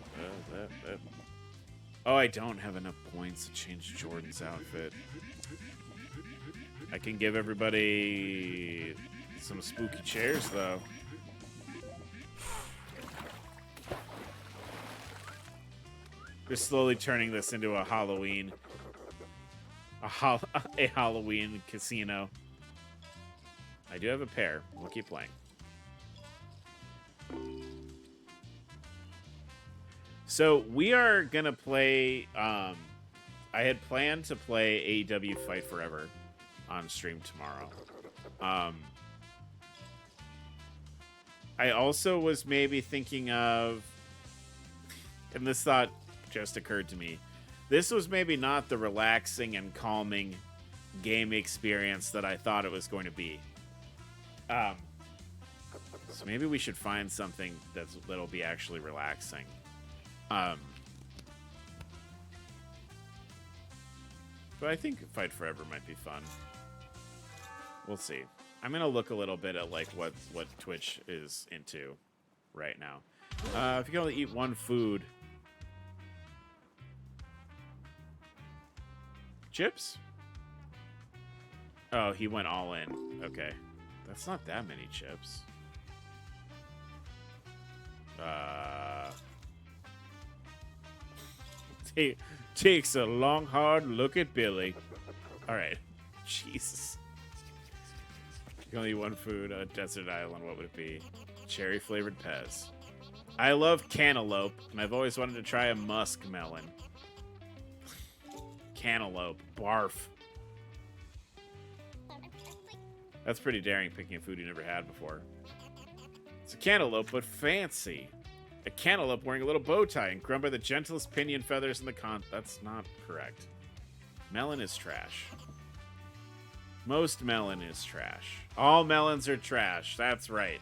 Oh, I don't have enough points to change Jordan's outfit. I can give everybody some spooky chairs, though. Just slowly turning this into a Halloween... a Halloween casino. I do have a pair. We'll keep playing. So we are gonna play. I had planned to play AEW Fight Forever on stream tomorrow. I also was maybe thinking of, and this thought just occurred to me. This was maybe not the relaxing and calming game experience that I thought it was going to be. So maybe we should find something that'll be actually relaxing. But I think Fight Forever might be fun. We'll see. I'm gonna look a little bit at like what Twitch is into right now. If you can only eat one food. Chips? Oh, he went all in. Okay. That's not that many chips. Takes a long, hard look at Billy. All right. Jesus. You can only eat one food on a desert island. What would it be? Cherry-flavored Pez. I love cantaloupe, and I've always wanted to try a muskmelon. Cantaloupe. Barf. That's pretty daring, picking a food you never had before. It's a cantaloupe, but fancy. A cantaloupe wearing a little bow tie and crowned by the gentlest pinion feathers in the That's not correct. Melon is trash. Most melon is trash. All melons are trash. That's right.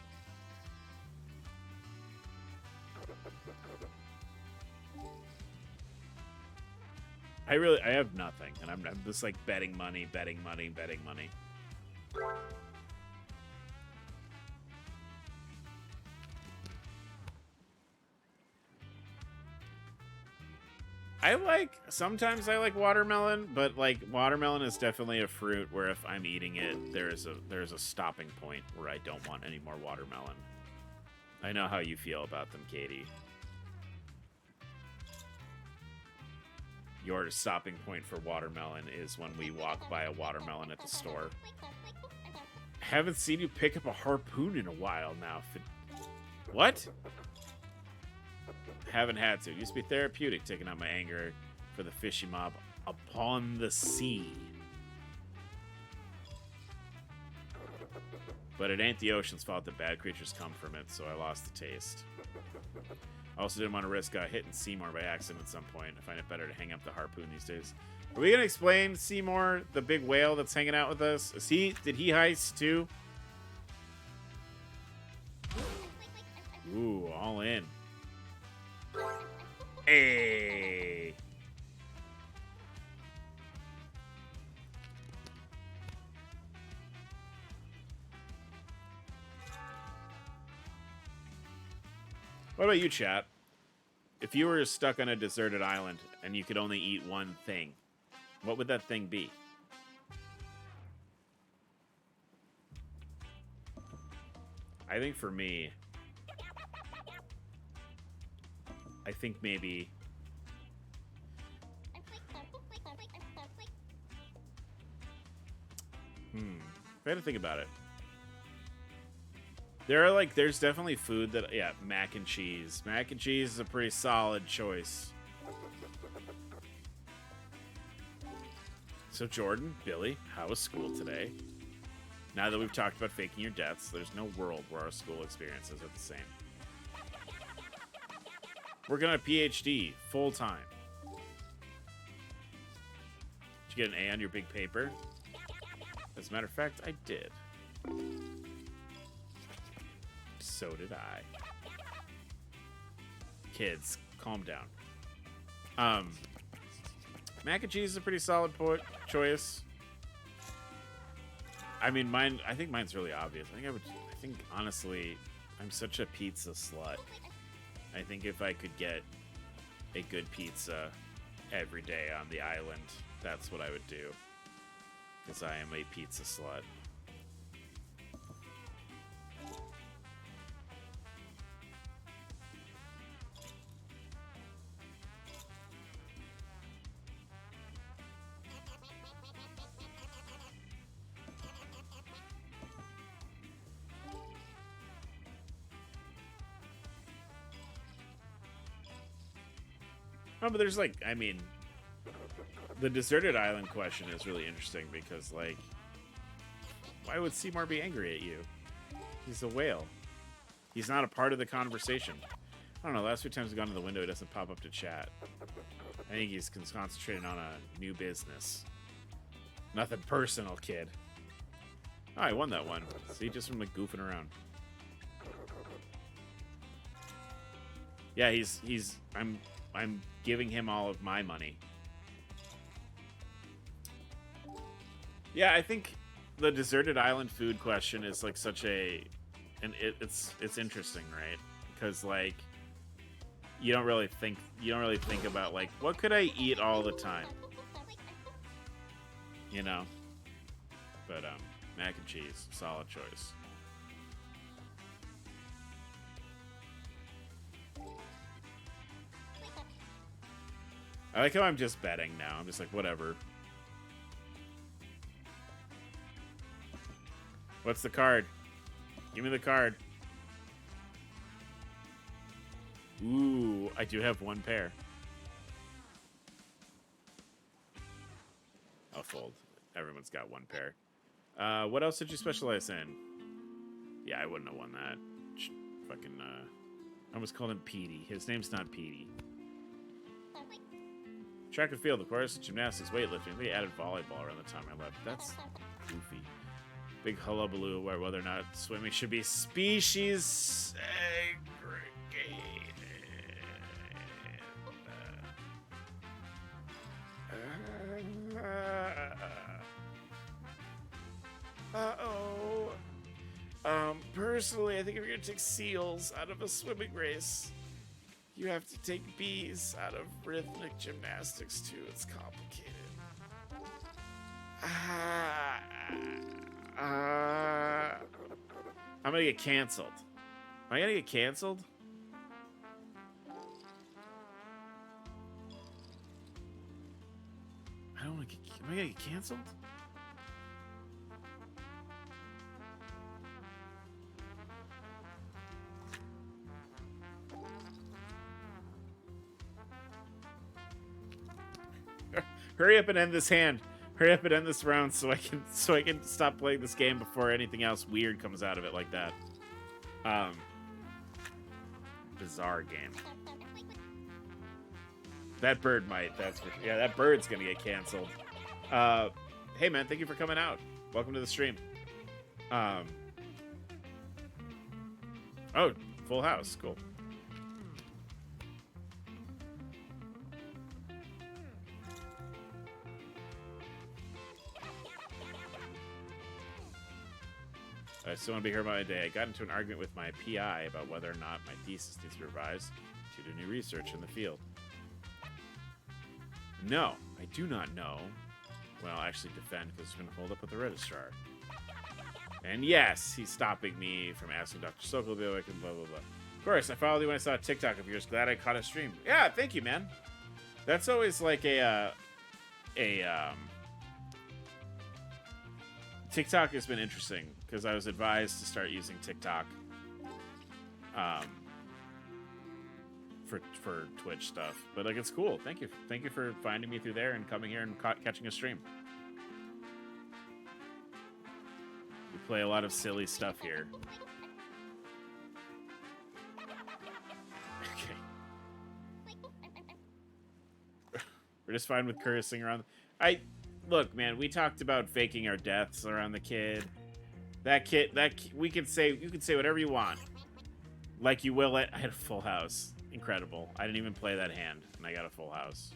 I have nothing, and I'm just like betting money. Sometimes I like watermelon, but like watermelon is definitely a fruit where if I'm eating it, there's a stopping point where I don't want any more watermelon. I know how you feel about them, Katie. Your stopping point for watermelon is when we walk by a watermelon at the store. Haven't seen you pick up a harpoon in a while now. What? Haven't had to. It used to be therapeutic taking out my anger for the fishy mob upon the sea. But it ain't the ocean's fault that bad creatures come from it, so I lost the taste. I also didn't want to risk hitting Seymour by accident at some point. I find it better to hang up the harpoon these days. Are we going to explain Seymour, the big whale that's hanging out with us? Did he heist too? Ooh, all in. Hey. What about you, chat? If you were stuck on a deserted island and you could only eat one thing, what would that thing be? I think for me, I think maybe... I had to think about it. There's definitely food that, yeah, mac and cheese. Mac and cheese is a pretty solid choice. So Jordan, Billy, how was school today? Now that we've talked about faking your deaths, there's no world where our school experiences are the same. Working on a PhD, full time. Did you get an A on your big paper? As a matter of fact, I did. So did I. Kids, calm down. Mac and cheese is a pretty solid choice. I mean, I think mine's really obvious. I think honestly, I'm such a pizza slut. I think if I could get a good pizza every day on the island, that's what I would do. Because I am a pizza slut. No, but there's I mean, the deserted island question is really interesting because, why would Seymour be angry at you? He's a whale. He's not a part of the conversation. I don't know, last few times we've gone to the window, it doesn't pop up to chat. I think he's concentrating on a new business. Nothing personal, kid. Oh, I won that one. See, just from goofing around. Yeah, I'm giving him all of my money. Yeah, I think the deserted island food question is such a, and it's interesting, right? Because you don't really think about what could I eat all the time, you know? But mac and cheese, solid choice. I like how I'm just betting now. I'm just whatever. What's the card? Give me the card. Ooh, I do have one pair. I'll fold. Everyone's got one pair. What else did you specialize in? Yeah, I wouldn't have won that. Fucking, I almost called him Petey. His name's not Petey. Track and field, of course. Gymnastics, weightlifting. They added volleyball around the time I left. That's goofy. Big hullabaloo about whether or not swimming should be species segregated. Personally, I think if you're gonna take seals out of a swimming race, you have to take bees out of rhythmic gymnastics too. It's complicated. I'm gonna get canceled. Am I gonna get canceled? I don't want to get. Am I gonna get canceled? Hurry up and end this hand. Hurry up and end this round so I can stop playing this game before anything else weird comes out of it like that. Bizarre game. That bird might. Yeah, that bird's gonna get canceled. Hey man, thank you for coming out. Welcome to the stream. Oh, full house. Cool. I still want to be here about my day. I got into an argument with my PI about whether or not my thesis needs to be revised due to new research in the field. No, I do not know. Well, actually defend because it's going to hold up with the registrar. And yes, he's stopping me from asking Dr. Sokol to be like, and blah, blah, blah. course, I followed you when I saw a TikTok of yours. Glad I caught a stream. Yeah, thank you, man. That's always like TikTok has been interesting because I was advised to start using TikTok for Twitch stuff. But like, it's cool. Thank you for finding me through there and coming here and catching a stream. We play a lot of silly stuff here. We're just fine with cursing around. Look, man, we talked about faking our deaths around the kid. You can say whatever you want. Like you will I had a full house. Incredible. I didn't even play that hand, and I got a full house.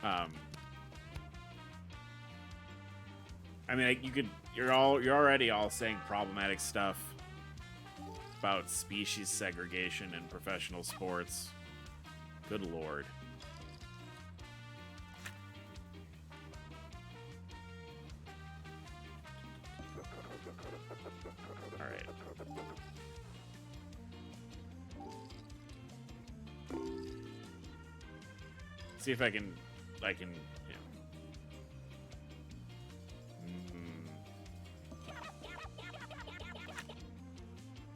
I mean, you're already all saying problematic stuff about species segregation in professional sports. Good Lord. See if I can, you know.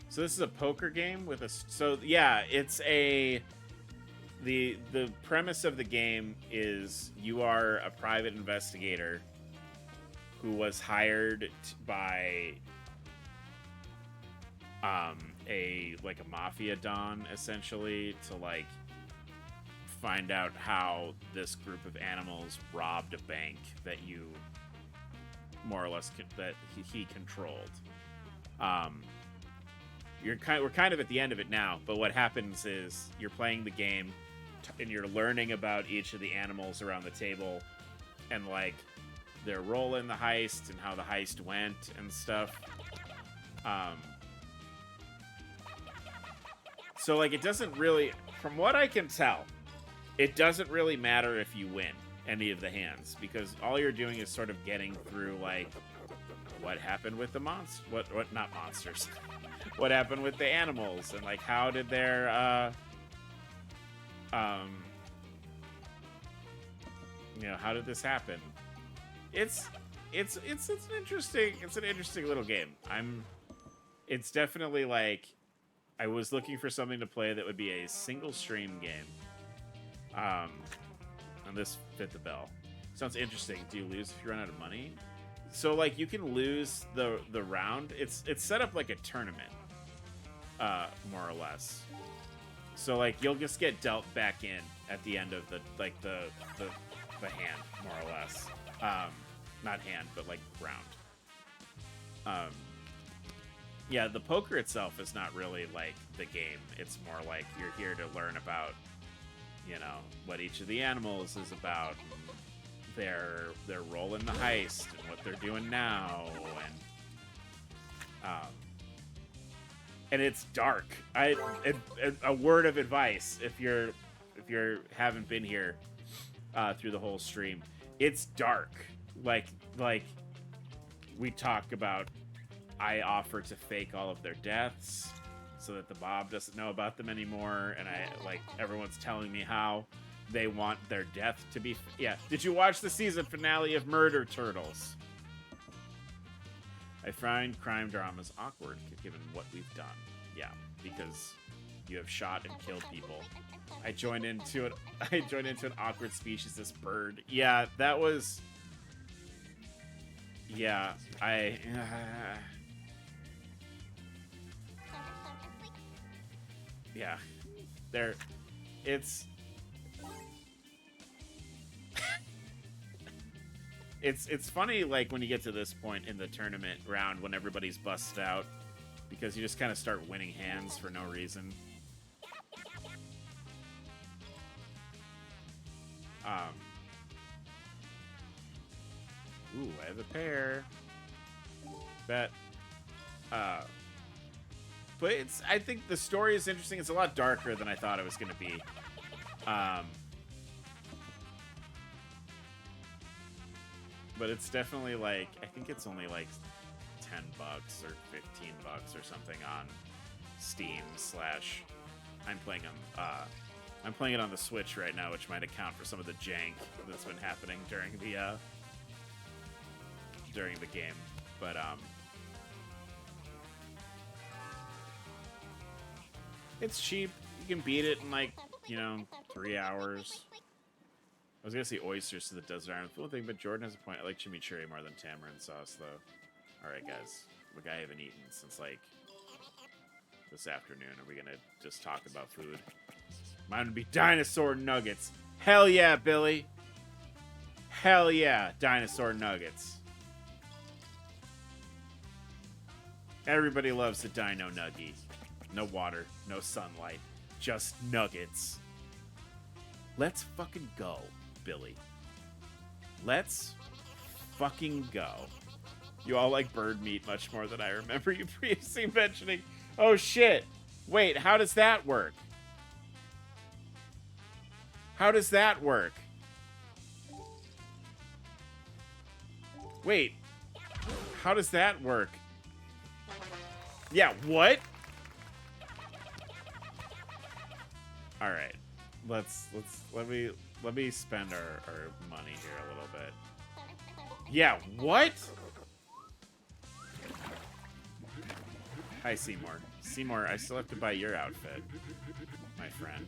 So this is a poker game with yeah, it's the premise of the game is you are a private investigator who was hired by a mafia don, essentially, to like find out how this group of animals robbed a bank that you more or less that he controlled. We're kind of at the end of it now, but what happens is you're playing the game and you're learning about each of the animals around the table and like their role in the heist and how the heist went and stuff. So like, it doesn't really, from what I can tell, it doesn't really matter if you win any of the hands, because all you're doing is sort of getting through like what happened with the not monsters, what happened with the animals, and like how did their you know, how did this happen? It's an interesting little game. It's definitely like, I was looking for something to play that would be a single stream game. And this fit the bill. Sounds interesting. Do you lose if you run out of money? So like, you can lose the round. It's set up like a tournament, more or less. So like, you'll just get dealt back in at the end of the hand, more or less. Not hand, but like round. Yeah, the poker itself is not really like the game. It's more like you're here to learn about, you know, what each of the animals is about, their role in the heist, and what they're doing now, and it's dark. A word of advice, if you haven't been here through the whole stream, it's dark. Like we talk about, I offer to fake all of their deaths so that the mob doesn't know about them anymore, and everyone's telling me how they want their death to be. Yeah. Did you watch the season finale of Murder Turtles? I find crime dramas awkward given what we've done. Yeah, because you have shot and killed people. I joined into an awkward species, this bird. Yeah, that was. Yeah, yeah, there. It's funny, like, when you get to this point in the tournament round when everybody's busted out, because you just kind of start winning hands for no reason. Ooh, I have a pair. Bet. But I think the story is interesting. It's a lot darker than I thought it was going to be. But it's definitely like, I think it's only like $10 or $15 or something on Steam slash I'm playing it on the Switch right now, which might account for some of the jank that's been happening during the game. But it's cheap. You can beat it in like, 3 hours. I was gonna say oysters to the desert island. Cool thing, but Jordan has a point. I like chimichurri more than tamarind sauce, though. All right, guys. Look, I haven't eaten since like this afternoon. Are we gonna just talk about food? Mine would be dinosaur nuggets. Hell yeah, Billy. Hell yeah, dinosaur nuggets. Everybody loves a dino nuggie. No water, no sunlight, just nuggets. Let's fucking go, Billy. Let's fucking go. You all like bird meat much more than I remember you previously mentioning. Oh shit. Wait, how does that work? How does that work? Wait. How does that work? Yeah, what? All right. Let me spend our money here a little bit. Yeah, what? Hi, Seymour. Seymour, I still have to buy your outfit, my friend.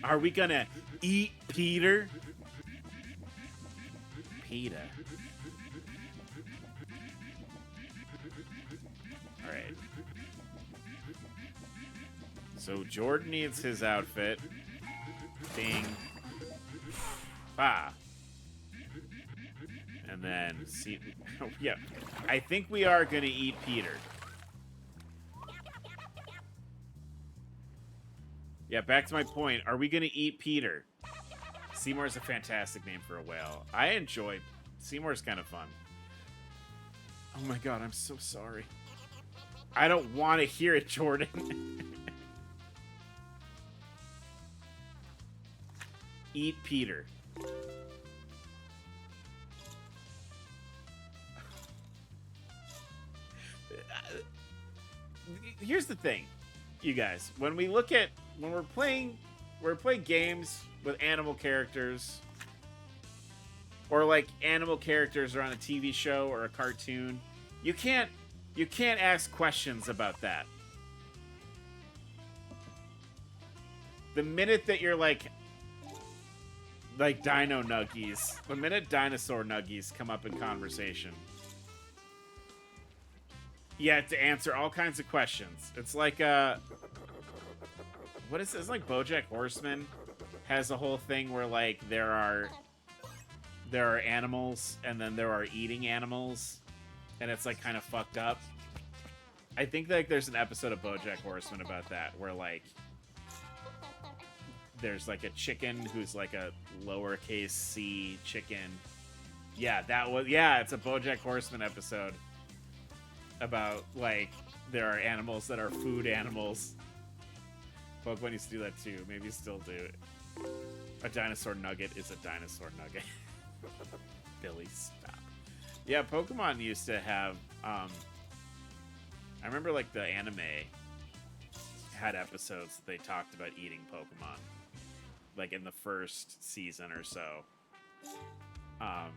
Are we gonna eat Peter? Peter. All right. So Jordan needs his outfit. Ding. Ah. And then see. Yeah, I think we are gonna eat Peter. Yeah, back to my point. Are we gonna eat Peter? Seymour's a fantastic name for a whale. I enjoy. Seymour's kind of fun. Oh my god, I'm so sorry. I don't want to hear it, Jordan. Eat Peter. Here's the thing, you guys. When we're playing games with animal characters, or like animal characters are on a TV show or a cartoon, you can't ask questions about that. The minute that you're like dino nuggies, the minute dinosaur nuggies come up in conversation, you have to answer all kinds of questions. It's like what is this? It's like BoJack Horseman has a whole thing where like there are animals and then there are eating animals, and it's like kind of fucked up. I think like there's an episode of BoJack Horseman about that where like there's like a chicken who's like a lowercase c chicken. Yeah, it's a BoJack Horseman episode about like there are animals that are food animals. Pokemon used to do that too. Maybe still do it. A dinosaur nugget is a dinosaur nugget. Billy, stop. Yeah, Pokemon used to have I remember like the anime had episodes that they talked about eating Pokemon, like in the first season or so. I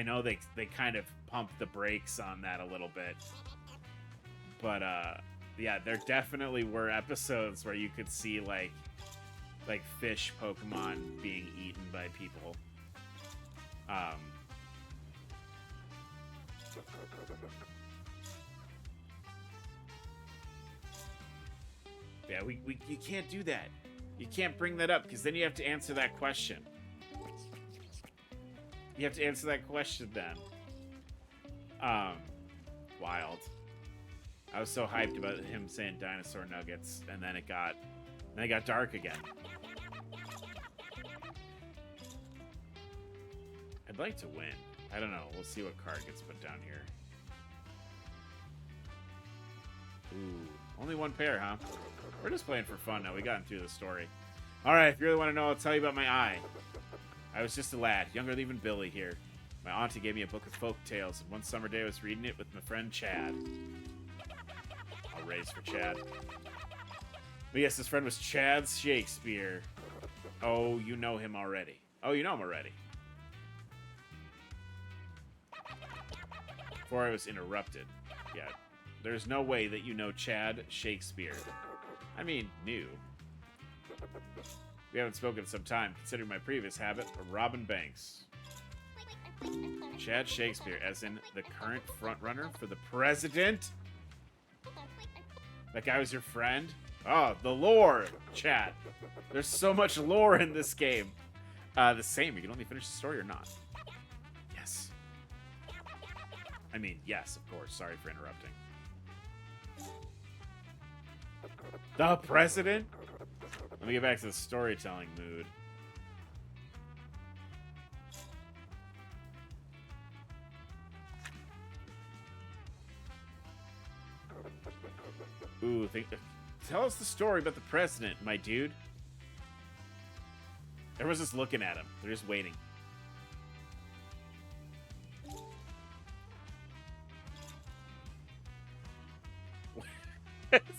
know they kind of pumped the brakes on that a little bit, but yeah, there definitely were episodes where you could see like fish Pokemon being eaten by people. Yeah, you can't do that. You can't bring that up because then you have to answer that question. You have to answer that question then. Wild. I was so hyped about him saying dinosaur nuggets, and then it got dark again. I'd like to win. I don't know. We'll see what card gets put down here. Ooh, only one pair, huh? We're just playing for fun now. We gotten through the story. All right, if you really want to know, I'll tell you about my eye. I was just a lad, younger than even Billy here. My auntie gave me a book of folk tales, and one summer day I was reading it with my friend Chad. raise for Chad. But yes, his friend was Chad Shakespeare. Oh, you know him already. Oh, you know him already. Before I was interrupted. Yeah. There's no way that you know Chad Shakespeare. I mean, new. We haven't spoken in some time, considering my previous habit of Robin Banks. Chad Shakespeare, as in the current frontrunner for the president? That guy was your friend? Oh, the lore, chat. There's so much lore in this game. The same. You can only finish the story or not. Yes. I mean, yes, of course. Sorry for interrupting. The president? Let me get back to the storytelling mood. Ooh, tell us the story about the president, my dude. Everyone's just looking at him. They're just waiting.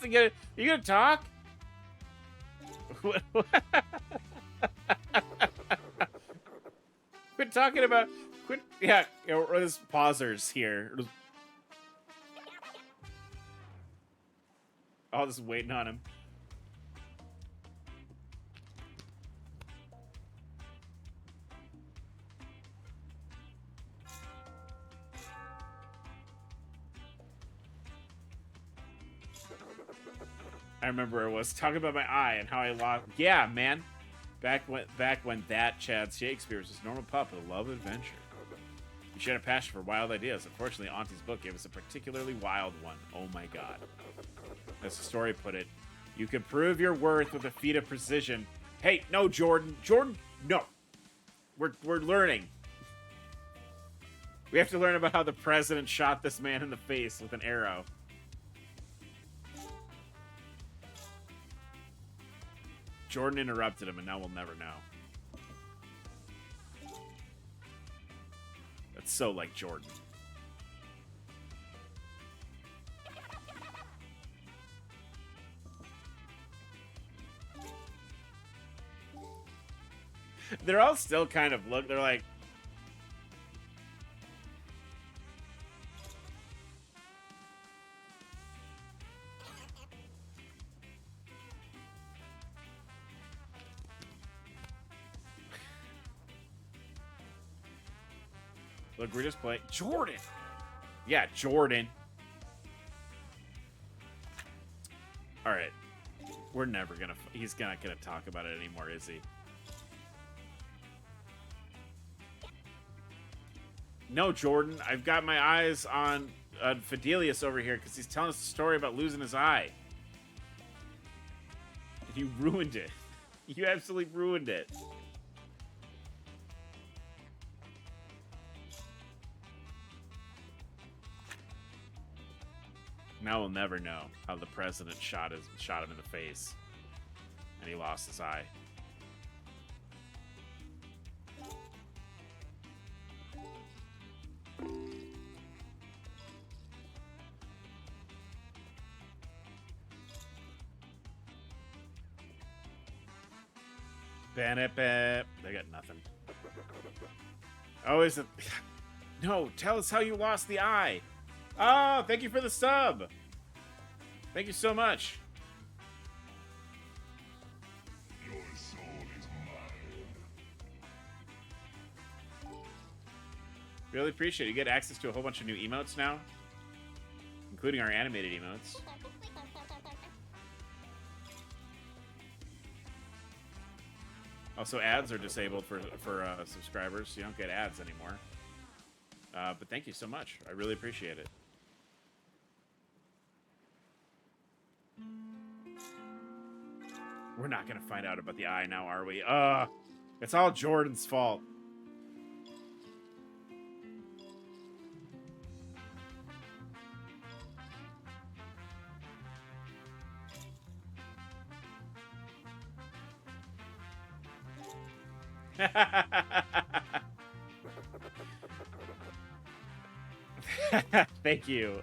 You gonna talk? Quit talking about... Quit... Yeah, or this pausers here. All just waiting on him. I remember I was talking about my eye and how I lost. Yeah, man. Back when that Chad Shakespeare was just a normal pup with a love of adventure. He shared a passion for wild ideas. Unfortunately, Auntie's book gave us a particularly wild one. Oh my god. As the story put it, you can prove your worth with a feat of precision. Hey, no, Jordan. Jordan, no. We're learning. We have to learn about how the president shot this man in the face with an arrow. Jordan interrupted him, and now we'll never know. That's so like Jordan. They're all still kind of they're like... Look, we're just playing... Jordan! Yeah, Jordan. Alright. We're never gonna... He's not gonna talk about it anymore, is he? No, Jordan. I've got my eyes on Fidelius over here because he's telling us the story about losing his eye. You ruined it. You absolutely ruined it. Now we'll never know how the president shot him in the face, and he lost his eye. They got nothing. Oh, is it? No, tell us how you lost the eye. Oh, thank you for the sub. Thank you so much. Your soul is mine. Really appreciate it. You get access to a whole bunch of new emotes now, including our animated emotes. Also, ads are disabled for subscribers, so you don't get ads anymore. But thank you so much. I really appreciate it. We're not going to find out about the eye now, are we? It's all Jordan's fault. Thank you.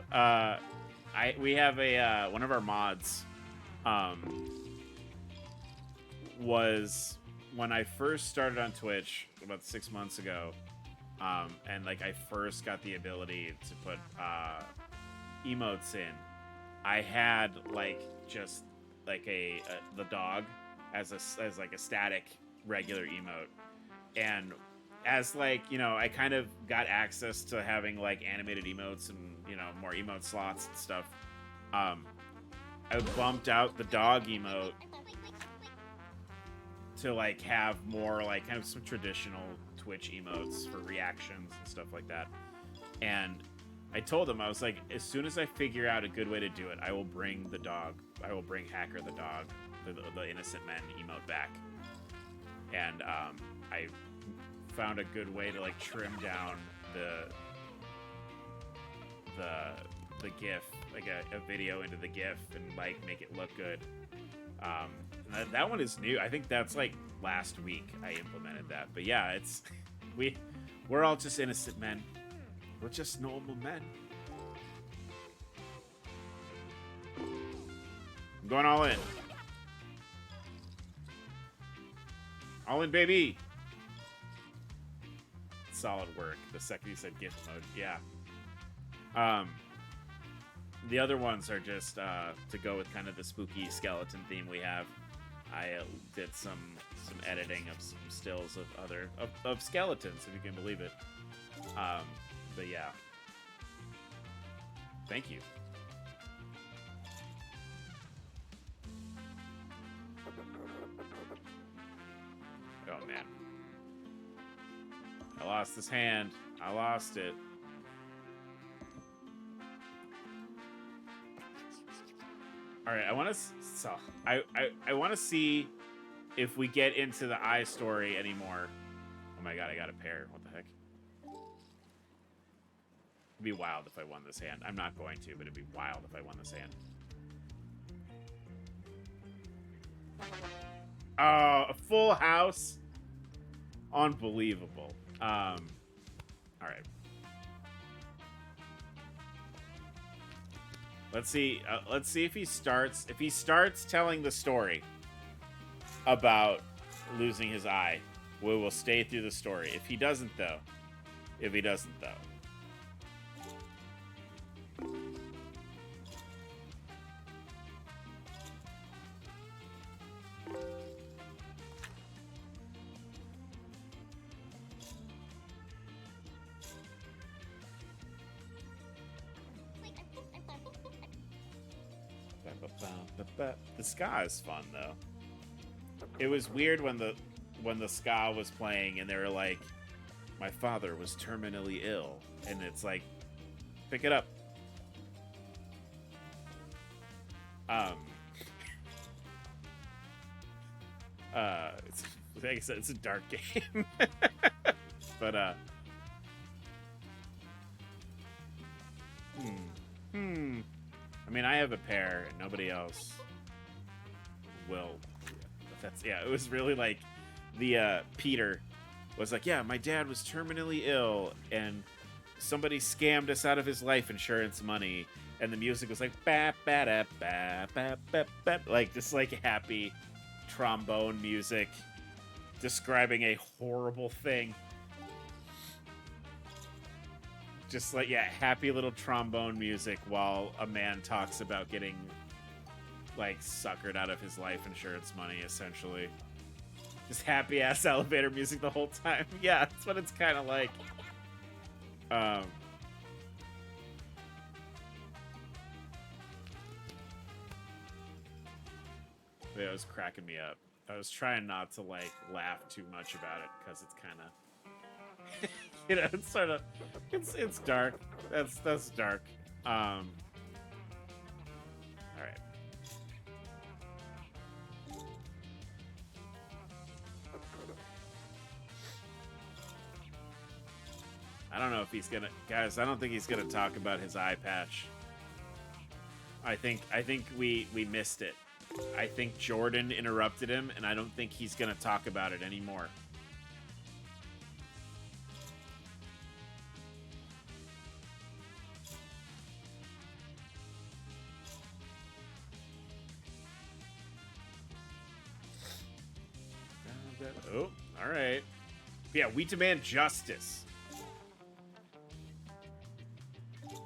we have a one of our mods was when I first started on Twitch about 6 months ago, and like I first got the ability to put emotes in. I had like just like the dog as like a static regular emote, and as like, you know, I kind of got access to having like animated emotes and, you know, more emote slots and stuff. I bumped out the dog emote to like have more like kind of some traditional Twitch emotes for reactions and stuff like that. And I told him, I was like, as soon as I figure out a good way to do it, I will bring the dog. I will bring Hacker the dog, the Innocent Men emote back. And I found a good way to like trim down the GIF, like a video into the GIF, and like make it look good. That one is new. I think that's like last week I implemented that. But yeah, it's we're all just innocent men. We're just normal men. I'm going all in. All in, baby. Solid work. The second you said gift mode, yeah. The other ones are just to go with kind of the spooky skeleton theme we have. I did some editing of some stills of of skeletons, if you can believe it. But yeah, thank you. Oh man, I lost this hand. I lost it. All right, I want to see if we get into the eye story anymore. Oh my god, I got a pair. What the heck? It'd be wild if I won this hand. I'm not going to, but it'd be wild if I won this hand. A full house. Unbelievable. All right. Let's see if he starts. If he starts telling the story about losing his eye, we will stay through the story. If he doesn't, though. The ska is fun though. It was weird when the ska was playing and they were like, "My father was terminally ill," and it's like, pick it up. It's, like I said, it's a dark game, but I mean, I have a pair, and nobody else will. Yeah, it was really like the Peter was like, yeah, my dad was terminally ill, and somebody scammed us out of his life insurance money, and the music was like ba ba da ba ba ba ba, like just like happy trombone music describing a horrible thing. Just like, yeah, happy little trombone music while a man talks about getting like suckered out of his life insurance money, essentially. Just happy ass elevator music the whole time. Yeah, that's what it's kind of like. Yeah, it was cracking me up. I was trying not to like laugh too much about it because it's kind of, you know, it's sort of, it's dark. That's dark. All right. I don't know if he's gonna, guys. I don't think he's gonna talk about his eye patch. I think we missed it. I think Jordan interrupted him, and I don't think he's gonna talk about it anymore. Oh, all right. Yeah, we demand justice.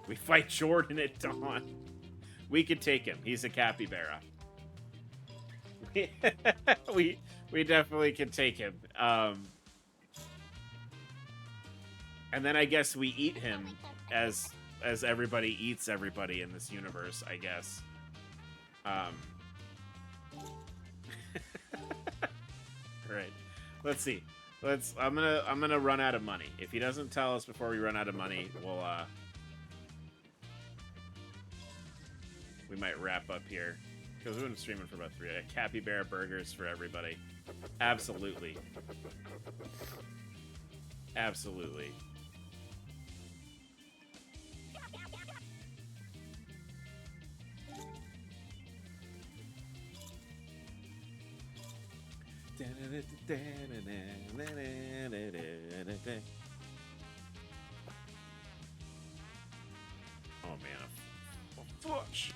We fight Jordan at dawn. We could take him. He's a capybara. we definitely can take him. And then I guess we eat him as everybody eats everybody in this universe, I guess. All right. Let's see. I'm gonna run out of money. If he doesn't tell us before we run out of money, we might wrap up here. Because we've been streaming for about 3 days. Capybara burgers for everybody. Absolutely. Absolutely. Oh man, a flush.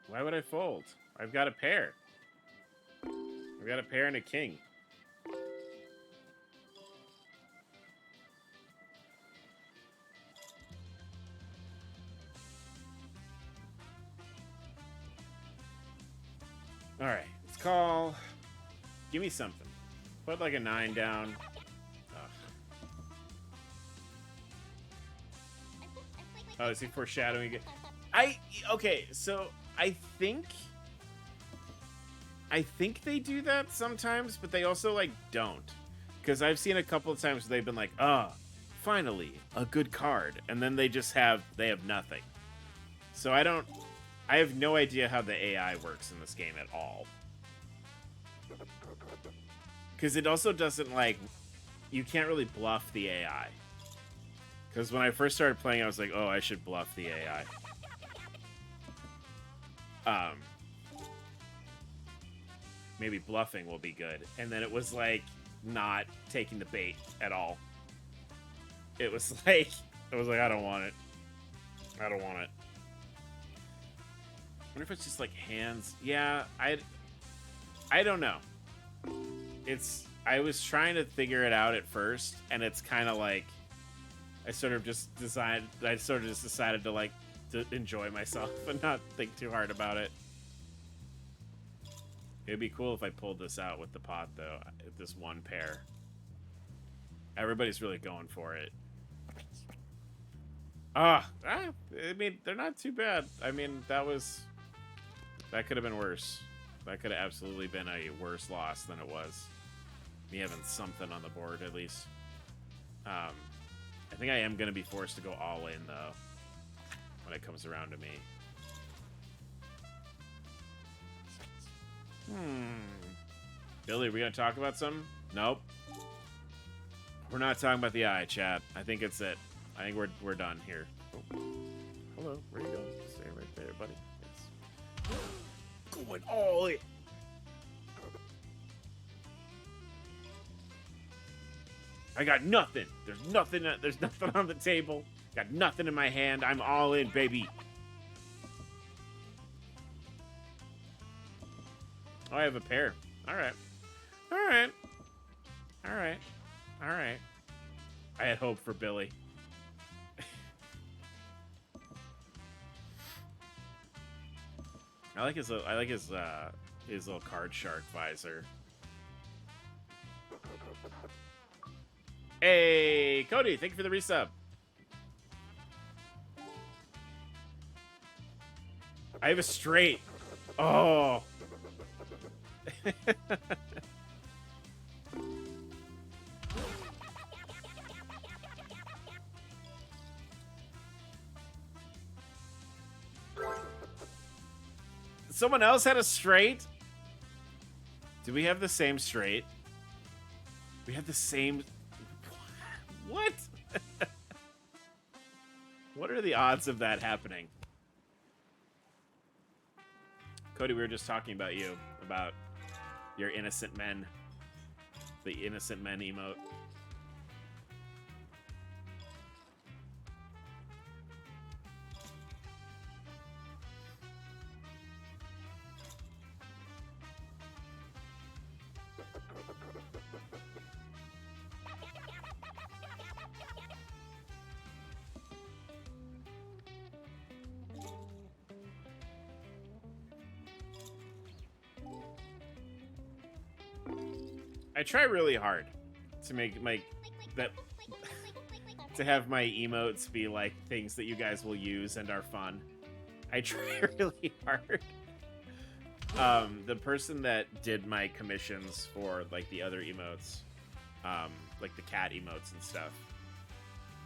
Why would I fold? I've got a pair. I've got a pair and a king. All right, let's call. Give me something. Put like a 9 down. Oh, is he foreshadowing it? Okay, so I think they do that sometimes, but they also like don't. Because I've seen a couple of times where they've been like, finally, a good card. And then they have nothing. So I have no idea how the AI works in this game at all. Because it also doesn't, like, you can't really bluff the AI. Because when I first started playing, I was like, oh, I should bluff the AI. Maybe bluffing will be good. And then it was, like, not taking the bait at all. It was like, I don't want it. I don't want it. I wonder if it's just, like, hands. Yeah, I don't know. I was trying to figure it out at first, and it's kind of like, I sort of just decided to, like, to enjoy myself and not think too hard about it. It'd be cool if I pulled this out with the pot, though. This one pair. Everybody's really going for it. I mean, they're not too bad. I mean, that could have been worse. That could have absolutely been a worse loss than it was. Me having something on the board, at least. I think I am going to be forced to go all in, though, when it comes around to me. Billy, are we going to talk about something? Nope. We're not talking about the eye, chat. I think it's it. I think we're done here. Oh. Hello, where you going? Stay right there, buddy. It's going all in. I got nothing. There's nothing on the table. Got nothing in my hand. I'm all in, baby. Oh, I have a pair. All right. All right. All right. All right. I had hope for Billy. I like his little card shark visor. Hey, Cody, thank you for the resub. I have a straight. Oh. Someone else had a straight? Do we have the same straight? We have the same... What? What are the odds of that happening? Cody, we were just talking about you. About your innocent men. The innocent men emote. I try really hard to make that to have my emotes be like things that you guys will use and are fun. I try really hard. The person that did my commissions for like the other emotes, like the cat emotes and stuff,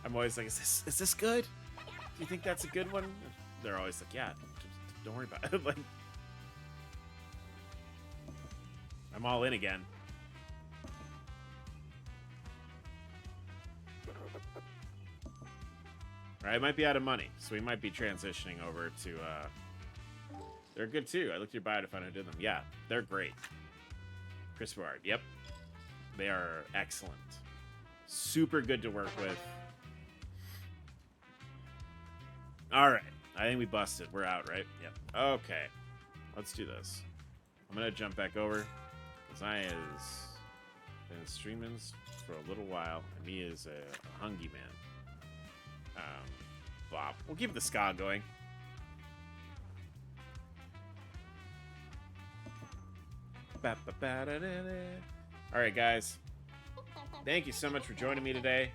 I'm always like, is this good? Do you think that's a good one? They're always like, yeah, just don't worry about it. Like, I'm all in again. I might be out of money, so we might be transitioning over to, they're good too. I looked at your bio to find out who did them. Yeah, they're great. Chris Bard, yep. They are excellent. Super good to work with. Alright, I think we busted. We're out, right? Yep. Okay, let's do this. I'm gonna jump back over, because I has been streaming for a little while, and me is a hungry man. Bop. We'll keep the ska going. Alright, guys. Thank you so much for joining me today.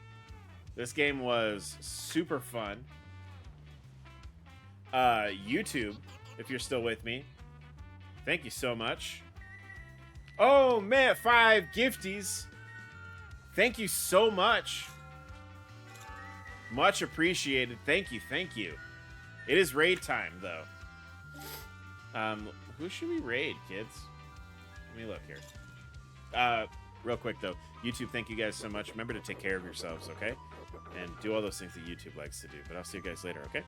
This game was super fun. YouTube, if you're still with me, thank you so much. Oh, man, 5 gifties. Thank you so much. Much appreciated. Thank you, thank you. It is raid time, though. Who should we raid, kids? Let me look here. Real quick, though. YouTube, thank you guys so much. Remember to take care of yourselves, okay? And do all those things that YouTube likes to do. But I'll see you guys later, okay?